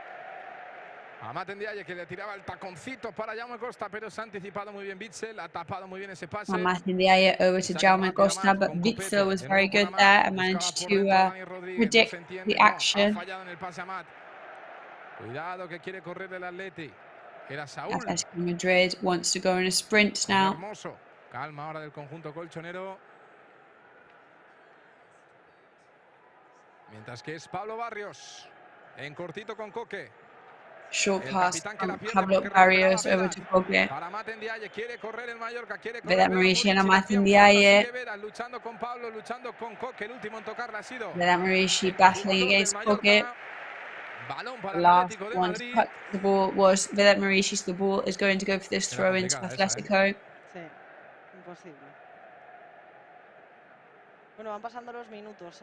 Amat Ndiaye que le tiraba el taconcito para Jaume Costa, pero se ha anticipado muy bien Witsel, ha tapado muy bien ese pase. Amat Ndiaye over to Jaume Costa, but Witsel was very good there and managed to predict the action. Ha fallado en el pase Amat. Cuidado que quiere correr el Atleti. Era Saúl. Atletico Madrid wants to go in a sprint now. Hermoso. Calma ahora del conjunto colchonero. Mientras que es Pablo Barrios en cortito con Coque. Short pass from Pablo Barrios over to Coque. Para Amat Ndiaye, quiere correr el Mallorca, quiere correr. Vedat Marici and Amat Ndiaye. Luchando con Pablo, luchando con Coque, el último en tocarla ha sido. Vedat Marici battling against Coque. Balón para The el last Atlético de one to Madrid. cut the ball was Vedat Marici, so the ball is going to go for this throw into Atletico. Sí, imposible. Bueno, van pasando los minutos,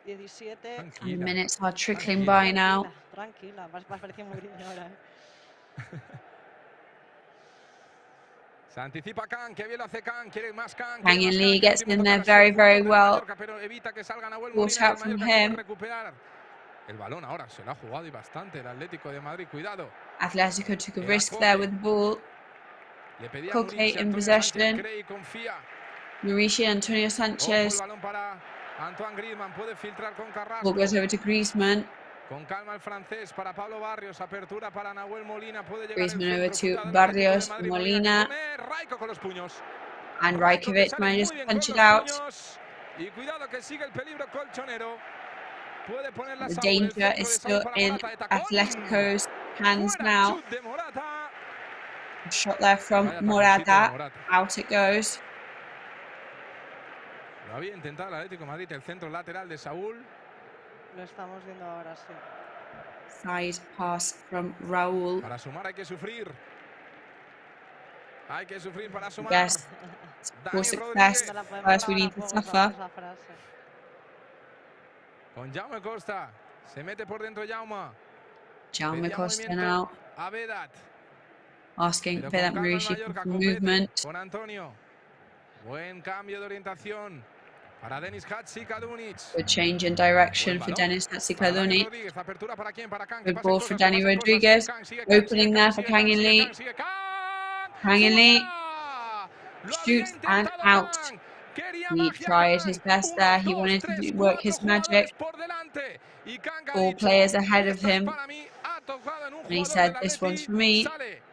17. And the minutes are trickling by now. Tranquila, vas pareciendo muy grillo ahora, Se anticipa Can, que bien lo hace Can, quiere más Can. Kangin Lee gets in there very, very well. Pero evita que salga Nahuel Ball's Molina, out from Mallorca quiere him. recuperar el balón ahora, se lo ha jugado y bastante el Atlético de Madrid, cuidado. Atletico took a risk there with the ball. Le pedía Coque Murici, in Antonio possession. Sánchez cree y confía. Marici, Antonio Ojo, el Sanchez. balón para Antoine Griezmann, puede filtrar con Carrasco. Ball goes over to Griezmann. Con calma el francés para Pablo Barrios, apertura para Nahuel Molina, puede llegar Griezmann el over centro, to cuidado, Barrios, Atlético de Madrid, Molina. Raico con los puños. And Raico que Rajkovic sale manages muy to bien punch con it los out. puños. Y cuidado que sigue el peligro colchonero. Puede poner la The Saúl, el danger centro is de still Saúl para in Morata, de tacón. Atletico's hands Fuera, now. chut de Morata. Shot there from Vaya taconcito de Morata. Out it goes. Lo había intentado el Atlético de Madrid, el centro lateral de Saúl. Lo estamos viendo ahora, sí. Side pass from Raúl. Para sumar hay que sufrir. Hay que sufrir para sumar. Yes. For Dani success, Rodríguez. first we need to suffer. Con Jaume Costa. Se mete por dentro Jaume. Jaume Pedía Costa movimiento now. A Vedat. Asking Pero Vedat con calma el Marici Mallorca, for compete movement. con Antonio. Buen cambio de orientación para Denis Hadzikadunic. Good change in direction for Denis Hadzikadunic. Rodríguez, apertura para quién, para Can. Good ball for Dani Rodriguez. Opening there for Kangin Lee. Kangin Lee shoots and out. He tried his best there. He wanted to work his magic. 4 players ahead of him. And he said, this one's for me.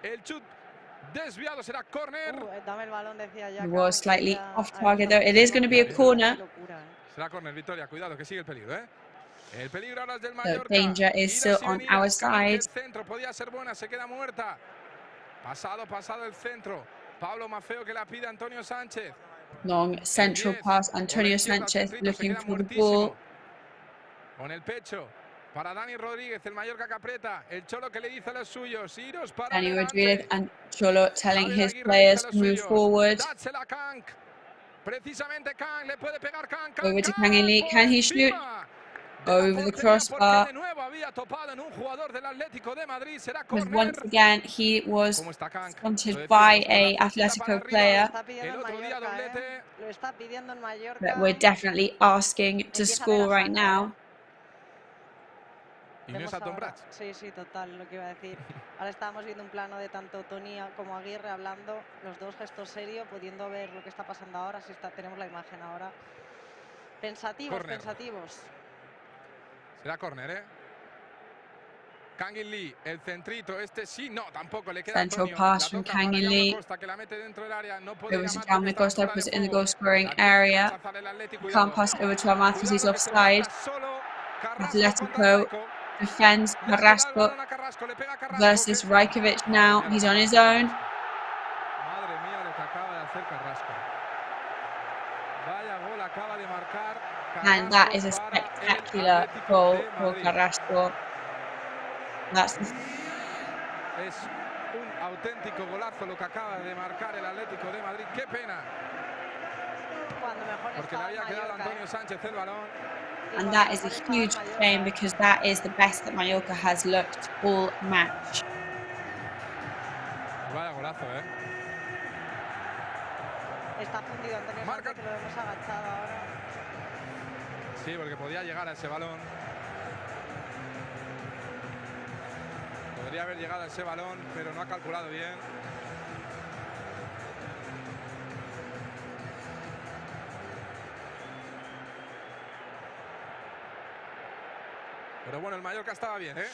El chut desviado será córner. Dame el balón, decía ya. He was slightly off target though. It is going to be a corner. Será córner, Victoria. Cuidado, que sigue el peligro, ¿eh? El peligro ahora es del So Mallorca. danger is still on our side. El centro podía ser buena, se queda muerta. Pasado el centro. Pablo Maffeo que la pide Antonio Sánchez. Long central pass. Antonio Sanchez looking for the ball. Con el pecho para Dani Rodríguez, el Mallorca que aprieta. El Cholo que le dice a los suyos, iros para Dani adelante. Rodríguez and Cholo telling his players to move forward. Dársela a Kank. Precisamente Kank, le puede pegar Kank. Over to Kang In-lee. Can he shoot? Over the crossbar. De nuevo había topado en un jugador del Atlético de Madrid. Será Because córner. once again he was spotted by a Atletico player. El otro día doblete. Lo está pidiendo en Mallorca. That we're definitely asking to score right now. Y no es a Tom Brach. Sí, sí, total, lo que iba a decir. Ahora estábamos viendo un plano de tanto Toni como Aguirre hablando, los dos gestos serios, pudiendo ver lo que está pasando ahora. Sí, tenemos la imagen ahora. Pensativos, Corner. pensativos. Será córner, ¿eh? Kang In-lee, el centrito, este sí, no, tampoco le queda. Central pass from Kang In-lee. Que la mete dentro del área, no Over to Jaume Costa, puts it in the goal scoring area. Can't pass it over to Ahmad because he's offside. Atletico defends Carrasco versus Rajkovic now. He's on his own. Madre mía lo que acaba de hacer Carrasco. Vaya gol acaba de marcar Carrasco. And that is a spectacular goal for Carrasco. That's Es un auténtico golazo lo que acaba de marcar el Atlético de Madrid. ¡Qué pena! Porque le había quedado a Antonio Sánchez el balón. And that is a huge shame because that is the best that Mallorca has looked all match. Vaya golazo, ¿eh? Está fundido Antonio Sánchez, que lo hemos agachado ahora. Sí, porque podía llegar a ese balón. Podría haber llegado a ese balón, pero no ha calculado bien. Pero bueno, el Mallorca estaba bien, ¿eh?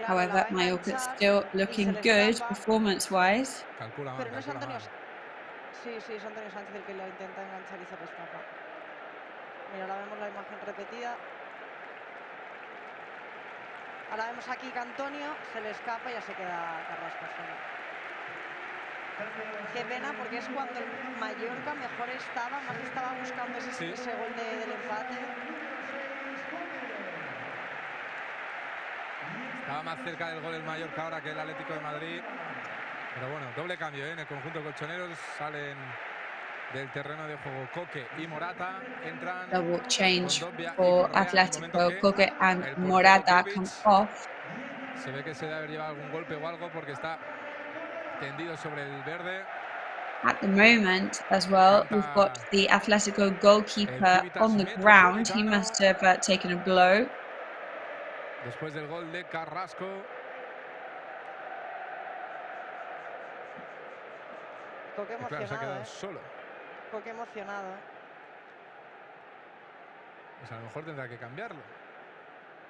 However, Mallorca still looking good performance-wise. Calcula mal, pero no es calcula Antonio. Sí, sí, es Antonio Sánchez el que lo intenta enganchar y se le escapa. Mira, ahora vemos la imagen repetida. Ahora vemos aquí que Antonio se le escapa y ya se queda Carrasco solo. Qué pena, porque es cuando el Mallorca mejor estaba, más estaba buscando ese gol del empate. Estaba más cerca del gol el Mallorca ahora que el Atlético de Madrid. Pero bueno, doble cambio, ¿eh? En el conjunto colchoneros salen del terreno de juego Coque y Morata. Entran Double change for Atletico. Coque and Morata come off. Se ve que se debe haber llevado algún golpe o algo porque está tendido sobre el verde. At the moment as well, we've got the Atletico goalkeeper on the ground. He must have taken a blow. Después del gol de Carrasco. Coque emocionado, claro, se ha quedado solo. Coque emocionado. Pues a lo mejor tendrá que cambiarlo.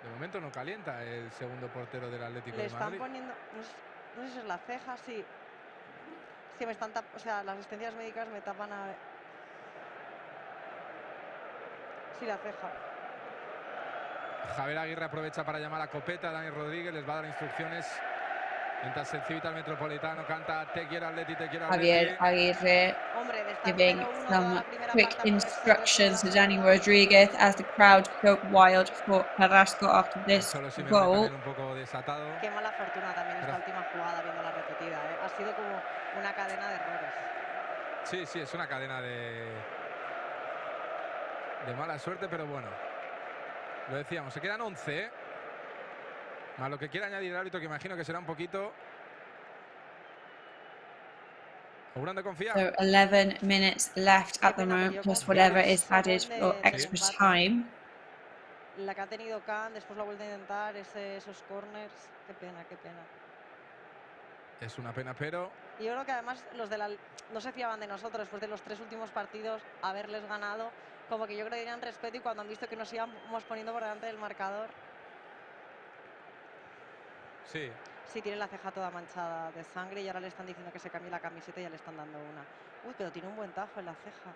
De momento no calienta el segundo portero del Atlético Le de están Madrid. poniendo, no sé si es la ceja, sí. Es que me están o sea, las asistencias médicas me tapan a... Sí, la ceja. Javier Aguirre aprovecha para llamar a Copeta, a Dani Rodríguez, les va a dar instrucciones. Mientras el Civitas Metropolitano canta Te quiero Atleti, te quiero Atleti. Javier Aguirre giving some quick instructions to Dani Rodríguez as the crowd go wild for Carrasco after this goal. Un poco desatado. Qué mala fortuna también esta última jugada viendo la repetida, ¿eh? Ha sido como una cadena de errores. Sí, sí, es una cadena de mala suerte, pero bueno. Lo decíamos, se quedan 11, ¿eh? Más lo que quiera añadir el árbitro, que imagino que será un poquito. Augurando confiar. So 11 minutes left at the moment, plus whatever is added for extra time. La que ha tenido Khan, después la vuelve a intentar, esos corners. Qué pena, qué pena. Es una pena, pero... Y yo creo que además los de la... no se fiaban de nosotros después de los 3 últimos partidos, haberles ganado. Como que yo creo que tenían respeto y cuando han visto que nos íbamos poniendo por delante del marcador. Sí, Sí, tiene la ceja toda manchada de sangre y ahora le están diciendo que se cambie la camiseta y ya le están dando una. Uy, pero tiene un buen tajo en la ceja.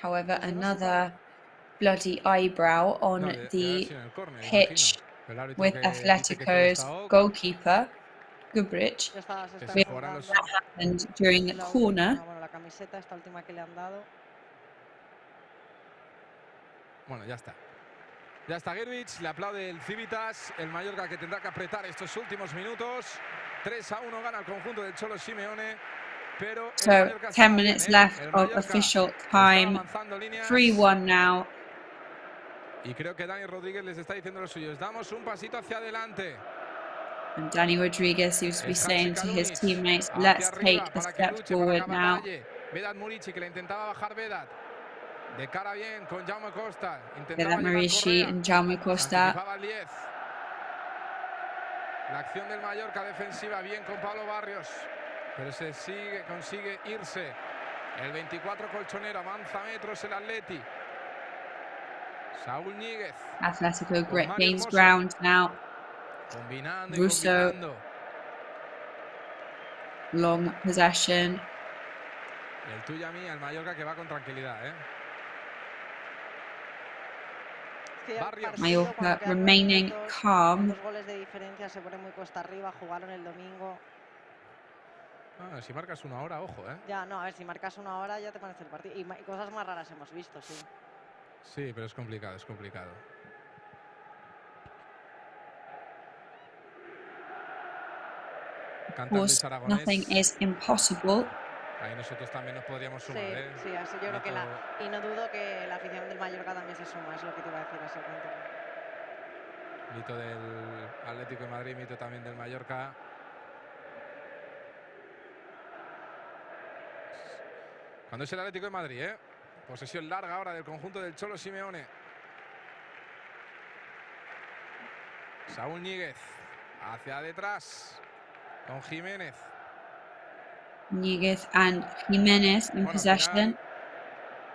However, another bloody eyebrow on the pitch with Atletico's goalkeeper, Gubrich. That happened during the corner. Bueno, la camiseta, esta última que le han dado. Bueno, ya está. Ya está Gurbich, le aplaude el Civitas, el Mallorca que tendrá que apretar estos últimos minutos. 3-1 gana el conjunto del Cholo Simeone. Pero so 10 minutes left of official time. 3-1 now. Y creo que Dani Rodríguez les está diciendo los suyos. Damos un pasito hacia adelante. And Dani Rodríguez seems to be saying to his teammates, let's take a step forward now. Vedat Murici que le intentaba bajar Vedat. De cara bien con Jaume Costa. Vedat Murici and Jaume Costa. La acción del Mallorca defensiva bien con Pablo Barrios. Pero consigue irse. El 24 colchonero avanza metros el Atleti. Saúl Ñíguez. Atletico gains ground now. Combinando Russo. y combinando. Long possession. El tuyo a mí, el Mallorca que va con tranquilidad, Mallorca remaining calm. 2 goles de diferencia, se pone muy cuesta arriba, jugaron el domingo. Si marcas una hora, ojo, Ya, no, a ver, si marcas una hora ya te parece el partido. Y cosas más raras hemos visto, sí. Sí, pero es complicado, es complicado. Of course, nothing is impossible. Ahí nosotros también nos podríamos sumar, Sí, así yo creo que y no dudo que la afición del Mallorca también se suma, es lo que te iba a decir eso. Mito del Atlético de Madrid, mito también del Mallorca. Cuando es el Atlético de Madrid, posesión larga ahora del conjunto del Cholo Simeone. Saúl Ñíguez hacia detrás con Jiménez. Ñíguez and Jiménez in possession.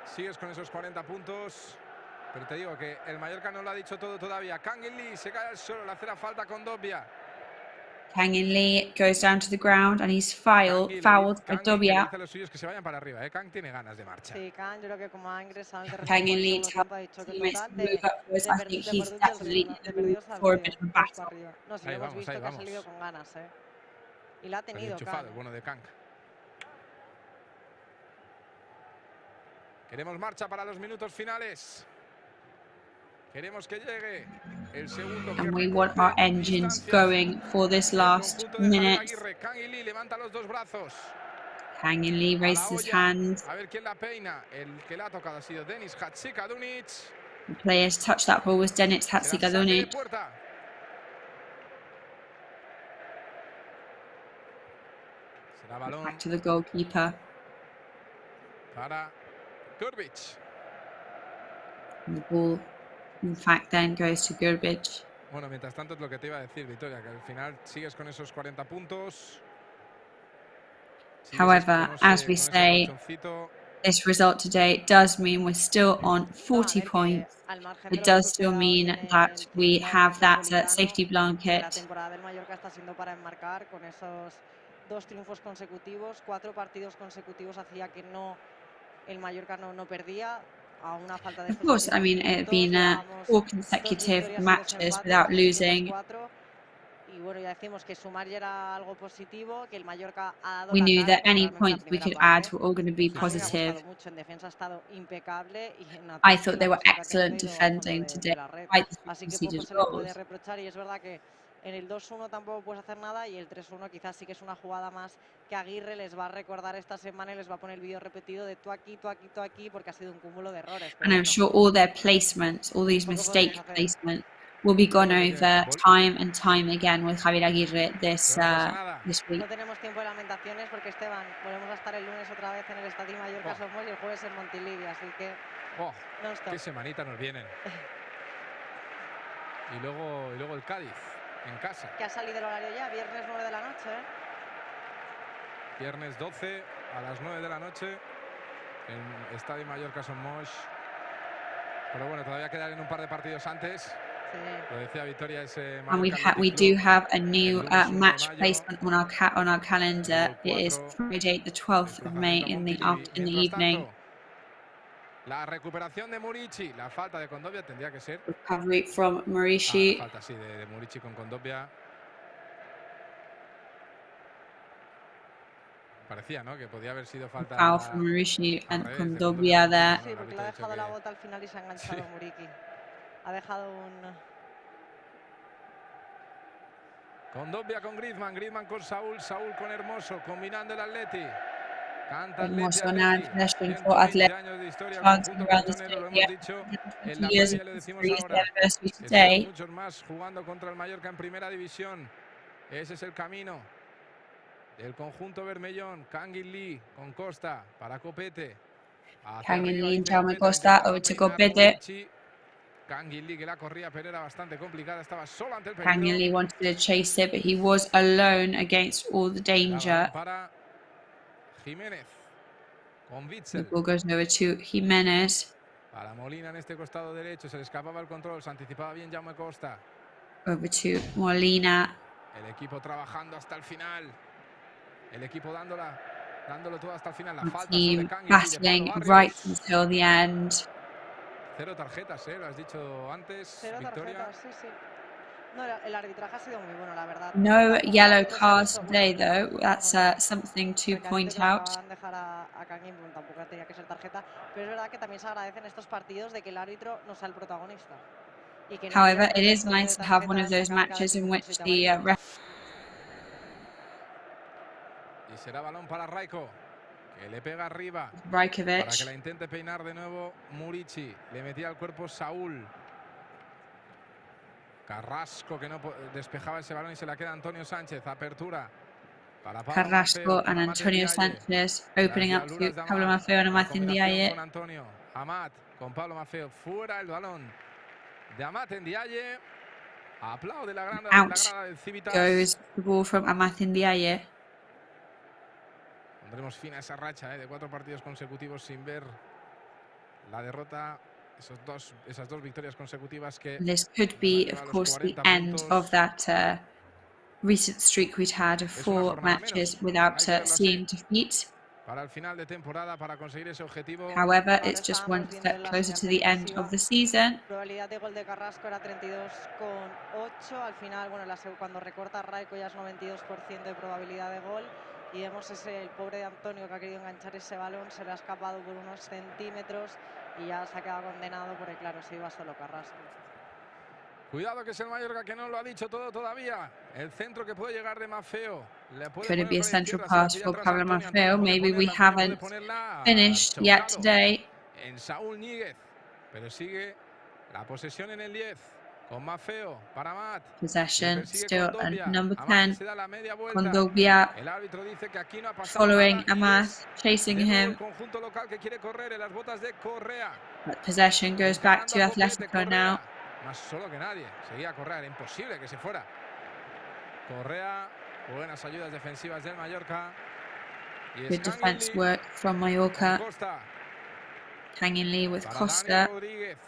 Sigues con esos 40 puntos. Pero te digo que el Mallorca no lo ha dicho todo todavía. Kangin Lee se cae al suelo, le hace la falta con Dobia. Kangin Lee goes down to the ground and he's fouled by Dobia. Dice a los suyos que se vayan para arriba, Kang tiene ganas de marcha. Sí, Kang, yo creo que como ha ingresado en Kangin Lee tells teammates to move upwards. I think he's definitely for a bit of a battle. No, sí, hemos visto que ha salido con ganas, Y la ha tenido, enchufado, el bueno de Kang. Queremos marcha para los minutos finales. Queremos que llegue el segundo. And we want our engines going for this last minute. Kangin Lee levanta los dos brazos. Kangin Lee raises his hand. A ver quién la peina. El que le ha tocado ha sido Denis Hatzikadunic. The players touched that ball was Denis Hatzikadunic. Será balón. Back to the goalkeeper. Para Gurbich. And the ball, in fact, then goes to Gurbich. Bueno, mientras tanto es lo que te iba a decir, Victoria, que al final sigues con esos 40 puntos. However, as we say, this result today does mean we're still on 40 points. It does still mean that we have that safety blanket. La temporada del Mallorca está siendo para enmarcar con esos 2 triunfos consecutivos, 4 partidos consecutivos hacía que el Mallorca no perdía. Of course, I mean, it had been 4 consecutive matches without losing. We knew that any points we could add were all going to be positive. I thought they were excellent defending today, despite the conceded goals. En el 2-1 tampoco puedes hacer nada y el 3-1 quizás sí que es una jugada más que Aguirre les va a recordar esta semana y les va a poner el vídeo repetido de tú aquí, porque ha sido un cúmulo de errores. And I'm sure all their placements, all these mistake placements, will be gone over time and time again with Javier Aguirre this week. No tenemos tiempo de lamentaciones porque, Esteban, volvemos a estar el lunes otra vez en el Estadio Mallorca Somos y el jueves en Montilivi, así que qué semanita nos vienen. Y luego el Cádiz. En casa. Que ha salido el horario ya, viernes 9 de la noche. Viernes 12 a las 9 de la noche en Estadio Mallorca Somos. Pero bueno, todavía quedan un par de partidos antes. Lo decía Victoria, ese And Mallorca we Athletic do Club, have a new el lunes 1 de match mayo, placement on our calendar. It is Friday, the 12th of May desplazamiento a in the Montilivi. Mientras evening. tanto, la recuperación de Murici, la falta de Condovia tendría que ser. Recovery from La Murici. falta sí de Murici con Condovia. Parecía, ¿no? Que podía haber sido falta. Foul from Murici al and revés, de Condovia there. Sí, porque le ha dejado la bota al final y se ha enganchado Muriqui. Ha dejado un... Condovia con Griezmann, Griezmann con Saúl, Saúl con Hermoso, combinando el Atleti. Canta Hermoso Atleti, now in Atleti. possession for 120 Athletic. años de historia, el Chancing conjunto around the colchonero, lo stadium. hemos dicho en 120 la years previa, of le decimos history is the ahora. anniversary Estos today. y muchos más jugando contra el Mallorca en primera división. Ese es el camino del conjunto bermellón. Kangin Lee con Costa para Copete. Kangin Lee and Jaume Costa over to Copete. Kangin Lee, que la corría, pero era bastante complicada. Estaba solo ante el Kangin peligro. Lee wanted to chase it, but he was alone against all the danger. Para Jiménez con The Witzel. ball goes over to Jimenez. Para Molina en este costado derecho. Se le escapaba el control. Se anticipaba bien Jaume Costa. Over to Molina. El equipo trabajando hasta el final. El equipo dándolo todo hasta el final. La The falta team sobre Kangin Lee de battling Pablo right Barrios. until the end. 0 tarjetas, lo has dicho antes, 0 Victoria. tarjetas, sí, sí. No, el arbitraje ha sido muy bueno, la verdad. No Tampoco yellow árbitros han cards hecho- today, though. That's something to Recalentó point que le out. acaban de dejar a Kangin, bueno, tampoco tenía que ser tarjeta, pero es verdad que también se agradecen estos partidos de que el árbitro no sea el protagonista. Y que no haya However, un it is repertorio de nice to have one of tarjetas those a cada matches in 5 o which 7 the amarillas. Y será balón para Raiko, que le pega arriba para que la Rajkovic. intente peinar de nuevo Murici. Le metía al cuerpo Saúl. Carrasco, que no despejaba ese balón y se la queda Antonio Sánchez. Apertura para Pablo Carrasco Maffeo, and para Amat Antonio Ndiaye. Sánchez Las opening up to diabluras de Pablo Amat. Maffeo and La Amat combinación Ndiaye. con Antonio. Amat con Pablo Maffeo. Fuera el balón de Amat Ndiaye. Aplaude la grada del Civitas. Goes the ball from Amat Ndiaye. Pondremos fin a esa racha de 4 partidos consecutivos sin ver la derrota. Esas dos victorias consecutivas que This could be, of course, the end of that recent streak we'd had of 4 matches without seeing defeat. para el final de temporada, para conseguir ese objetivo. However, it's just one step closer to the end of the season. Probabilidad de gol de Carrasco era 32,8. Al final, bueno, cuando recorta Raiko ya es 92% de probabilidad de gol. Y vemos el pobre de Antonio que ha querido enganchar ese balón, se le ha escapado por unos centímetros y ya se ha quedado condenado porque, claro, se iba solo Carrasco. Cuidado que es el Mallorca que no lo ha dicho todo todavía. El centro que puede llegar de Maffeo. Could it be a central pass for Pablo Maffeo? Maybe we haven't finished yet today. En Saúl Níguez. Pero sigue la posesión en el 10. Con Maffeo para Amat. Possession still at number 10. Se da la media vuelta. Condovia El árbitro dice que aquí no ha pasado following nada, Amat, chasing him. El conjunto local que quiere correr en las botas de Correa. But possession goes back to Atletico now. Más solo que nadie. Seguía a correr, era imposible que se fuera. Correa, buenas ayudas defensivas del Mallorca. Good defense work from Mallorca. Kangin Lee with Costa.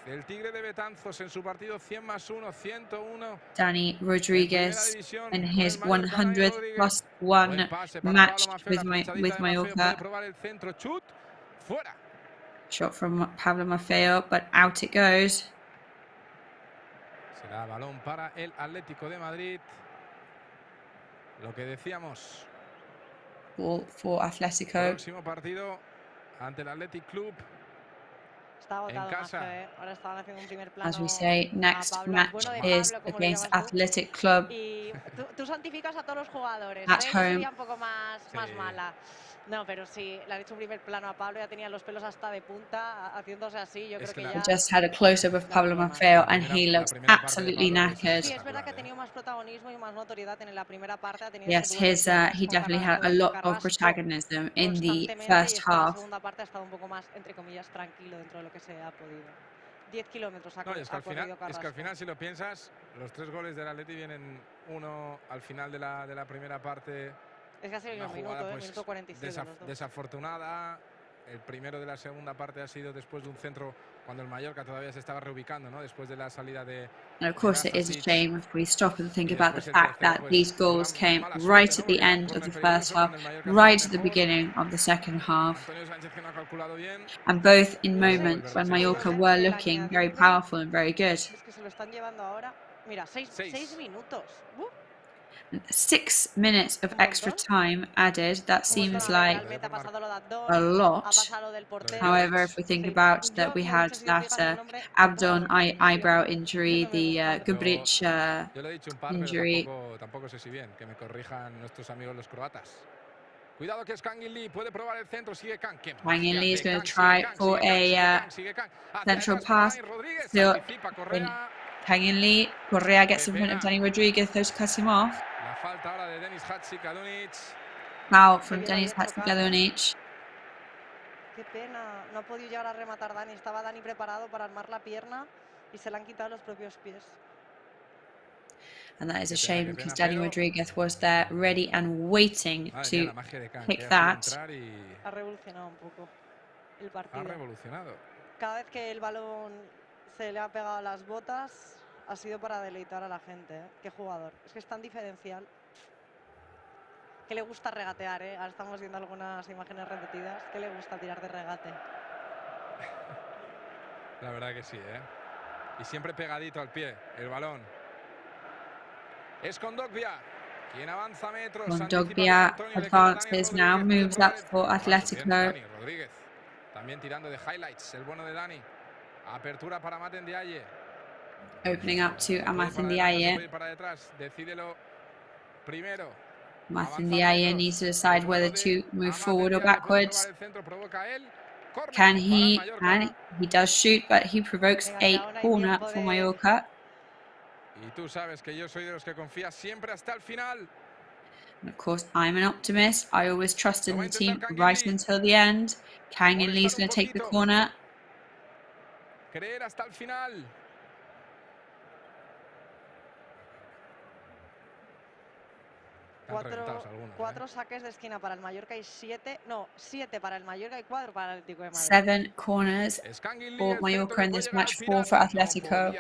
El Tigre de Betanzos en su partido 100+1, 101. Dani Rodriguez in his 100+1 match with Mallorca. Shot from Pablo Maffeo, but out it goes. Será balón para el Atlético de Madrid. Lo que decíamos. Ball for Atletico. Próximo partido ante el Athletic Club. Está agotado en casa. Ahora estaban haciendo un primer plano. As we say, next match is against Athletic Club. Y tú santificas a todos los jugadores. At home. Sería un poco más mala. No, pero sí, le han hecho un primer plano a Pablo, ya tenía los pelos hasta de punta, haciéndose así. Yo creo que ya... Just had a close-up of Pablo Maffeo and he looks absolutely knackered. Sí, es verdad que ha tenido más protagonismo y más notoriedad en la primera parte. Yes, he definitely had a lot of protagonism in the first half. La segunda parte ha estado un poco más, entre comillas, tranquilo dentro de lo que se ha podido. 10 kilómetros ha corrido Carrasco. Es que al final, si lo piensas, los 3 goles del Atleti vienen uno al final de la primera parte. Es que ha sido en un minuto, minuto 47. Desafortunada. El primero de la segunda parte ha sido después de un centro cuando el Mallorca todavía se estaba reubicando, ¿no? Después de la salida de... And of course, it is a shame if we stop and think about the fact that these goals came right at the end of the first half, right at the beginning of the second half, and both in moments when Mallorca were looking very powerful and very good. 6 minutes of extra time added, that seems like a lot. However, if we think about that we had that Abdon eyebrow injury, the Gubric injury. Tampoco sé si bien, que me corrijan nuestros amigos los croatas. Cuidado que es Kangin Lee, puede probar el centro, sigue Kang. Kangin Lee is going to try for a central pass. Still, Kangin Lee, Correa gets in front of Dani Rodriguez, those cut him off. Foul from Denis Hatzikadunic. Qué pena, no ha podido llegar a rematar Dani. Estaba Dani preparado para armar la pierna y se le han quitado los propios pies. And that is a shame because Dani Rodriguez was there ready and waiting to pick that. Ha revolucionado un poco el partido. Ha revolucionado. Cada vez que el balón se le ha pegado a las botas ha sido para deleitar a la gente, ¿eh? Qué jugador. Es que es tan diferencial. Que le gusta regatear, ¿eh? Ahora estamos viendo algunas imágenes repetidas. Que le gusta tirar de regate. La verdad que sí, ¿eh? Y siempre pegadito al pie, el balón. Es Kondogbia, quien avanza metros. Kondogbia advances now, moves up for Atletico. Dani Rodríguez, también tirando de highlights, el bueno de Dani. Apertura para Maten Diaye. Opening up to Amath Ndiaye. Para detrás, decídelo primero. Amath Ndiaye needs to decide whether to move forward or backwards. Can he? And he does shoot, but he provokes a corner for Mallorca. Y tú sabes que yo soy de los que confía siempre hasta el final. And of course, I'm an optimist. I always trusted in the team right until the end. Kangin Lee's going to take the corner. Creer hasta el final. Cuatro saques de esquina para el Mallorca y 7 para el Mallorca y 4 para el Atlético de Madrid. 7 corners for Mallorca in this match, 4 for Atletico.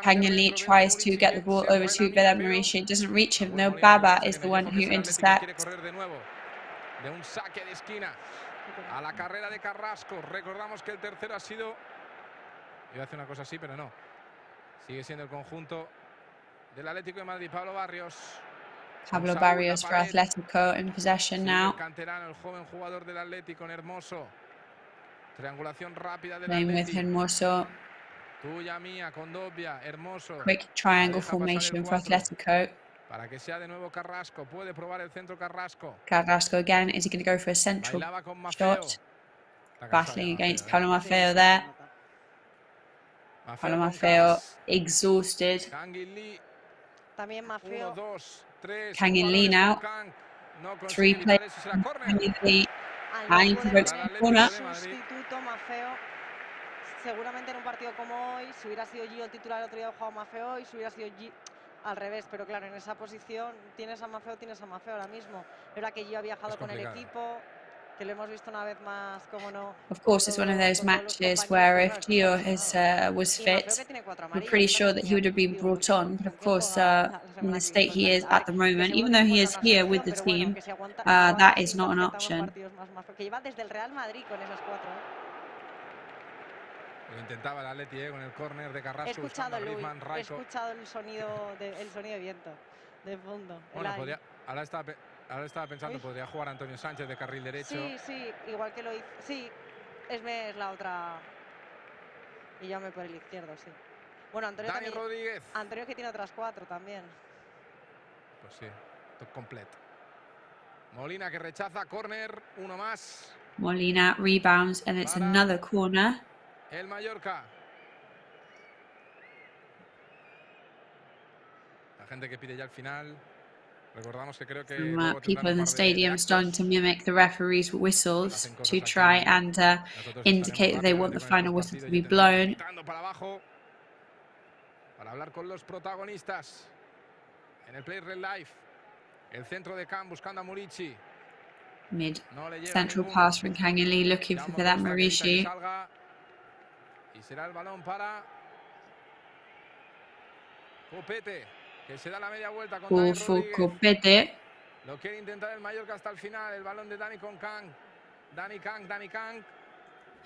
Kangin Lee tries to get the ball over to Vedat Mauricio. It doesn't reach him. No, Baba is the one who intercepts. De un saque de esquina a la carrera de Carrasco. Recordamos que el tercero ha sido... Iba a hacer una cosa así, pero no. Sigue siendo el conjunto del Atlético de Madrid. Pablo Barrios. Pablo Barrios for Atletico in possession now. Canterano, el joven jugador del Atlético, en Hermoso. Triangulación rápida del Playing with Hermoso. Tuya, mía, Kondogbia, Hermoso. Quick triangle formation for Atletico. Para que sea de nuevo Carrasco. Puede probar el centro Carrasco. Carrasco again. Is he going to go for a central shot? Battling against Pablo Maffeo there. Pablo Maffeo exhausted. También Maffeo. Kangin Lee now. 3 players. Kangin Lee. And he provokes the corner. Sustituto Maffeo. Seguramente en un partido como hoy, si hubiera sido Gio el titular, el otro día jugado Maffeo y si hubiera sido Gio al revés, pero claro, en esa posición tienes a Maffeo ahora mismo. Es verdad que Gio ha viajado con el equipo, que lo hemos visto una vez más, como no. Of course, it's one of those matches where if Gio was fit, we're pretty sure that he would have been brought on. But of course, in the state he is at the moment, even though he is here with the team, that is not an option. Que lleva desde el Real Madrid con esos 4. Lo intentaba el Atleti con el córner de Carrasco. He escuchado el sonido de viento de fondo. Bueno, ahora estaba pensando, podría jugar Antonio Sánchez de carril derecho. Sí, igual que lo hizo. Sí, es la otra. Y llame por el izquierdo, sí. Bueno, Antonio Dani Rodríguez. Antonio que tiene otras 4 también. Pues sí, todo completo. Molina que rechaza, córner, uno más. Molina rebounds and it's another corner. El Mallorca. La gente que pide ya el final. Recordamos que creo que people in the stadium starting to mimic the referee's whistles to try and indicate that they want the final whistle to be blown. Para hablar con los protagonistas en el Play Red Life. El centro de Can buscando a Murici. Mid central pass from Kangin Lee looking for that Murici. Y será el balón para Copete, que se da la media vuelta con Dani Rodríguez. Copete. Lo quiere intentar el Mallorca hasta el final. El balón de Dani con Kang. Dani Kang.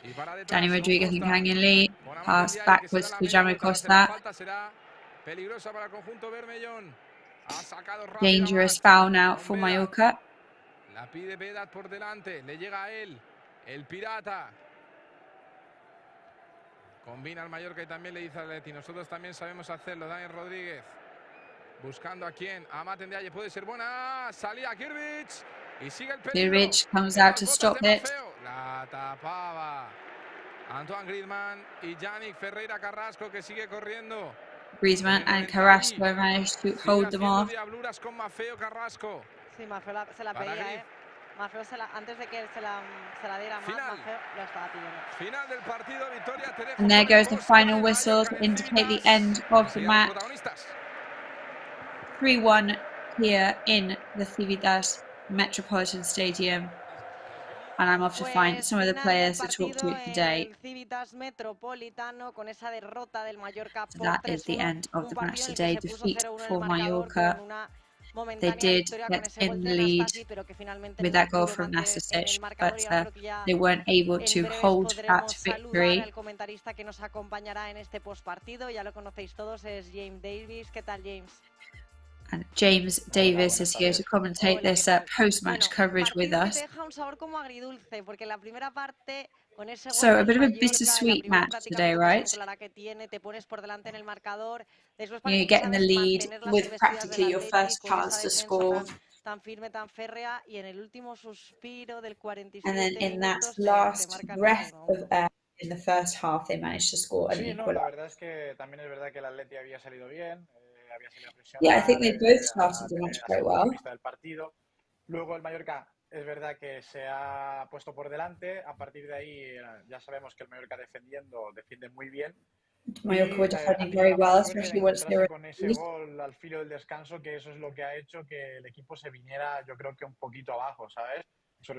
Y para detrás, Dani Rodríguez and Kang Lee. Pass backwards to Jamie Costa. La falta será peligrosa para el conjunto Bermellón. Ha sacado Dangerous foul now for Mallorca. La pide Vedat por delante. Le llega a él. El pirata. Combina al Mallorca y también le dice al Atleti. Nosotros también sabemos hacerlo. Dani Rodríguez. Buscando a quién. A Maten de Aye. Puede ser buena. Salía Kirbic. Y sigue el peligro. Kirbic comes out to stop it. La tapaba Antoine Griezmann y Yannick Ferreira Carrasco, que sigue corriendo. Griezmann and Carrasco managed to hold them off. Diabluras con Maffeo Carrasco. Sí, Maffeo se la pedía, Maffeo antes de que se la diera más, Maffeo lo estaba pidiendo. Final del partido, victoria. And there goes the final whistle to indicate the end of the match. 3-1 here in the Civitas Metropolitan Stadium. And I'm off to find some of the players to talk to today. So that is the end of the match today. Defeat for Mallorca. They did get in the lead with that goal from Nastasic, but they weren't able to hold that victory. El comentarista que nos acompañará en este postpartido, ya lo conocéis todos, es James Davis. ¿Qué tal, James? And James Davis is here to commentate this post-match coverage with us. So a bit of a bittersweet match today, right? You get in the lead with practically your first chance to score. And then in that last breath of air in the first half, they managed to score an equaliser. Yeah, I think they both started the match quite well. Luego el Mallorca es verdad que se ha puesto por delante. A partir de ahí ya sabemos que el Mallorca defiende muy bien. Mallorca were defending very well, especially once they were con ese gol al filo del descanso, que eso es lo que ha hecho que el equipo se viniera, yo creo que un poquito abajo, ¿sabes?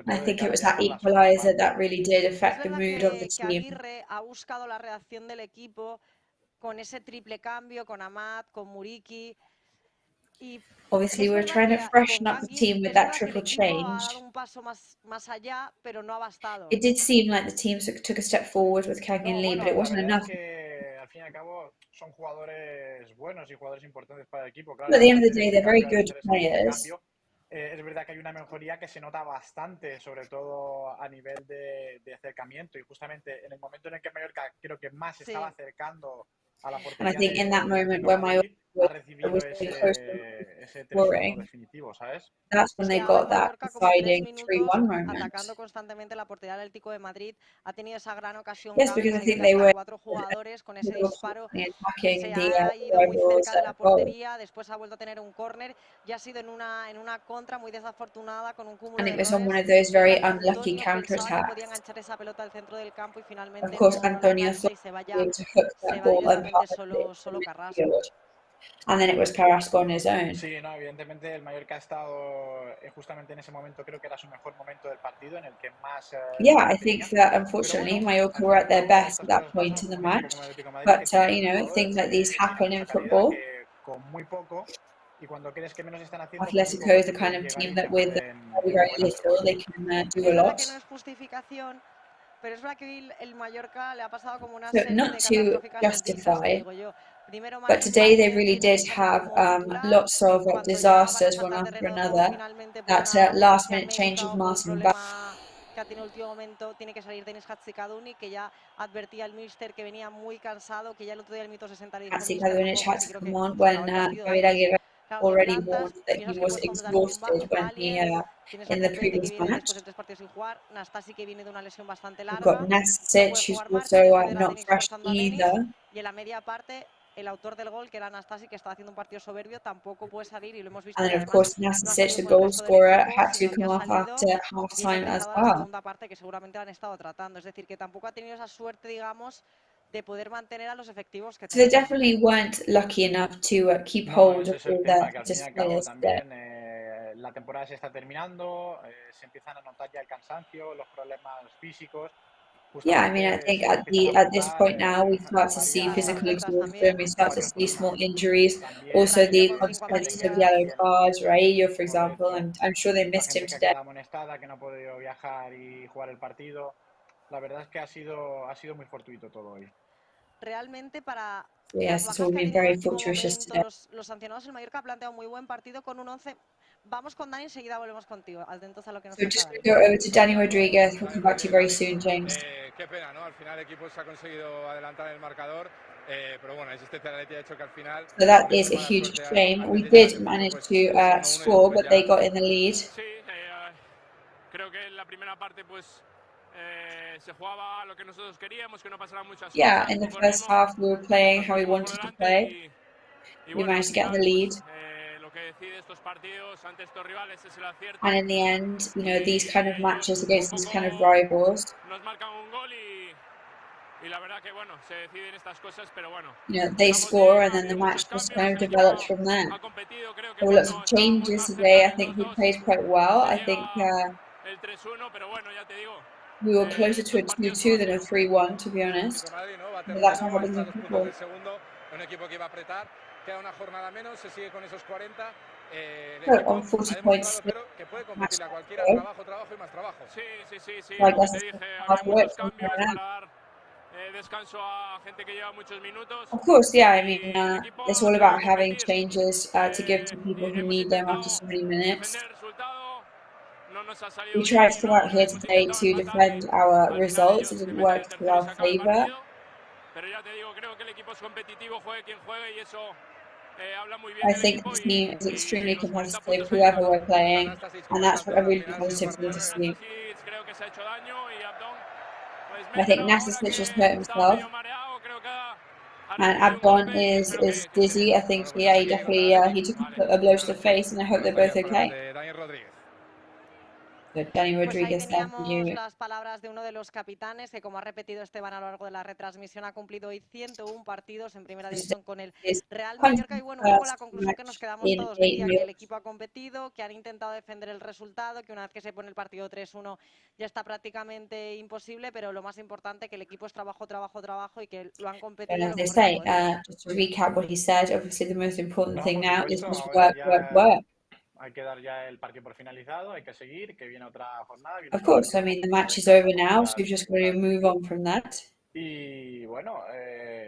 I think it was that equaliser that really did affect the mood of the team. Aguirre ha buscado la reacción del equipo con ese triple cambio, con Amat, con Muriqui. Obviously, we're trying to freshen up the team with that triple change. It did seem like the team took a step forward with Kang and Lee, but it wasn't enough. Al fin y al cabo son jugadores buenos y jugadores importantes para el equipo. But at the end of the day, they're very good players. Es verdad que hay una mejoría que se nota bastante, sobre todo a nivel de acercamiento, y justamente en el momento en el que Mallorca creo que más se estaba acercando a la portería. And I think in that moment where Mallorca was very close to scoring, that's when they got that deciding 3-1 moment. Yes, because I think they were attacking the rivals at goal. And it was on one of those very unlucky counter-attacks. Of course, Antonio thought he was able to hook that ball and pass it to midfield. And then it was Carrasco on his own. Sí, no, evidentemente el Mallorca ha estado justamente en ese momento, creo que era su mejor momento del partido, en el que más. Yeah, I think that unfortunately Mallorca were at their best at that point in the match. But you know, things like these happen in football. Atletico is the kind of team that with very, very little they can do a lot. So not to justify, but today they really did have lots of disasters one after another. That last-minute change of Martin que ha tenido el último momento, tiene que salir Denis Hatzikaduni, que ya advertía al míster que venía muy cansado, que ya el otro día el minuto 60 le dijo Hatzikaduni had to come on when Javier Aguirre already warned that he was exhausted when he in the previous match. We've got Nastasic, who's also not fresh either. Y en la media parte el autor del gol, que era Nastasic, que estaba haciendo un partido soberbio, tampoco puede salir y lo hemos visto. And then, of course, Nastasic, the goal scorer, had to come off after half-time as well. La segunda parte que seguramente han estado tratando, es decir, que tampoco ha tenido esa suerte, digamos, de poder mantener a los efectivos que so they definitely weren't lucky enough to keep hold of all their players there. La temporada se está terminando, se empiezan a notar ya el cansancio, los problemas físicos, Yeah, I mean, I think at this point now we start to see physical exhaustion, we start to see small injuries, also the consequences of yellow cards, Rayo, for example, and I'm sure they missed him today. Que no ha podido viajar y jugar el partido. La verdad es que ha sido muy fortuito todo hoy. Realmente para Yes, it's all been very fortuitous today. Los sancionados, el Mallorca ha planteado muy buen partido con un 11. Vamos con Dani, enseguida volvemos contigo. Atentos a lo que nos So just go over to Danny Rodriguez. We'll come back to you very soon, James. Qué pena, ¿no? Al final el equipo se ha conseguido adelantar el marcador, pero bueno, la existencia de la Leti ha hecho que al final... So that is a huge shame. We did manage to score, but they got in the lead. Sí, creo que en la primera parte pues se jugaba lo que nosotros queríamos, que no pasaran muchas cosas. Yeah, in the first half we were playing how we wanted to play. We managed to get the lead. And in the end, you know, these kind of matches against these kind of rivals, you know, they score and then the match just kind of develops from there. There were lots of changes today. I think we played quite well. I think we were closer to a 2-2 than a 3-1, to be honest. But that's not happening in football. Queda una jornada menos, se sigue con esos 40. On 40 points. Que puede competir a cualquiera, trabajo y más trabajo. Sí. Like Como te dije, hay muchos cambios para dar descanso a gente que lleva muchos minutos. Of course, yeah. I mean, it's all about having changes to give to people who need them after so many minutes. We tried to come out here today to defend our results. It didn't work to our favour. I think the team is extremely competitive, whoever we're playing, and that's what a really positive thing to see. I think Nastasic just hurt himself, and Abdon is dizzy. I think, yeah, he definitely he took a blow to the face, and I hope they're both okay. Danny Rodriguez, pues las palabras de uno de los capitanes que, como ha repetido Esteban a lo largo de la retransmisión, ha cumplido hoy 101 partidos en primera división con el Real Mallorca. Y bueno, un poco la conclusión que nos quedamos todos, decía que el equipo ha competido, que han intentado defender el resultado, que una vez que se pone el partido 3-1 ya está prácticamente imposible, pero lo más importante que el equipo es trabajo y que lo han competido. And as they say, just to recap what he said, obviously the most important thing now is just work. Hay que dar ya el partido por finalizado, hay que seguir, que viene otra jornada. Of course, I mean, the match is over now, so we've just got to move on from that. Y bueno,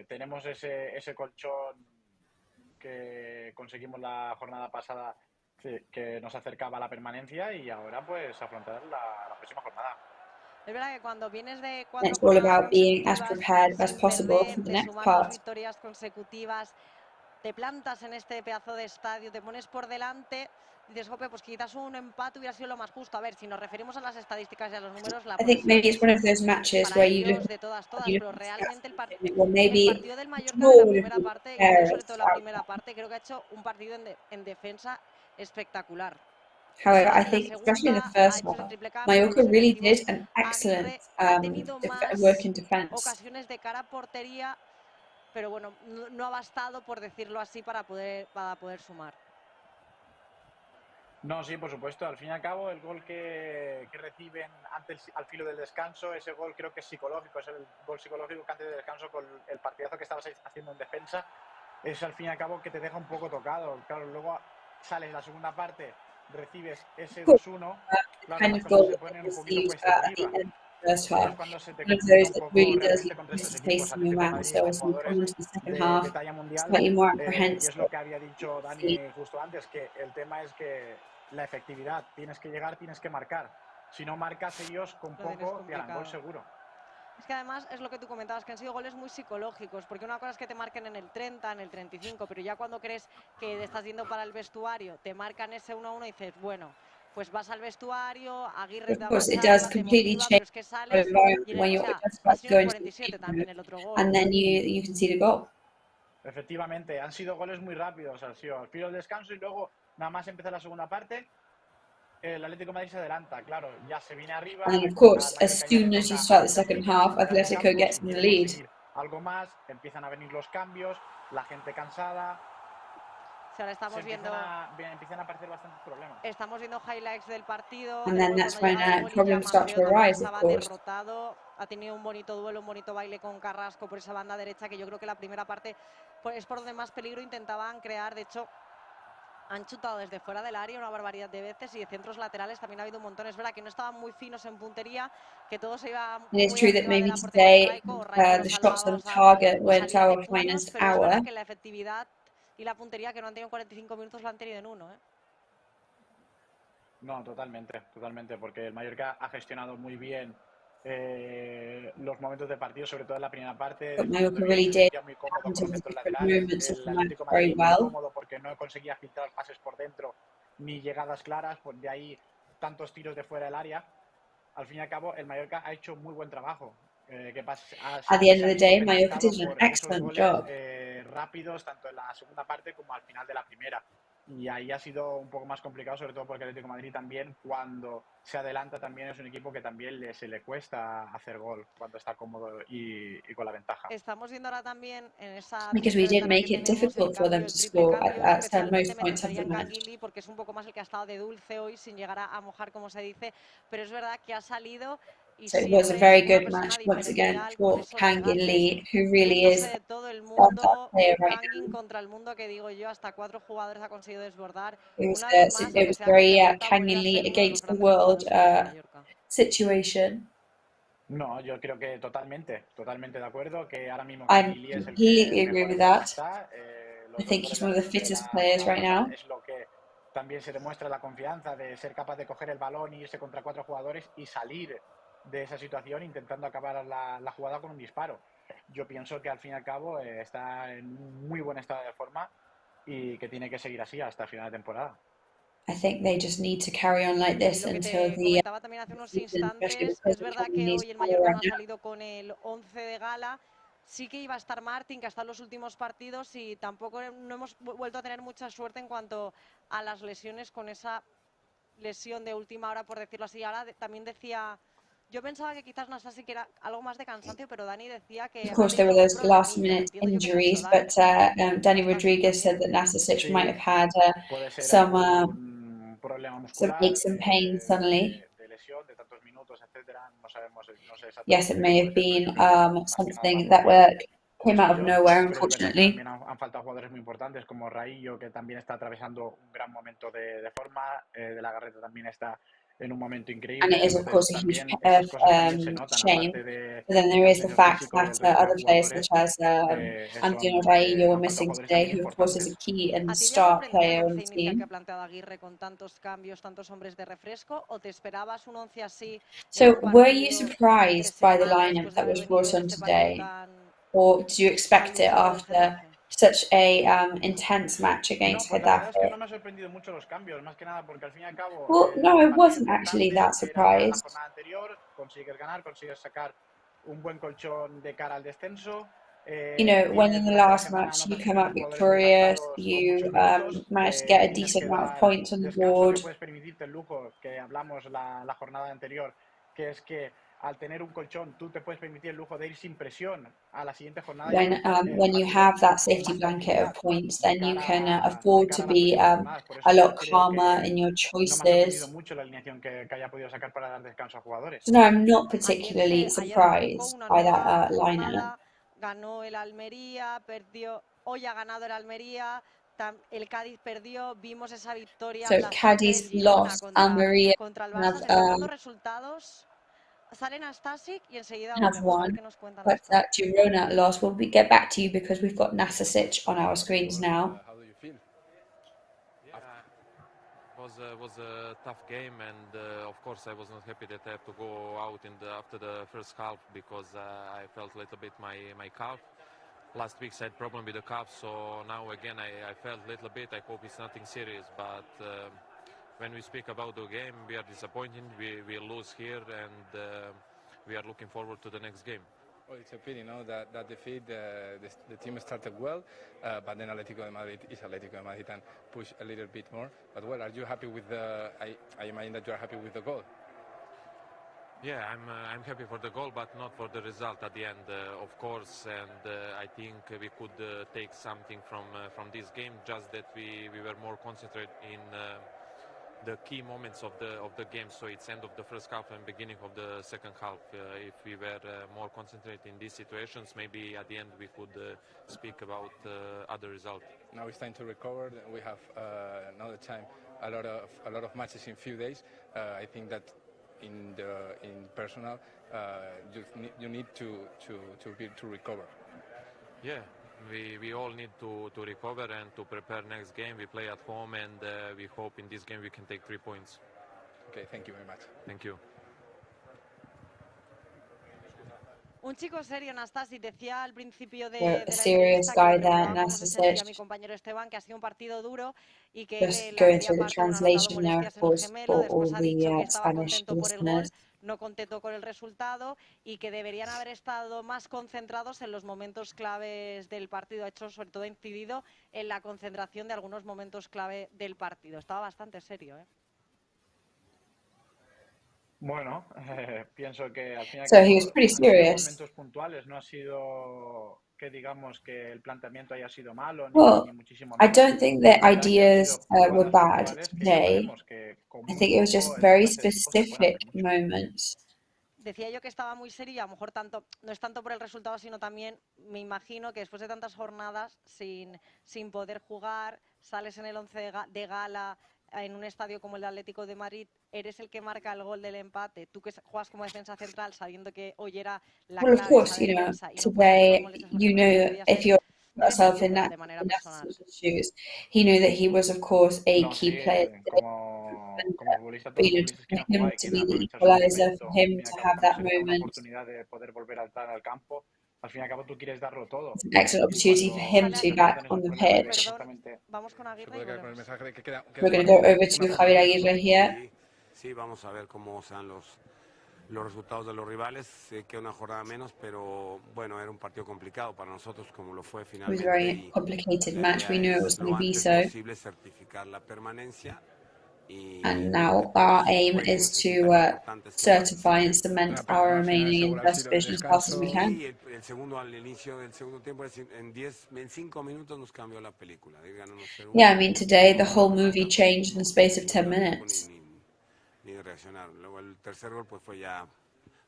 tenemos ese colchón que conseguimos la jornada pasada que nos acercaba a la permanencia y ahora pues afrontar la próxima jornada. Es verdad que cuando vienes de 4 It's all about being as prepared as possible for the next part. Victorias consecutivas, te plantas en este pedazo de estadio, te pones por delante, dices, jope, pues quizás un empate hubiera sido lo más justo. A ver, si nos referimos a las estadísticas y a los números, I think maybe it's one of those matches where you look de todas, pero realmente el partido del Mallorca en la primera parte, y sobre todo la primera parte, creo que ha hecho un partido en defensa espectacular. However, I think especially in the first half, Mallorca really did an excellent work in defense. Ocasiones de cara a portería, pero bueno, no ha bastado, por decirlo así, para poder sumar. No, sí, por supuesto. Al fin y al cabo, el gol que reciben al filo del descanso, ese gol creo que es psicológico, es el gol psicológico que antes del descanso, con el partidazo que estabas haciendo en defensa, es al fin y al cabo que te deja un poco tocado. Claro, luego sales la segunda parte, recibes ese 2-1, claro, las cosas se ponen un poquito cuesta arriba. First half, one of those that really does face them around. So as we come into the second half, slightly more apprehensive. Es lo que había dicho Dani justo antes, que el tema es que la efectividad, tienes que llegar, tienes que marcar. Si no marcas ellos con poco, te harán gol seguro. Es que además es lo que tú comentabas, que han sido goles muy psicológicos, porque una cosa es que te marquen en el 30, en el 35, pero ya cuando crees que estás yendo para el vestuario, te marcan ese 1-1 y dices, bueno, pues vas al vestuario, Aguirre Of course, it does completely change the environment when you're just about to go into the and then you can see the goal. Efectivamente, han sido goles muy rápidos, han sido al filo del descanso y luego nada más empieza la segunda parte, el Atlético de Madrid se adelanta, claro, ya se viene arriba. And of course, as soon as you start the second half, Atletico gets in the lead. Algo más, empiezan a venir los cambios, la gente cansada. Si ahora estamos viendo... Empiezan a aparecer bastantes problemas. Estamos viendo highlights del partido. And then that's when problems start to arise, of course. Derrotado, ha tenido un bonito duelo, un bonito baile con Carrasco por esa banda derecha, que yo creo que la primera parte es por donde más peligro intentaban crear. De hecho, han chutado desde fuera del área una barbaridad de veces y de centros laterales también ha habido un montón. Es verdad que no estaban muy finos en puntería, que todo se iba muy it's true that arriba de maybe la portería de today Raico, Raico the los shots salvaba, on target weren't salían de our puños, finest pero es hour. verdad que la efectividad y la puntería que no han tenido 45 minutos la han tenido en uno, ¿eh? No, totalmente, porque el Mallorca ha gestionado muy bien los momentos de partido, sobre todo en la primera parte. But Mallorca really did Muy cómodo come con to los centros different laterales. moments of El the match Atlético de very Madrid muy well. cómodo porque no conseguía filtrar pases por dentro ni llegadas claras, pues de ahí tantos tiros de fuera del área. Al fin y al cabo, el Mallorca ha hecho muy buen trabajo. At the end of the day, Mallorca did an excellent job. Rápidos, tanto en la segunda parte como al final de la primera. Y ahí ha sido un poco más complicado, sobre todo porque el Atlético de Madrid también, cuando se adelanta, también es un equipo que también se le cuesta hacer gol cuando está cómodo y con la ventaja. Estamos viendo ahora también en esa Because we did make it difficult for them to score at most points of the match. porque es un poco más el que ha estado de dulce hoy, sin llegar a mojar, como se dice, pero es verdad que ha salido. So it was a very good match once again for Kangin Lee, who really is a standout player right now. Contra el mundo, que digo yo, hasta 4 jugadores ha conseguido desbordar. It was very Kangin Lee against the world situation. No, yo creo que totalmente de acuerdo, que ahora mismo I Kangin Lee es el completely que agree mejor with that. está. I think he's one of the fittest players right now. Es lo que también se demuestra la confianza de ser capaz de coger el balón y irse contra 4 jugadores y salir de esa situación intentando acabar la jugada con un disparo. Yo pienso que al fin y al cabo está en un muy buen estado de forma y que tiene que seguir así hasta el final de temporada. I think they just need to carry on like this until the también hace unos instantes, es verdad que hoy el Mallorca no ha salido con el 11 de gala. Sí que iba a estar Martín, que ha estado en los últimos partidos, y tampoco no hemos vuelto a tener mucha suerte en cuanto a las lesiones, con esa lesión de última hora, por decirlo así. Ahora también decía, yo pensaba que quizás Nastasic que era algo más de cansancio, pero Dani decía que... Of course, there were those last-minute injuries, but Danny Rodriguez said that Nastasic might have had some aches and pains suddenly. Yes, it may have been something that came out of nowhere, unfortunately. Han faltado jugadores muy importantes como Raillo, que también está atravesando un gran momento de forma. De la Garreta también está en un momento increíble. And it is, of course, a huge shame. But then there is the fact that other players such as Antonio Raillo were missing today, who, of course, is a key and star player on the team. So, were you surprised by the lineup that was brought on today? Or do you expect it after such a intense match against Getafe? Well, no, I wasn't actually that surprised. You know, when in the last match you come out victorious, you managed to get a decent amount of points on the board. Al tener un colchón, tú te puedes permitir el lujo de ir sin presión a la siguiente jornada. When you have that safety blanket of points, then you can afford to be a lot calmer in your choices. So no, I'm not particularly surprised by that lineup. Ganó el Almería, perdió, hoy ha ganado el Almería. El Cádiz perdió, vimos esa victoria. So Cádiz lost, Almería have resultados. Sale Nastasic y enseguida have won, but that Girona lost. We'll get back to you because we've got Nastasic on our screens now. How do you feel? Was a tough game, and of course I was not happy that I have to go out after the first half because I felt a little bit my calf. Last week I had problem with the calf, so now again I felt a little bit. I hope it's nothing serious, but when we speak about the game, we are disappointed. We lose here, and we are looking forward to the next game. Well, it's a pity, that defeat. The team started well, but then Atlético de Madrid is Atlético de Madrid and push a little bit more. But well, are you happy with the? I imagine that you are happy with the goal. Yeah, I'm happy for the goal, but not for the result at the end, of course. And I think we could take something from this game, just that we were more concentrated in the key moments of the game. So it's end of the first half and beginning of the second half. If we were more concentrated in these situations, maybe at the end we could speak about other results. Now it's time to recover. We have another time, a lot of matches in few days. I think that in personal, you need to recover. Yeah, we all need to recover and to prepare next game. We play at home, and we hope in this game we can take 3 points. Okay, thank you very much. Thank you. Un chico serio, Nastasi, decía al principio de A la serious entrevista guy que there, recordaba, como se decía mi Nastasic. compañero Esteban, que ha sido un partido duro y que Just él la going media through the parte, bueno, ha notado translation there, molestias of en un course, gemelo. for Después all ha dicho que the estaba Spanish contento por el listeners. gol, no contento con el resultado y que deberían haber estado más concentrados en los momentos claves del partido. Ha hecho, sobre todo, incidido en la concentración de algunos momentos clave del partido. Estaba bastante serio, ¿eh? Bueno, pienso que al fin y al So cabo he was pretty han sido serious. momentos puntuales, no ha sido que digamos que el planteamiento haya sido malo, Well, ni muchísimo I menos. don't think the La verdad que han ideas sido were jugadas bad puntuales que ya today. sabemos que con I muy think it was poco just el very este equipo se puede hacer specific mucho. moments. Decía yo que estaba muy serio y a lo mejor tanto, no es tanto por el resultado, sino también me imagino que después de tantas jornadas sin poder jugar, sales en el 11 de gala en un estadio como el de Atlético de Madrid, eres el que marca el gol del empate, tú que juegas como defensa central sabiendo que hoy era la Well, of clave course, esa you know, defensa y no puedes hacer las today, molestias you porque no know, podías if ser, you're no le yourself in preocupa that de manera personal. shoes, he knew that he was, of course, a No, key sí, player. como futbolista, todos los For futbolistas quieren him jugar y to quieren be the aprovechar su equalizer, momento. for Al him fin y to al cabo, have cuando that se le da una moment, oportunidad de poder volver a entrar al campo, al fin y al cabo tú quieres darlo todo. it's an excellent Y opportunity for him cuando to be se te back meten on esos the problemas pitch. exactamente... Vamos con Aguirre y Con el volvemos. mensaje de que queda We're going to go over to Javier Aguirre here. Sí, vamos a ver cómo sean los resultados de los rivales. Sé que una jornada menos, pero bueno, era un partido complicado para nosotros como lo fue It was a finalmente. very complicated match. We knew it was going to be so. Posible certificar la permanencia. And now our aim is to certify and cement our remaining in first division as fast as we can. El segundo, al inicio del segundo tiempo, en 5 minutos nos cambió la película. Yeah, I mean, today the whole movie changed in the space of 10 minutes. Ni reaccionar. Luego el tercer gol pues fue ya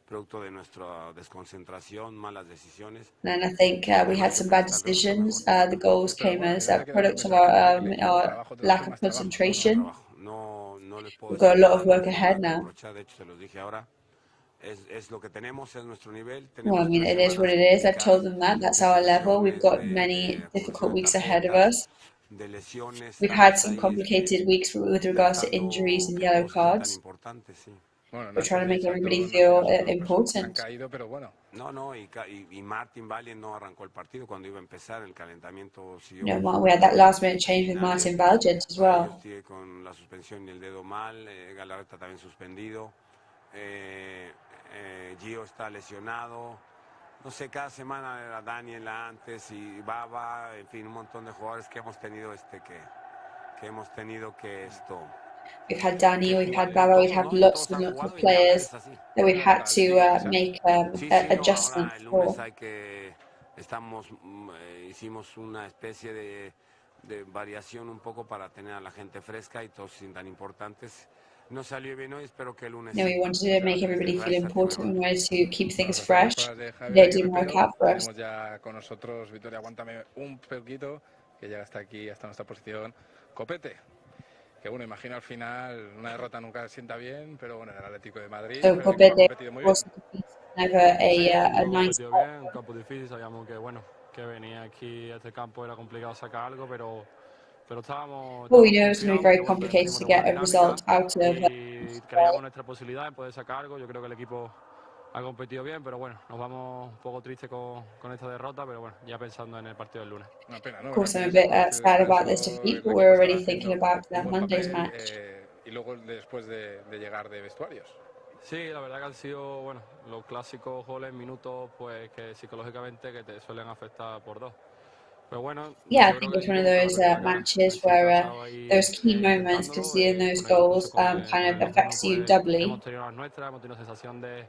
producto de nuestra desconcentración, malas decisiones. And I think we had some bad decisions. The goals came as products of our lack of concentration. We've got a lot of work ahead now. De hecho, se los dije ahora. Es lo que tenemos, es nuestro nivel. Well, I mean, it is what it is. I've told them that. That's our level. We've got many difficult weeks ahead of us. We've had some complicated weeks with regards to injuries and yellow cards. We're trying to make everybody feel important. No, y Martin Valle no arrancó el partido cuando iba a empezar el calentamiento. We had that last minute change with Martin Valgent as well. Yo estuve con la suspensión y el dedo mal, Galarreta también suspendido, Gio está lesionado, no sé, cada semana era Daniel antes y Baba, en fin, un montón de jugadores que hemos tenido que esto. We've had Danny, we've had Baba, we've had lots and lots of players that we've had to make adjustments for. Hicimos una especie de variación un poco para tener a la gente fresca y todos tan importantes. No salió bien hoy, espero que el lunes. No, we wanted to make everybody feel important. We wanted to keep things fresh. They didn't work out for us. Tenemos ya con nosotros, Victoria, aguántame un poquito, que llega hasta aquí, hasta nuestra posición. Copete. Que bueno, imagino al final una derrota nunca sienta bien, pero bueno, el Atlético de Madrid So Copete was never a nice bien, un campo difícil, sabíamos que bueno, que venía aquí a este campo era complicado sacar algo, pero estábamos well, we knew it was going to be very complicated to get a result out of y creíamos nuestra posibilidad en poder sacar algo. Yo creo que el equipo ha competido bien, pero bueno, nos vamos un poco tristes con esta derrota, pero bueno, ya pensando en el partido del lunes. Una pena, ¿no? Of course, I'm a bit sad about this defeat, but we're already thinking about that Monday's match. Y luego después de llegar de vestuarios. Sí, la verdad que han sido, bueno, los clásicos goles, minutos, pues que psicológicamente que te suelen afectar por dos. Yeah, I think it's one of those matches where those key moments, conceding those goals, kind of affects you doubly. Hemos tenido las nuestras, hemos tenido sensación de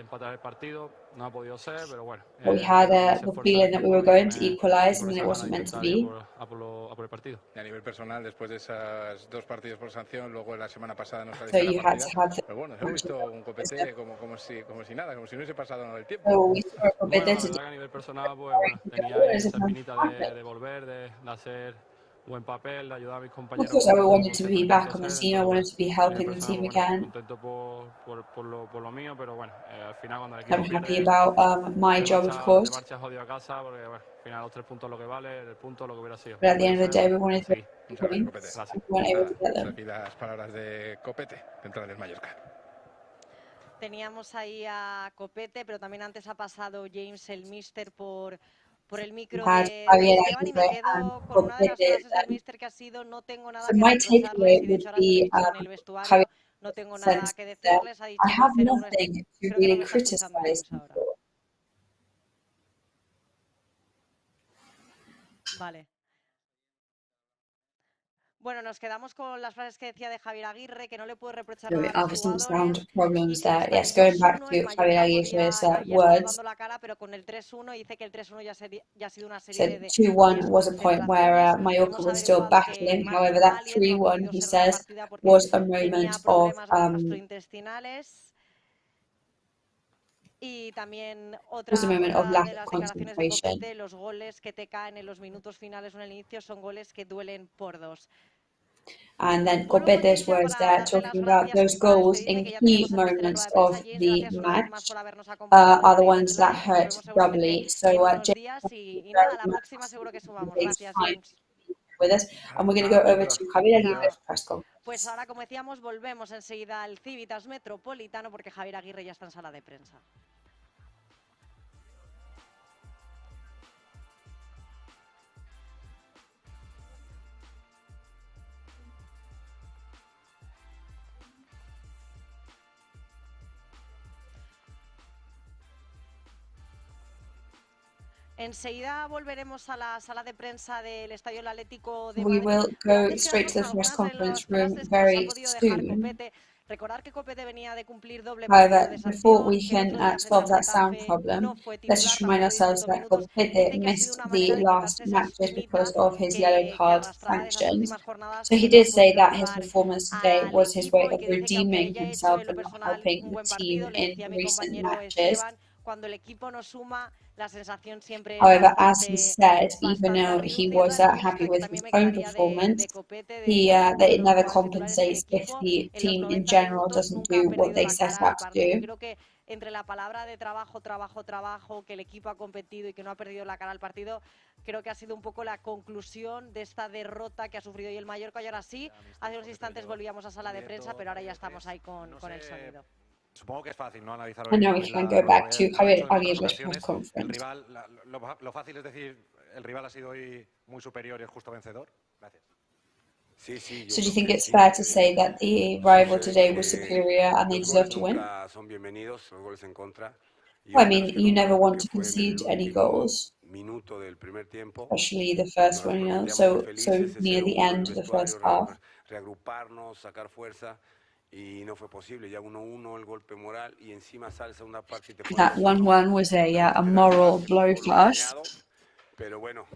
empatar el partido, no ha podido ser, pero bueno. But we had the feeling that we were going to equalise and then it wasn't meant to be. Por el partido. Y a nivel personal, después de esas 2 partidos por sanción, luego la semana pasada no So saliste you a la had to partida. have Pero bueno, hemos visto un Copete como si nada, como si no hubiese pasado el tiempo. So we saw Bueno, la Copete verdad que a nivel personal, pues bueno, tenía ahí esa espinita de volver, de hacer buen papel, de ayudar a mis Of compañeros. course, I wanted to be back on the scene. I wanted to be helping the team again. Contento por lo mío, pero bueno, al final cuando el I'm equipo happy pierde, about my job, of te course. marchas jodido a casa, porque bueno, al final los 3 puntos lo que vale, el punto lo que hubiera sido. But at the end of the day, we wanted to Muchas win. gracias, We weren't able to get them. Aquí las palabras de Copete, central del Mallorca. Teníamos ahí a Copete, pero también antes ha pasado James, el míster, por el micro de Esteban, y me quedo con una de las frases del míster que ha sido: no tengo nada que reprocharles, y de hecho ahora se lo he dicho en el vestuario, no tengo nada que decirles, ha dicho I have 0-1. nothing to Creo que no really me está escuchando criticize James ahora. Vale. Bueno, nos quedamos con las frases que decía de Javier Aguirre, que no le puede reprochar nada a los Some jugadores. sound problems there. Yes, going back to Javier Aguirre's words. Dando la cara, pero con el 3-1 dice que el 3-1 ya ha sido una So serie de 2-1 was a point where Mallorca was still battling. However, that 3-1, he says, was a moment of gastrointestinales. Y también otra was a moment of de lack las of declaraciones de concentration. Copete: los goles que te caen en los minutos finales o en el inicio son goles que duelen por 2. And then Copete's words there, talking about those goals in key moments of the match, are the ones that hurt doubly. So James, y nada, la próxima seguro que sumamos. Gracias, James. With us, and we're going to go over to Javier Aguirre's press conference. Pues ahora, como decíamos, volvemos enseguida al Civitas Metropolitano, porque Javier Aguirre ya está en sala de prensa. Enseguida volveremos a la sala de prensa del Estadio El Atlético de Madrid. We will go straight to the press conference room very soon. Recordar que Copete venía de cumplir doble However, partido de before we sanción, can solve that sound problem, let's just remind ourselves that Copete missed the last matches because of his yellow card sanctions. So he did say that his performance today was his way of redeeming himself and not helping the team in recent matches. However, as he said, even though he was happy with his own performance, that it never compensates if the team in general doesn't do what they set out to do. Entre la palabra de trabajo, que el equipo ha competido y que no ha perdido la cara al partido, creo que ha sido un poco la conclusión de esta derrota que ha sufrido hoy el Mallorca. Y ahora sí, hace unos instantes volvíamos a sala de prensa, pero ahora ya estamos ahí con el sonido. Supongo que es fácil, ¿no? Analizar And now we can go back to Javier Aguirre's press conference. El rival, lo fácil es decir, el rival ha sido hoy muy superior y el justo vencedor. Gracias. So do you think it's fair to say that the rival today was superior and they deserve to win? Well, I mean, you never want to concede any goals, especially the first one, you know, so near the end of the first half. That 1-1 was a moral blow for us. Pero bueno,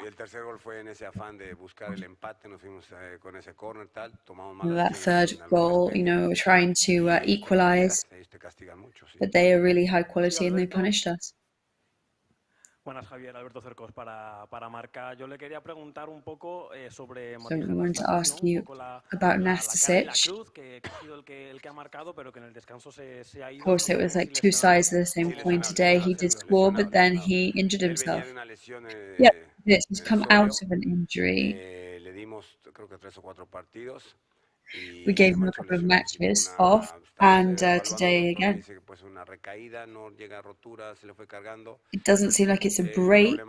el tercer gol fue en ese afán de buscar el empate, nos fuimos con ese corner tal, tomamos malas That third goal, you know, trying to equalize, but they are really high quality and they punished us. Buenas, Javier, Alberto Cercos para Marca. Yo le quería preguntar un poco sobre So I wanted to ask you about Nastasic. Of course, it was like two sides of the same coin today. He did score, but then he injured himself. Yeah, he's come out of an injury. We gave him a couple of matches off, and today again. It doesn't seem like it's a break. The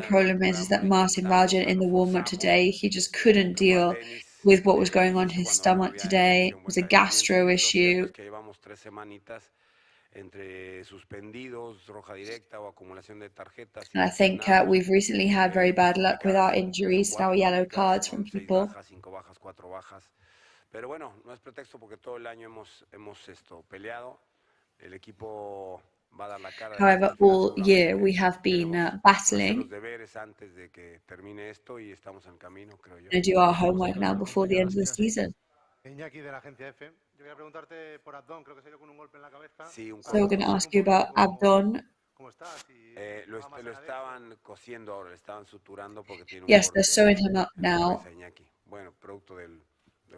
problem is that Martin Valjean in the warm-up today, he just couldn't deal with what was going on in his stomach today. It was a gastro issue. entre suspendidos, roja directa o acumulación de tarjetas. And I think we've recently had very bad luck with our injuries and our yellow cards from people. 5 bajas, 4 bajas. Pero bueno, no es pretexto porque todo el año hemos peleado. El equipo va a dar la cara. However, all year we have been battling. Los deberes antes de que termine esto y estamos en camino, creo yo. To do our homework now before the end of the season. Iñaki de la agencia F. Yo quería preguntarte por Abdón, creo que se dio con un golpe en la cabeza. Sí, un So we're going to ask you about Abdon. ¿Cómo estás? Lo estaban cosiendo ahora, le estaban suturando porque tiene un Yes, they're sewing him up now. Bueno, producto del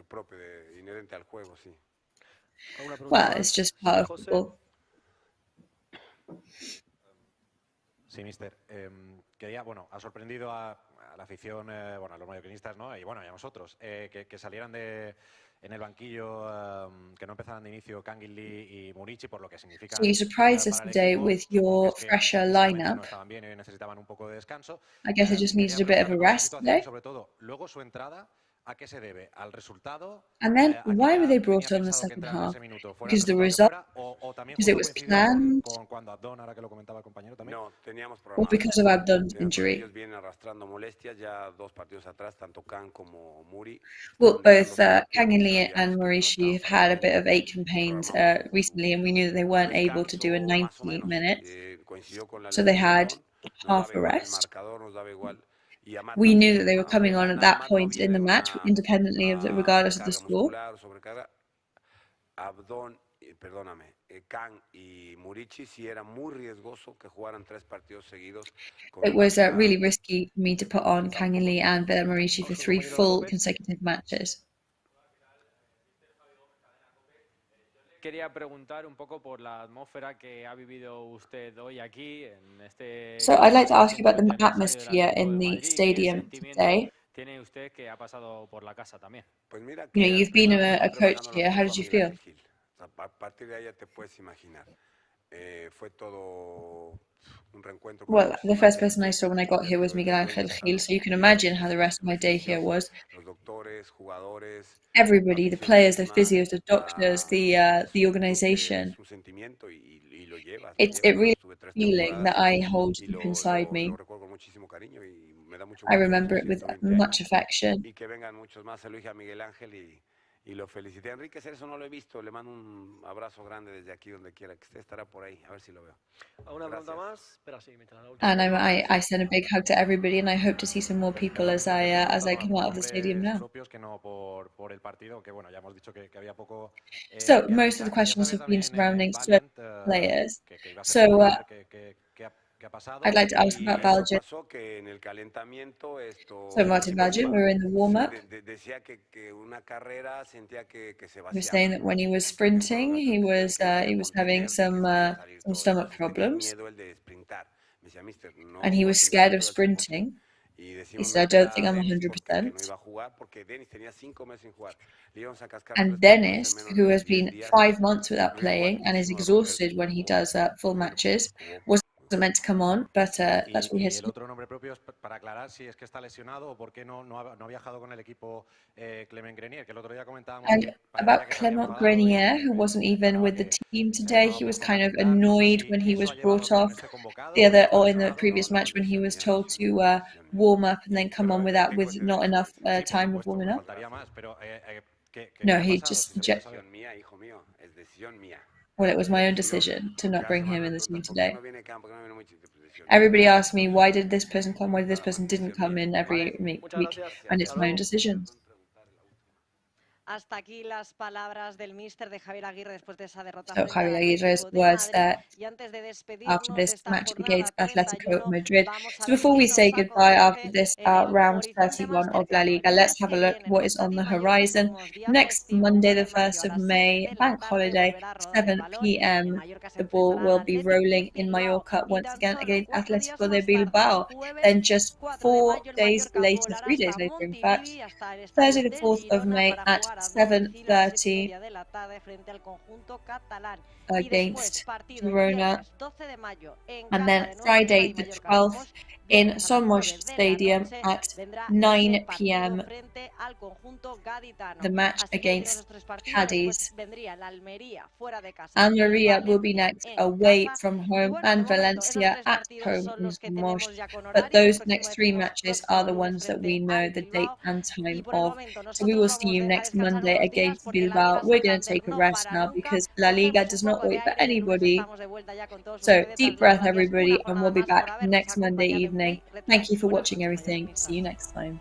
propio, inherente al juego, sí. Well, it's just part of football. Sí, mister. Quería, bueno, ha sorprendido a la afición, bueno, a los mallorquinistas, ¿no? Y bueno, y a nosotros, que salieran en el banquillo, que no empezaran de inicio Kangin Lee y Murici, por lo que significa. So you surprised us today with your fresher lineup. No estaban bien y necesitaban un poco de descanso. I guess they just needed a bit of a rest today. Sobre todo, luego su entrada. ¿A qué se debe? ¿Al resultado? And then, why were they brought on the second half? Because the result, because it was planned, or because of Abdon's injury? Well, both Kangin Lee and Maurici have had a bit of aching pains recently, and we knew that they weren't able to do a 90 minutes, so they had half a rest. We knew that they were coming on at that point in the match, independently of regardless of the score. It was really risky for me to put on Kangin Lee and Maurici for 3 full consecutive matches. Quería preguntar un poco por la atmósfera que ha vivido usted hoy aquí en este. So I'd like to ask you about the atmosphere in the stadium today. Tiene usted que ha pasado por la casa también. You know, you've been a coach here. How did you feel? A partir de ahí ya te puedes imaginar. Fue todo un reencuentro. Well, the first person I saw when I got here was Miguel Ángel Gil, so you can imagine how the rest of my day here was. Everybody, the players, the physios, the doctors, the organization. It really is a feeling that I hold deep inside me. I remember it with much affection. Y lo felicité. Enrique Cerezo no lo he visto. Le mando un abrazo grande desde aquí, donde quiera que esté. Estará por ahí. A ver si lo veo. ¿Alguna pregunta más? And I send a big hug to everybody, and I hope to see some more people as I come out of the stadium now. So most of the questions have been surrounding players. So I'd like to ask about Valgin. So Martin Valgin, we were in the warm-up. He was saying that when he was sprinting, he was having some stomach problems, and he was scared of sprinting. He said, "I don't think I'm 100%." And Dennis, who has been 5 months without playing and is exhausted when he does full matches, was meant to come on, but that's what he has. Otro nombre propio es para aclarar si es que está lesionado o por qué no ha viajado con el equipo Clement Grenier, que el other día comentábamos. And about Clement Grenier, who wasn't even with the team today, he was kind of annoyed when he was brought off in the previous match when he was told to warm up and then come on with not enough time of warming up. No, he just. Well, it was my own decision to not bring him in the team today. Everybody asked me, why did this person come, why did this person didn't come in every week, and it's my own decision. Hasta aquí las palabras del míster de Javier Aguirre después de esa derrota. So Javier Aguirre's words there after this match against Atletico Madrid. So before we say goodbye after this round 31 of La Liga, let's have a look what is on the horizon. Next Monday, the 1st of May, bank holiday, 7 p.m. The ball will be rolling in Mallorca once again against Atletico de Bilbao. Then just 4 days later, 3 days later in fact, Thursday the 4th of May at 7:30 against Girona, and then Friday the 12th in Somos Stadium at 9 p.m. The match against Cadiz. Almeria will be next away from home and Valencia at home in Somos. But those next 3 matches are the ones that we know the date and time of. So we will see you next Monday against Bilbao. We're going to take a rest now because La Liga does not wait for anybody. So deep breath, everybody, and we'll be back next Monday evening. Thank you for watching everything. See you next time.